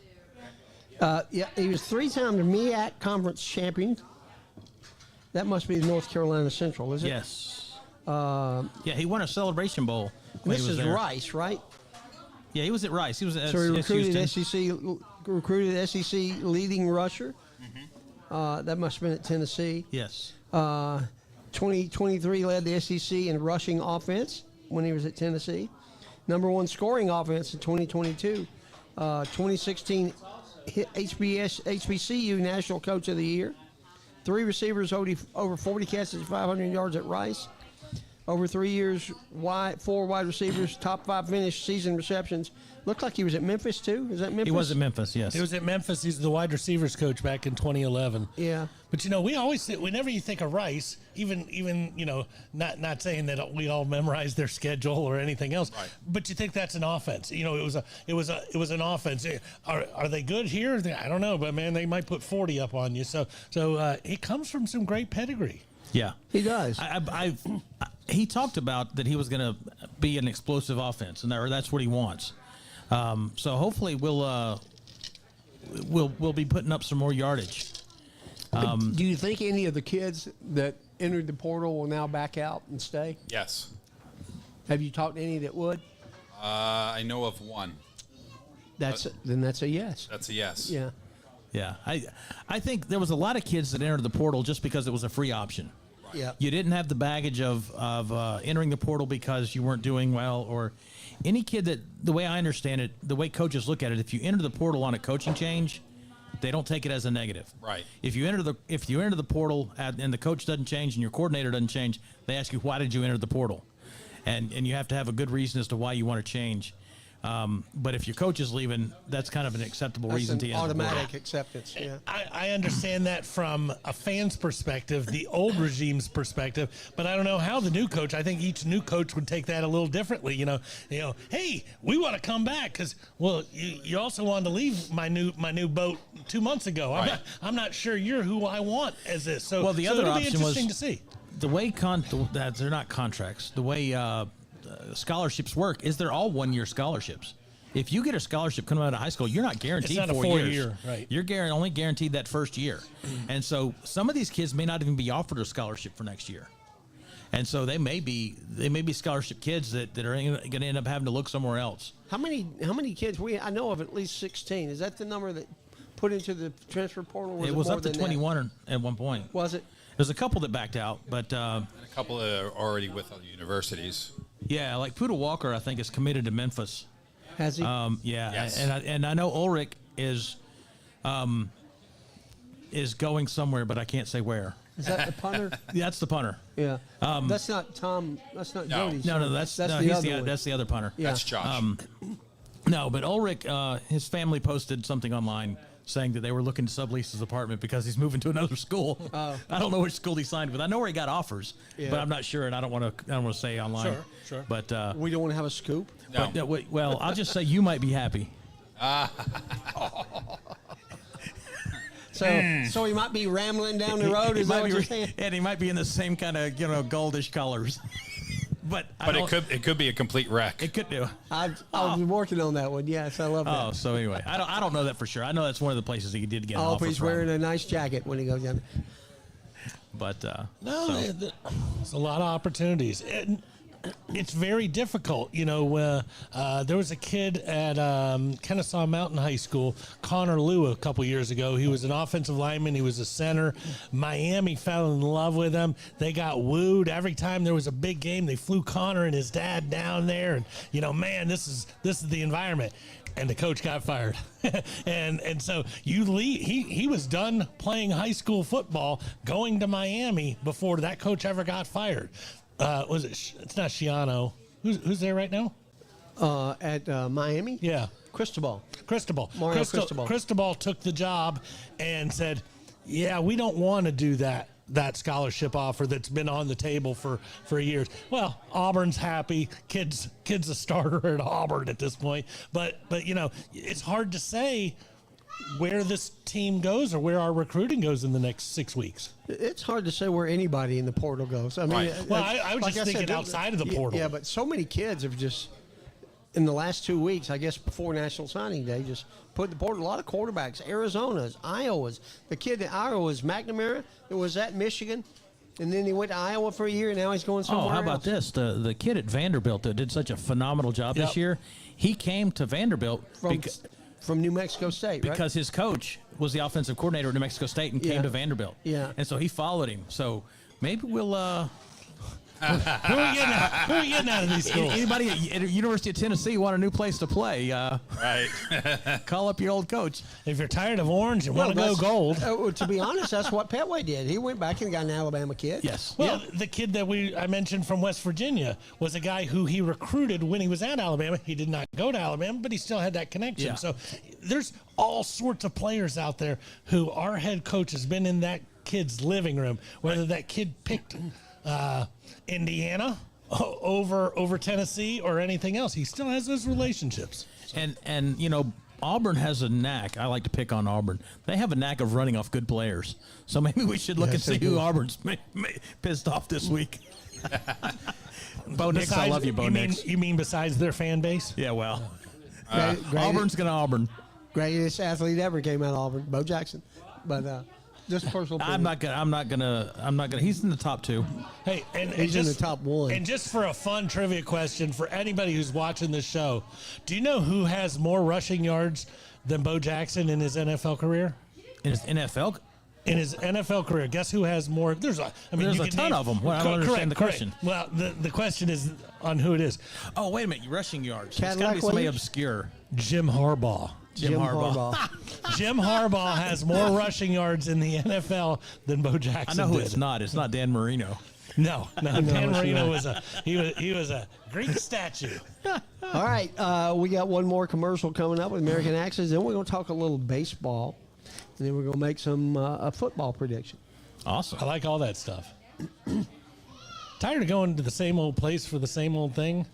Yeah, he was 3-time MEAC conference champion. That must be the North Carolina Central, is it? Yes. Yeah, he won a Celebration Bowl. when This he was is there. Rice, right? Yeah, he was at Rice. He was at So he Houston. recruited SEC leading rusher. That must have been at Tennessee. Yes. 2023 led the SEC in rushing offense when he was at Tennessee. Number one scoring offense in 2022. 2016 HBCU National Coach of the Year. 3 receivers over 40 catches, 500 yards at Rice. Over 3 years, 4 wide receivers, top 5 finish, season receptions. Looked like he was at Memphis, too. Is that Memphis? He was at Memphis, yes. He was at Memphis. He's the wide receivers coach back in 2011. Yeah. But, we always say, whenever you think of Rice, even not saying that we all memorize their schedule or anything else, right, but you think that's an offense. It was an offense. Are they good here? I don't know, but, man, they might put 40 up on you. So he comes from some great pedigree. Yeah. He does. He talked about that he was going to be an explosive offense, and that's what he wants. So hopefully we'll be putting up some more yardage. Do you think any of the kids that entered the portal will now back out and stay? Yes. Have you talked to any that would? I know of one. Then that's a yes. That's a yes. Yeah. Yeah. I think there was a lot of kids that entered the portal just because it was a free option. Yeah. You didn't have the baggage of entering the portal because you weren't doing well, or any kid that, the way I understand it, the way coaches look at it, if you enter the portal on a coaching change, they don't take it as a negative. Right. If you enter the portal and the coach doesn't change and your coordinator doesn't change, they ask you, why did you enter the portal? And you have to have a good reason as to why you want to change. But if your coach is leaving, that's kind of an acceptable That's reason an to end the automatic acceptance. Yeah. I understand that from a fan's perspective, the old regime's perspective, but I don't know how the new coach. I think each new coach would take that a little differently. You know, hey, we want to come back because, well, you also wanted to leave my new boat 2 months ago. Right. I'm not sure you're who I want as this. So, Well, the so other it'll be option was interesting to see. the way they're not contracts. The way scholarships work is they're all 1-year scholarships. If you get a scholarship coming out of high school, you're not guaranteed It's not a 4 years. 4-year, right. You're only guaranteed that first year. And so some of these kids may not even be offered a scholarship for next year. And so they may be scholarship kids that are going to end up having to look somewhere else. How many kids? I know of at least 16. Is that the number that put into the transfer portal? It was more up to than 21 at one point. Was it? There's a couple that backed out, but And a couple are already with other universities. yeah, like Poodle Walker, I think is committed to Memphis. Has he? Yeah, Yes. and I know Ulrich is going somewhere, but I can't say where. Is that the punter? Yeah, that's the punter. Yeah. That's not Tom. That's not No. Jody's. No, that's the he's other one. that's the other punter. Yeah. That's Josh. No, but Ulrich, his family posted something online saying that they were looking to sublease his apartment because he's moving to another school. Oh. I don't know which school he signed with. I know where he got offers, Yeah. but I'm not sure, and I don't want to say online. Sure. But We don't want to have a scoop. No. well, I'll just say you might be happy. So he might be rambling down the road. Is that what you're saying? And he might be in the same kind of goldish colors. but it could be a complete wreck. it could do. I've been working on that one. Yes, I love Oh, that. so anyway, I don't know that for sure. I know that's one of the places he did get an I hope offer he's from. wearing a nice jacket when he goes down. But No, so- there's a lot of opportunities. It's very difficult. There was a kid at Kennesaw Mountain High School, Connor Liu, a couple years ago. He was an offensive lineman. He was a center. Miami fell in love with him. They got wooed every time there was a big game. They flew Connor and his dad down there, and man, this is the environment. And the coach got fired, and so you leave. He was done playing high school football, going to Miami before that coach ever got fired. Was it? It's not Shiano. Who's there right now? At Miami? Yeah, Cristobal. Mario Cristobal. Cristobal took the job and said, "Yeah, we don't want to do that scholarship offer that's been on the table for years." Well, Auburn's happy. Kid's a starter at Auburn at this point. But it's hard to say where this team goes or where our recruiting goes in the next 6 weeks. It's hard to say where anybody in the portal goes. I mean, Right. Well, I was just thinking outside of the portal. Yeah, but so many kids have just, in the last 2 weeks, I guess before National Signing Day, just put in the portal. A lot of quarterbacks, Arizona's, Iowa's. The kid at Iowa's, McNamara, that was at Michigan, and then he went to Iowa for a year, and now he's going somewhere Oh, how about else. this? The kid at Vanderbilt that did such a phenomenal job Yep. this year, he came to Vanderbilt From New Mexico State, right? because his coach was the offensive coordinator at New Mexico State and Yeah. came to Vanderbilt. Yeah. And so he followed him. So maybe we'll Who are we getting out of these schools? anybody at University of Tennessee want a new place to play? Right. Call up your old coach. If you're tired of orange and want to go that's- gold. well, to be honest, that's what Petway did. He went back and got an Alabama kid. Yes. Well, the kid that I mentioned from West Virginia was a guy who he recruited when he was at Alabama. He did not go to Alabama, but he still had that connection. Yeah. So there's all sorts of players out there who our head coach has been in that kid's living room, whether that kid picked Indiana over Tennessee or anything else. He still has those relationships. And Auburn has a knack. I like to pick on Auburn. They have a knack of running off good players. So maybe we should look and see who Auburn's pissed off this week. Bo Nix, I love you, Bo Nix. You mean besides their fan base? Yeah, well, Greatest, Auburn's going to Auburn. greatest athlete ever came out of Auburn, Bo Jackson. But just personal opinion. I'm not gonna. He's in the top 2. Hey, and He's in just, the top 1. And just for a fun trivia question for anybody who's watching this show, do you know who has more rushing yards than Bo Jackson in his NFL career? In his NFL. In his NFL career, guess who has more? There's a There's a ton of them. Well, I don't understand the question. Well, the question is on who it is. Oh, wait a minute. Rushing yards. It's got to Cadillac be somebody Williams? obscure. Jim Harbaugh. Jim Harbaugh. Jim Harbaugh has more rushing yards in the NFL than Bo I Jackson know who did. it's not. It's not Dan Marino. No, Dan it's Marino not. he was a Greek statue. All right, we got one more commercial coming up with American Access. Then we're going to talk a little baseball, and then we're going to make some a football prediction. Awesome. I like all that stuff. Tired of going to the same old place for the same old thing?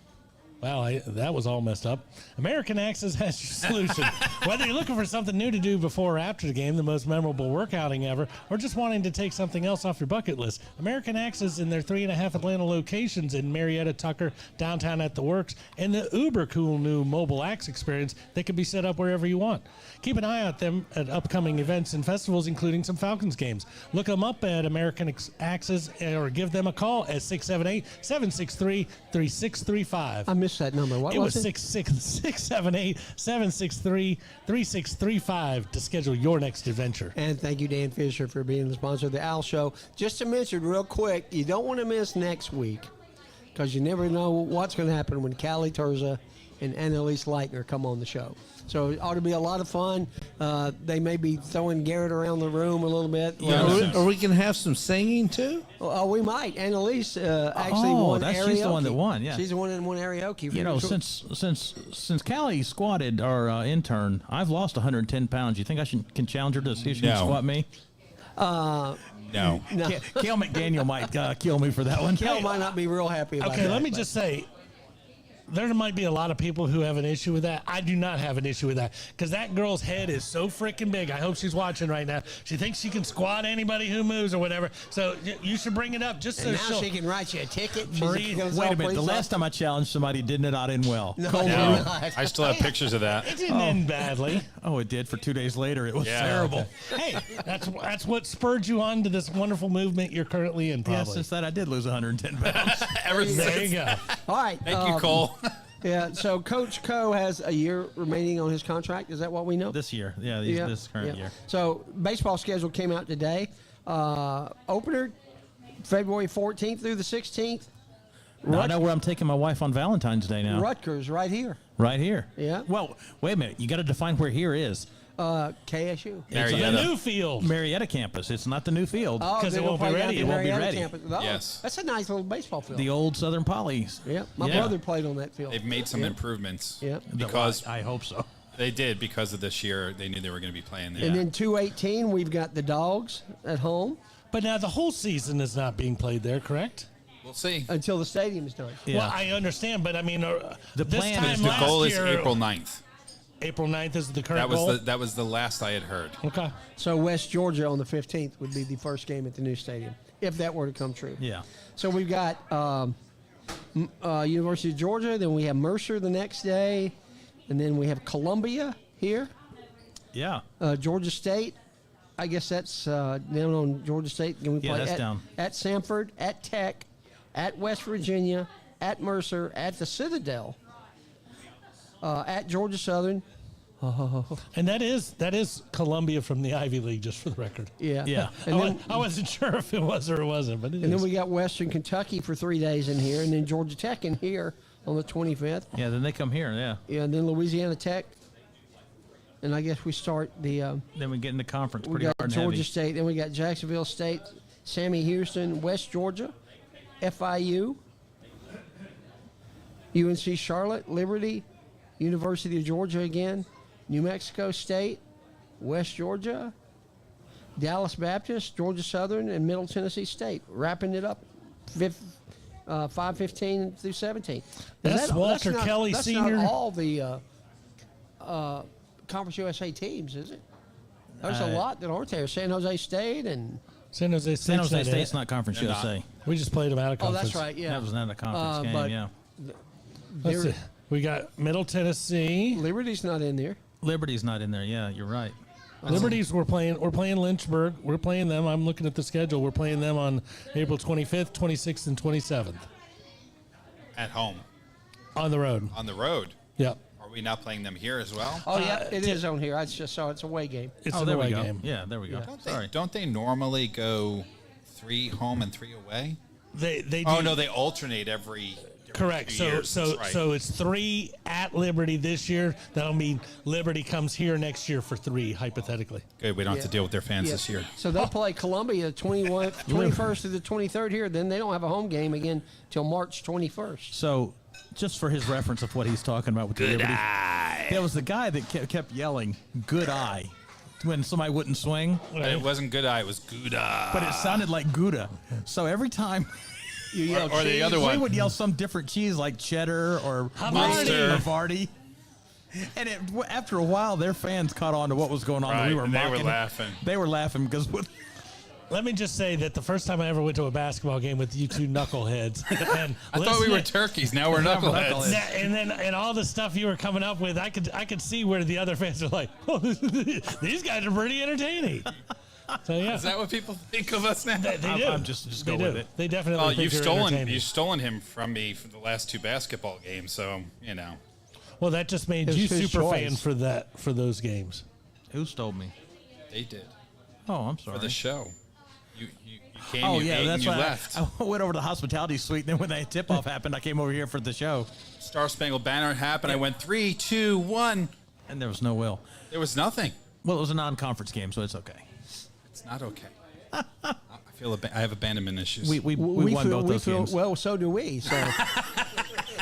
Wow, that was all messed up. American Access has your solution. Whether you're looking for something new to do before or after the game, the most memorable work outing ever, or just wanting to take something else off your bucket list, American Access in their 3.5 Atlanta locations in Marietta, Tucker, downtown at the Works, and the uber cool new mobile axe experience that can be set up wherever you want. Keep an eye out them at upcoming events and festivals, including some Falcons games. Look them up at American Access or give them a call at 678-763-3635. I missed that number. What It was was it? 678-763-3635 to schedule your next adventure. And thank you, Dan Fisher, for being the sponsor of the Owl Show. Just to mention real quick, you don't want to miss next week because you never know what's going to happen when Callie Terza and Annalise Leitner come on the show. So it ought to be a lot of fun. They may be throwing Garrett around the room a little bit. Are we going to have some singing too? Oh, we might. Annalise actually won she's karaoke. the one that won, yeah. She's the one that won karaoke. You know, since Callie squatted our intern, I've lost 110 pounds. You think I can challenge her to see if she can No. squat me? No. No. Kale McDaniel might kill me for that one. Kel might not be real happy about that. Okay, let me but- just say, there might be a lot of people who have an issue with that. I do not have an issue with that because that girl's head is so freaking big. I hope she's watching right now. She thinks she can squat anybody who moves or whatever. So you should bring it up just so And now she'll. she can write you a ticket. Marie, Wait a minute. The last time I challenged somebody, didn't it not end well? No, No. not. I still have pictures of that. It didn't end badly. Oh, it did. For 2 days later, it was Yeah. terrible. Hey, that's what spurred you on to this wonderful movement you're currently in. Yeah, Probably. since that I did lose 110 pounds. Ever There since. you go. All right. Thank you, Cole. Yeah, so Coach Coe has a year remaining on his contract. Is that what we know? This year, this current year. So baseball schedule came out today. Opener, February 14th through the 16th. Now I know where I'm taking my wife on Valentine's Day now. Rutgers right here. Right here. Yeah. Well, wait a minute. You got to define where here is. KSU. The Marietta. new field. Marietta campus. It's not the new field. Oh, 'Cause they it will won't be play down ready. at It won't be Marietta ready. campus. Oh, Yes. That's a nice little baseball field. The old Southern Polys. Yeah, my Yeah. brother played on that field. They've made some Yeah. improvements. Yeah. Because I hope so. they did because of this year. They knew they were going to be playing there. And then 218, we've got the Dogs at home But now the whole season is not being played there, correct? We'll see. until the stadium is done. Yeah. Well, I understand, but I mean, The this plan time is The last goal is year, April 9th. April 9th is the current goal. That was the last I had heard. Okay. So West Georgia on the 15th would be the first game at the new stadium, if that were to come true. Yeah. So we've got University of Georgia, then we have Mercer the next day, and then we have Columbia here, Yeah. Georgia State. I guess that's down on Georgia State. Then we Yeah, play that's at, down. at Samford, at Tech, at West Virginia, at Mercer, at the Citadel, at Georgia Southern. And that is Columbia from the Ivy League, just for the record. Yeah. Yeah. And then, I wasn't sure if it was or it wasn't, but it and then is. we got Western Kentucky for 3 days in here, and then Georgia Tech in here on the 25th. Yeah. Then they come here. Yeah. Yeah, and then Louisiana Tech. And I guess we start the Then we get into conference we pretty got hard and Georgia heavy. State, then we got Jacksonville State, Sammy Houston, West Georgia, FIU, UNC Charlotte, Liberty, University of Georgia again, New Mexico State, West Georgia, Dallas Baptist, Georgia Southern, and Middle Tennessee State. Wrapping it up, 5-15 through 17. That's Walter not, Kelly that's Sr.? Not all the Conference USA teams, is it? There's a lot that aren't there. San Jose State and San Jose San Jose State's State's not Conference They're not. USA. We just played them out of oh, conference. that's right, yeah. That was not a conference game. but- Yeah. Let's They're- see. We got Middle Tennessee. Liberty's not in there. Liberty's not in there. Yeah, you're right. Liberties we're playing Lynchburg. We're playing them. I'm looking at the schedule. We're playing them on April 25th, 26th, and 27th At home. on the road. On the road. Yep. Are we not playing them here as well? Oh yeah, it is on here. I just saw it's a away game. It's Oh, an there we away go. game. Yeah, there we go. Sorry. Don't they normally go 3 home and 3 away? They do. Oh, no, they alternate every Correct. 2 So years. so That's right. so it's 3 at Liberty this year. That'll mean Liberty comes here next year for 3, hypothetically. Good. We don't have to deal with their fans Yeah. this year. So they'll play Columbia 21st to the 23rd here. Then they don't have a home game again till March 21st. So, just for his reference of what he's talking about with the Liberty, there was the guy that kept yelling "good eye" when somebody wouldn't swing, And it wasn't good eye. It was Gouda. but it sounded like Gouda. So every time You yell Or the cheese. other we one. would yell some different cheese like cheddar or Havarti. Havarti. And after a while, their fans caught on to what was going on. Right, We were and they were mocking. laughing. They were laughing because Let me just say that the first time I ever went to a basketball game with you two knuckleheads, and I thought we were listening- turkeys. Now we're knuckleheads. and all the stuff you were coming up with, I could see where the other fans were like, oh, these guys are pretty entertaining. So yeah, Is that what people think of us now? they do. I'm just they go do. with it. They definitely. Well, think you've you're stolen entertaining. him from me for the last 2 basketball games. So Well, that just made It you was his super choice. fan for those games. Who stole me? they did Oh, I'm sorry. for the show. You came. Oh you yeah, ate, that's and you why left. I went over to the hospitality suite. Then when the tip-off happened, I came over here for the show, Star Spangled Banner happened. I went 3, 2, 1. and there was no will. There was nothing. Well, it was a non-conference game, so it's okay. It's not okay. I feel I have abandonment issues. We won both those games. Well, so do we. So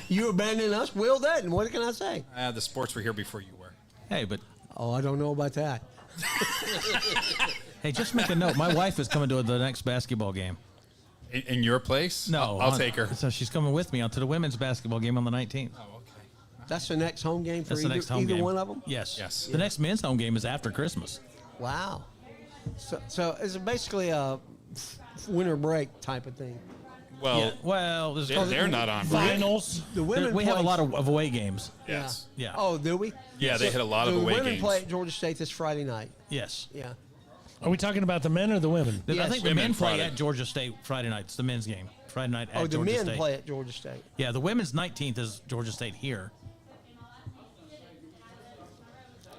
you abandoned us, Will didn't. What can I say? The sports were here before you were. Hey, but Oh, I don't know about that. hey, just make a note. My wife is coming to the next basketball game. In your place? No, I'll take her. So she's coming with me out to the women's basketball game on the 19th. Oh, okay. That's the next home game for That's the next home either game. one of them? Yes. Yes. The next men's home game is after Christmas. Wow. So is it basically a winter break type of thing? Well, Yeah. Well, there's they're not on break. Finals. The women we have a play- lot of away games. Yes. Yeah. Oh, do we? Yeah, they hit a lot of the away women games. play at Georgia State this Friday night. Yes. Yeah. Are we talking about the men or the women? I Yes. think the Women men play Friday. at Georgia State Friday night. It's the men's game. Friday night at Oh, the Georgia men State. play at Georgia State. Yeah, the women's 19th is Georgia State here.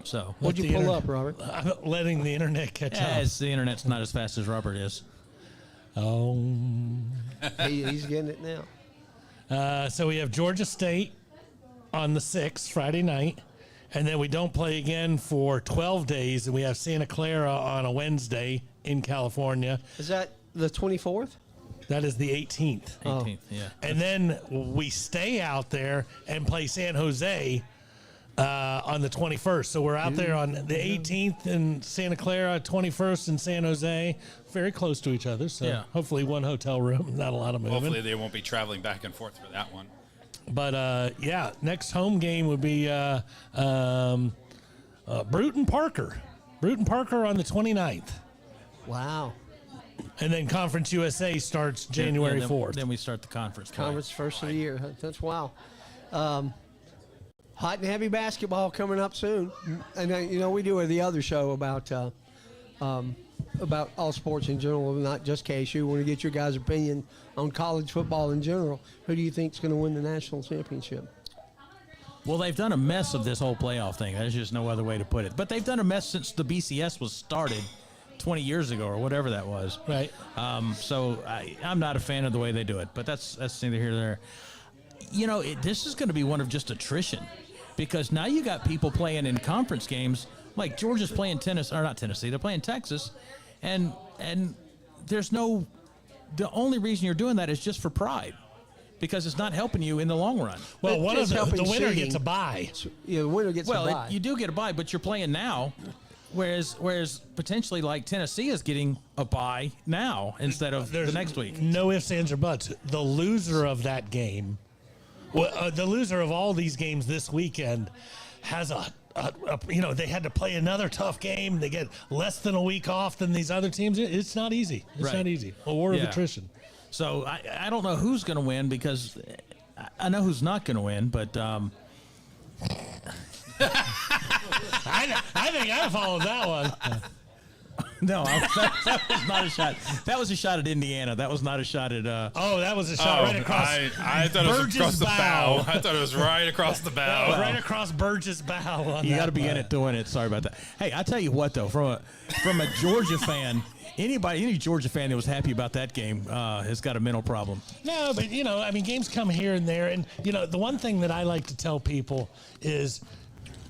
So, What'd you The pull inter- up, Robert? I'm letting the internet catch yeah, up. the internet's not as fast as Robert is. Oh. He's getting it now. So we have Georgia State on the 6th, Friday night. And then we don't play again for 12 days. And we have Santa Clara on a Wednesday in California. Is that the 24th? That is the 18th. 18th, yeah. And then we stay out there and play San Jose on the 21st. So we're out there on the 18th in Santa Clara, 21st in San Jose. Very close to each other. So Yeah. hopefully one hotel room, not a lot of moving. Hopefully they won't be traveling back and forth for that one. But yeah, next home game would be Bruton Parker. Bruton Parker on the 29th. Wow. And then Conference USA starts January then, 4th. Then we start the conference. play. Conference first of the year. That's wow. Hot and heavy basketball coming up soon. And we do the other show about all sports in general, not just KSU. We want to get your guys' opinion on college football in general. Who do you think is going to win the national championship? Well, they've done a mess of this whole playoff thing. There's just no other way to put it. But they've done a mess since the BCS was started 20 years ago or whatever that was. Right. So I'm not a fan of the way they do it. But that's neither here nor there. This is going to be one of just attrition, because now you got people playing in conference games like Georgia's playing Tennessee. They're playing Texas, and there's no. The only reason you're doing that is just for pride, because it's not helping you in the long run. Well, one of It's the helping winner seeding. gets a bye. The winner gets a bye. You do get a bye, but you're playing now, whereas potentially like Tennessee is getting a bye now instead of the next week. No ifs, ands, or buts. The loser of that game, the loser of all these games this weekend, has they had to play another tough game. They get less than a week off than these other teams. It's not easy. It's Right. not easy. A war of Yeah. attrition. So I don't know who's going to win, because I know who's not going to win, but I think I followed that one. no, that was not a shot. That was a shot at Indiana. That was not a shot at. Oh, that was a shot right across. I thought it was Burgess across the bow. bow. I thought it was right across the bow. Right across Burgess' bow. You got to be in it to win it. Sorry about that. Hey, I tell you what though, from a Georgia fan, any Georgia fan that was happy about that game has got a mental problem. No, but games come here and there, and the one thing that I like to tell people is,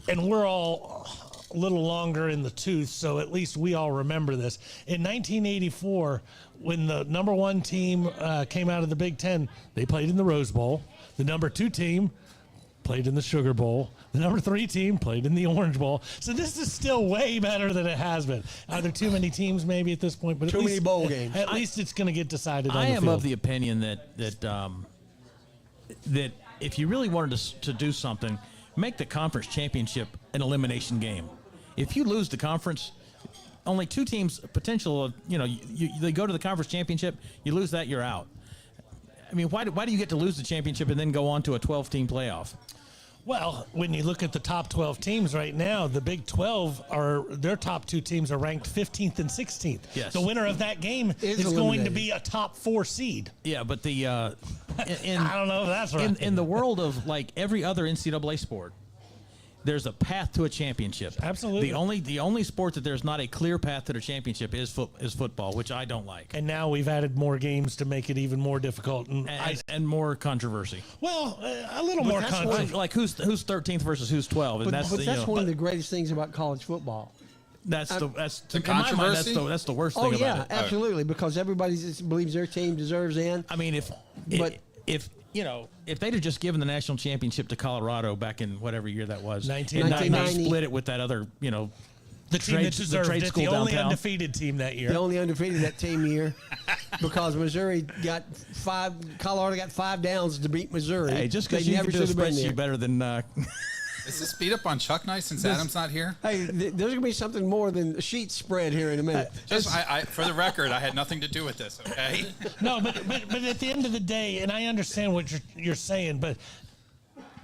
and we're all a little longer in the tooth, so at least we all remember this. In 1984, when the number 1 team came out of the Big Ten, they played in the Rose Bowl. The number 2 team played in the Sugar Bowl. The number 3 team played in the Orange Bowl. So this is still way better than it has been. Are there too many teams maybe at this point? But Too many bowl games. At least it's going to get decided on I the am field. of the opinion that if you really wanted to do something, make the conference championship an elimination game. If you lose the conference, only 2 teams potential of, they go to the conference championship, you lose that, you're out. I mean, why do you get to lose the championship and then go on to a 12-team playoff? Well, when you look at the top 12 teams right now, the Big 12 their top 2 teams are ranked 15th and 16th. Yes. The winner of that game is going to eliminated. be a top 4 seed. Yeah, but I don't know if that's right. In the world of like every other NCAA sport, there's a path to a championship. Absolutely. The only sport that there's not a clear path to the championship is football, which I don't like. And now we've added more games to make it even more difficult. And more controversy. A little more that's controversy. Like who's 13th versus who's 12, and But that's that's one of the greatest things about college football. that's The in my mind, controversy? that's the worst Oh, thing yeah, about it. absolutely, because everybody just believes their team deserves in. I mean, But- if they'd have just given the national championship to Colorado back in whatever year that was, 1990. and not split it with that other, the team trade- that the deserved trade it, school the only downtown. undefeated team that year. The only undefeated that team year, because Missouri got Colorado got 5 downs to beat Missouri. Hey, just because They you never can do a should have been there. spreadsheet better than Is this beat up on Chuck Nice since Adam's not here? Hey, there's going to be something more than a sheet spread here in a minute. Just, for the record, I had nothing to do with this. Okay. No, but at the end of the day, and I understand what you're saying, but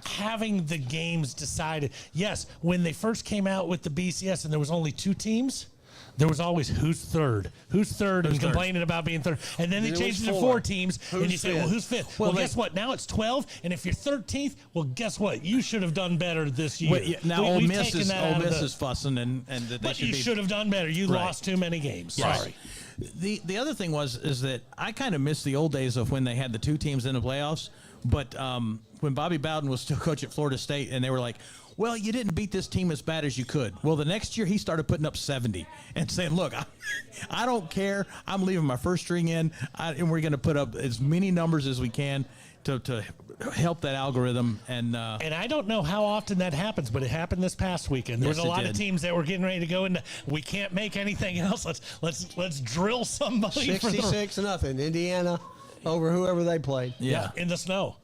having the games decided, yes, when they first came out with the BCS and there was only 2 teams, there was always who's third, and complaining about being third. And then they Then it changed was it to 4. 4 teams, and Who's you say, fifth? well, who's 5th? Well, guess what? Now it's 12, and if you're 13th, well, guess what? You should have done better this year. now We've Ole Miss taken is that out of the- fussing and that they But should you be. should have done better. You Right. lost too many games. Yes. Sorry. The other thing is that I kind of miss the old days of when they had the 2 teams in the playoffs. But when Bobby Bowden was still coach at Florida State, and they were like, well, you didn't beat this team as bad as you could. Well, the next year he started putting up 70 and saying, look, I don't care. I'm leaving my first string in, and we're going to put up as many numbers as we can to help that algorithm. And I don't know how often that happens, but it happened this past weekend. There Yes, was a it lot of did. teams that were getting ready to go into. We can't make anything else. Let's drill somebody. for the- 66-0, Indiana over whoever they played. Yeah, in the snow.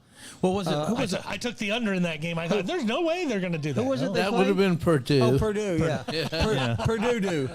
what was it? Who was it? I took the under in that game. I thought there's no way they're going to do that. Who was it they That played? would have been Purdue. Oh, Purdue, yeah. Purdue do.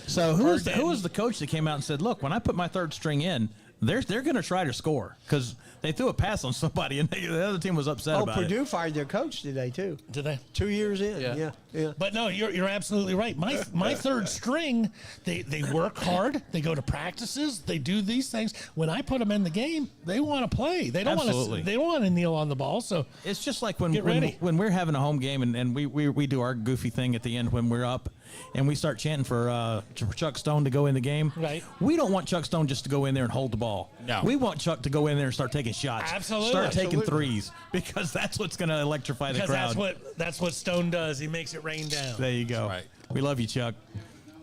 So who was the coach that came out and said, look, when I put my third string in, they're going to try to score because they threw a pass on somebody and the other team was upset Oh, about it. Purdue fired their coach today, too. Did they? 2 years in. Yeah. Yeah. But no, you're absolutely right. My third string, they work hard. They go to practices. They do these things. When I put them in the game, they want to play. They don't want Absolutely. to. They don't want to kneel on the ball. So It's just like when Get ready. when we're having a home game and we do our goofy thing at the end when we're up and we start chanting for Chuck Stone to go in the game. Right. We don't want Chuck Stone just to go in there and hold the ball. No. We want Chuck to go in there and start taking shots. Absolutely. Start taking Absolutely. threes because that's what's going to electrify the because crowd. that's what Stone does. He makes it rain down. There you go. Right. We love you, Chuck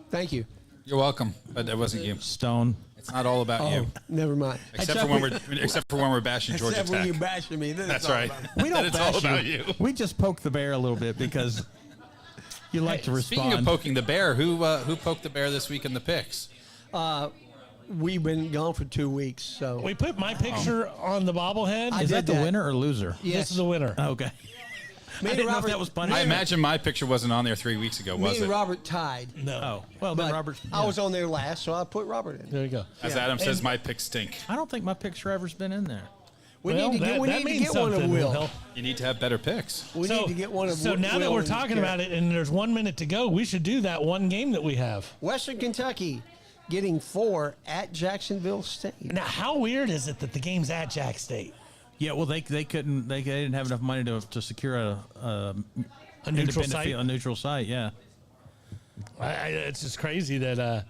Thank you. You're welcome, but it wasn't you. Stone. It's not all about you. Never mind. Except Chuck, for when we're bashing Georgia Except when Tech. you bashing me. then That's it's all right. about We don't Then it's bash all about you. We just poke the bear a little bit because you like to respond. Speaking of poking the bear, who poked the bear this week in the picks? We've been gone for 2 weeks, so. We put my picture on the bobblehead. I Is that did the that. winner or loser? Yes. This is the winner. Okay. Me I and didn't know if Robert- that was punishment. I imagine my picture wasn't on there 3 weeks ago, Me was and it? Robert tied. No. Oh, well, then But Robert. I was on there last, so I put Robert in. There you go. As Yeah. Adam says, And- my picks stink. I don't think my picture ever's been in there. We Well, need to get, we that need to means get one of something, Will. Will. You need to have better picks. We need to get one of So now that Will we're and talking Garrett. about it, and there's 1 minute to go, we should do that one game that we have. Western Kentucky getting 4 at Jacksonville State. Now, how weird is it that the game's at Jack State? Yeah, well, they didn't have enough money to secure a A neutral independent site? a neutral site. Yeah. It's just crazy that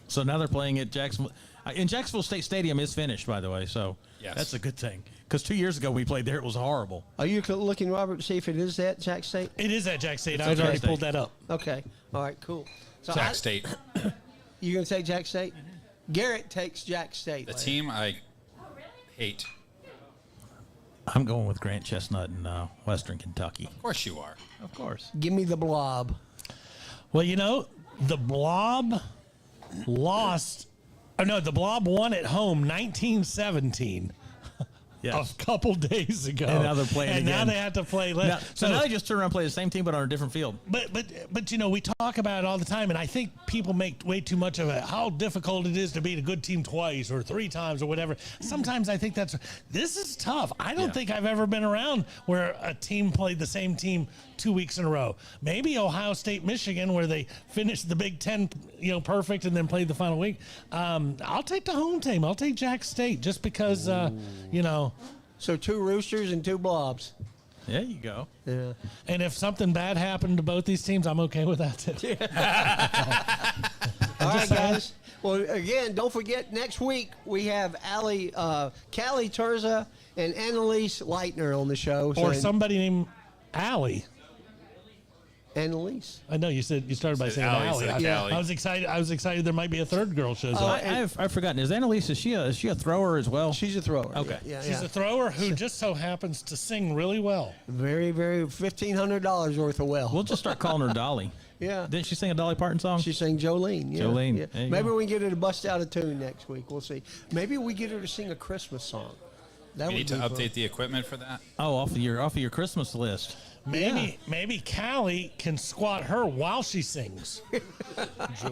So now they're playing at Jacksonville. And Jacksonville State Stadium is finished, by the way, so Yes. that's a good thing. Because 2 years ago we played there, it was horrible. Are you looking, Robert, to see if it is at Jack State? It is at Jack State. It's I at already Jack pulled State. that up. Okay. All right, cool. So Jack State. You going to take Jack State? Garrett takes Jack State. The team I hate. I'm going with Grant Chestnut in Western Kentucky. Of course you are. Of course. Give me the Blob. Well, the Blob lost. Oh, no, the Blob won at home 1917. Yes. A couple days ago. And now they're playing And now again. they have to play. So now they just turn around and play the same team, but on a different field. But we talk about it all the time, and I think people make way too much of it. How difficult it is to beat a good team twice or three times or whatever. Sometimes I think this is tough. I don't think I've ever been around where a team played the same team 2 weeks in a row. Maybe Ohio State, Michigan, where they finished the Big Ten, perfect, and then played the final week. I'll take the home team. I'll take Jack State just because, So 2 Roosters and 2 Blobs. There you go. Yeah. And if something bad happened to both these teams, I'm okay with that too. All right, guys. Well, again, don't forget, next week we have Callie Terza and Annalise Leitner on the show. Or So- somebody named Allie. Annalise. I know you started by said saying Allie, Allie. said I, Callie. I was excited. I was excited there might be a third girl shows up. I've forgotten. Is Annalise, is she a thrower as well? She's a thrower. Okay. Yeah, She's yeah. a thrower who just so happens to sing really well. Very, very $1,500 worth of well. We'll just start calling her Dolly. Yeah. Didn't she sing a Dolly Parton song? She sang Jolene. Yeah. Jolene. Yeah. There you Maybe go. we can get her to bust out a tune next week. We'll see. Maybe we get her to sing a Christmas song. That We would need to be fun. update the equipment for that. Oh, off of your Christmas list. Maybe Callie can squat her while she sings.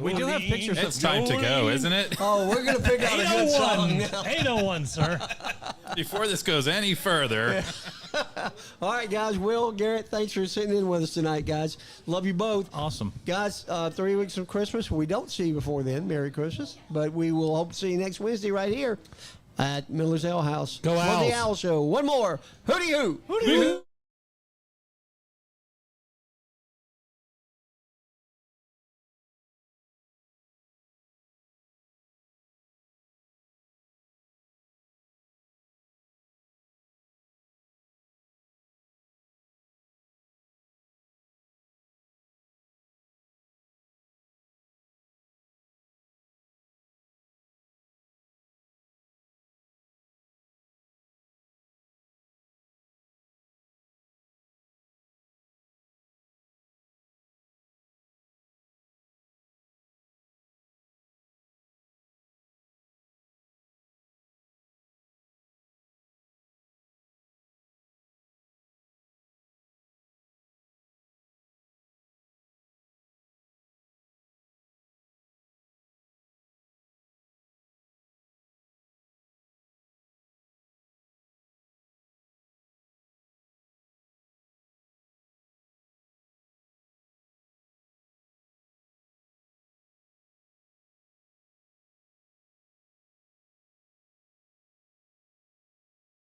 We do have pictures It's time to go, isn't it? Oh, we're going to pick out a good song 801, now. 801, sir. Before this goes any further, All right, guys. Will, Garrett, thanks for sitting in with us tonight, guys. Love you both. Awesome. Guys, 3 weeks from Christmas. We don't see you before then. Merry Christmas. But we will hope to see you next Wednesday right here at Miller's Ale House. Go For the Owls. Owl Show. One more. Hooty hoo. Hooty hoo.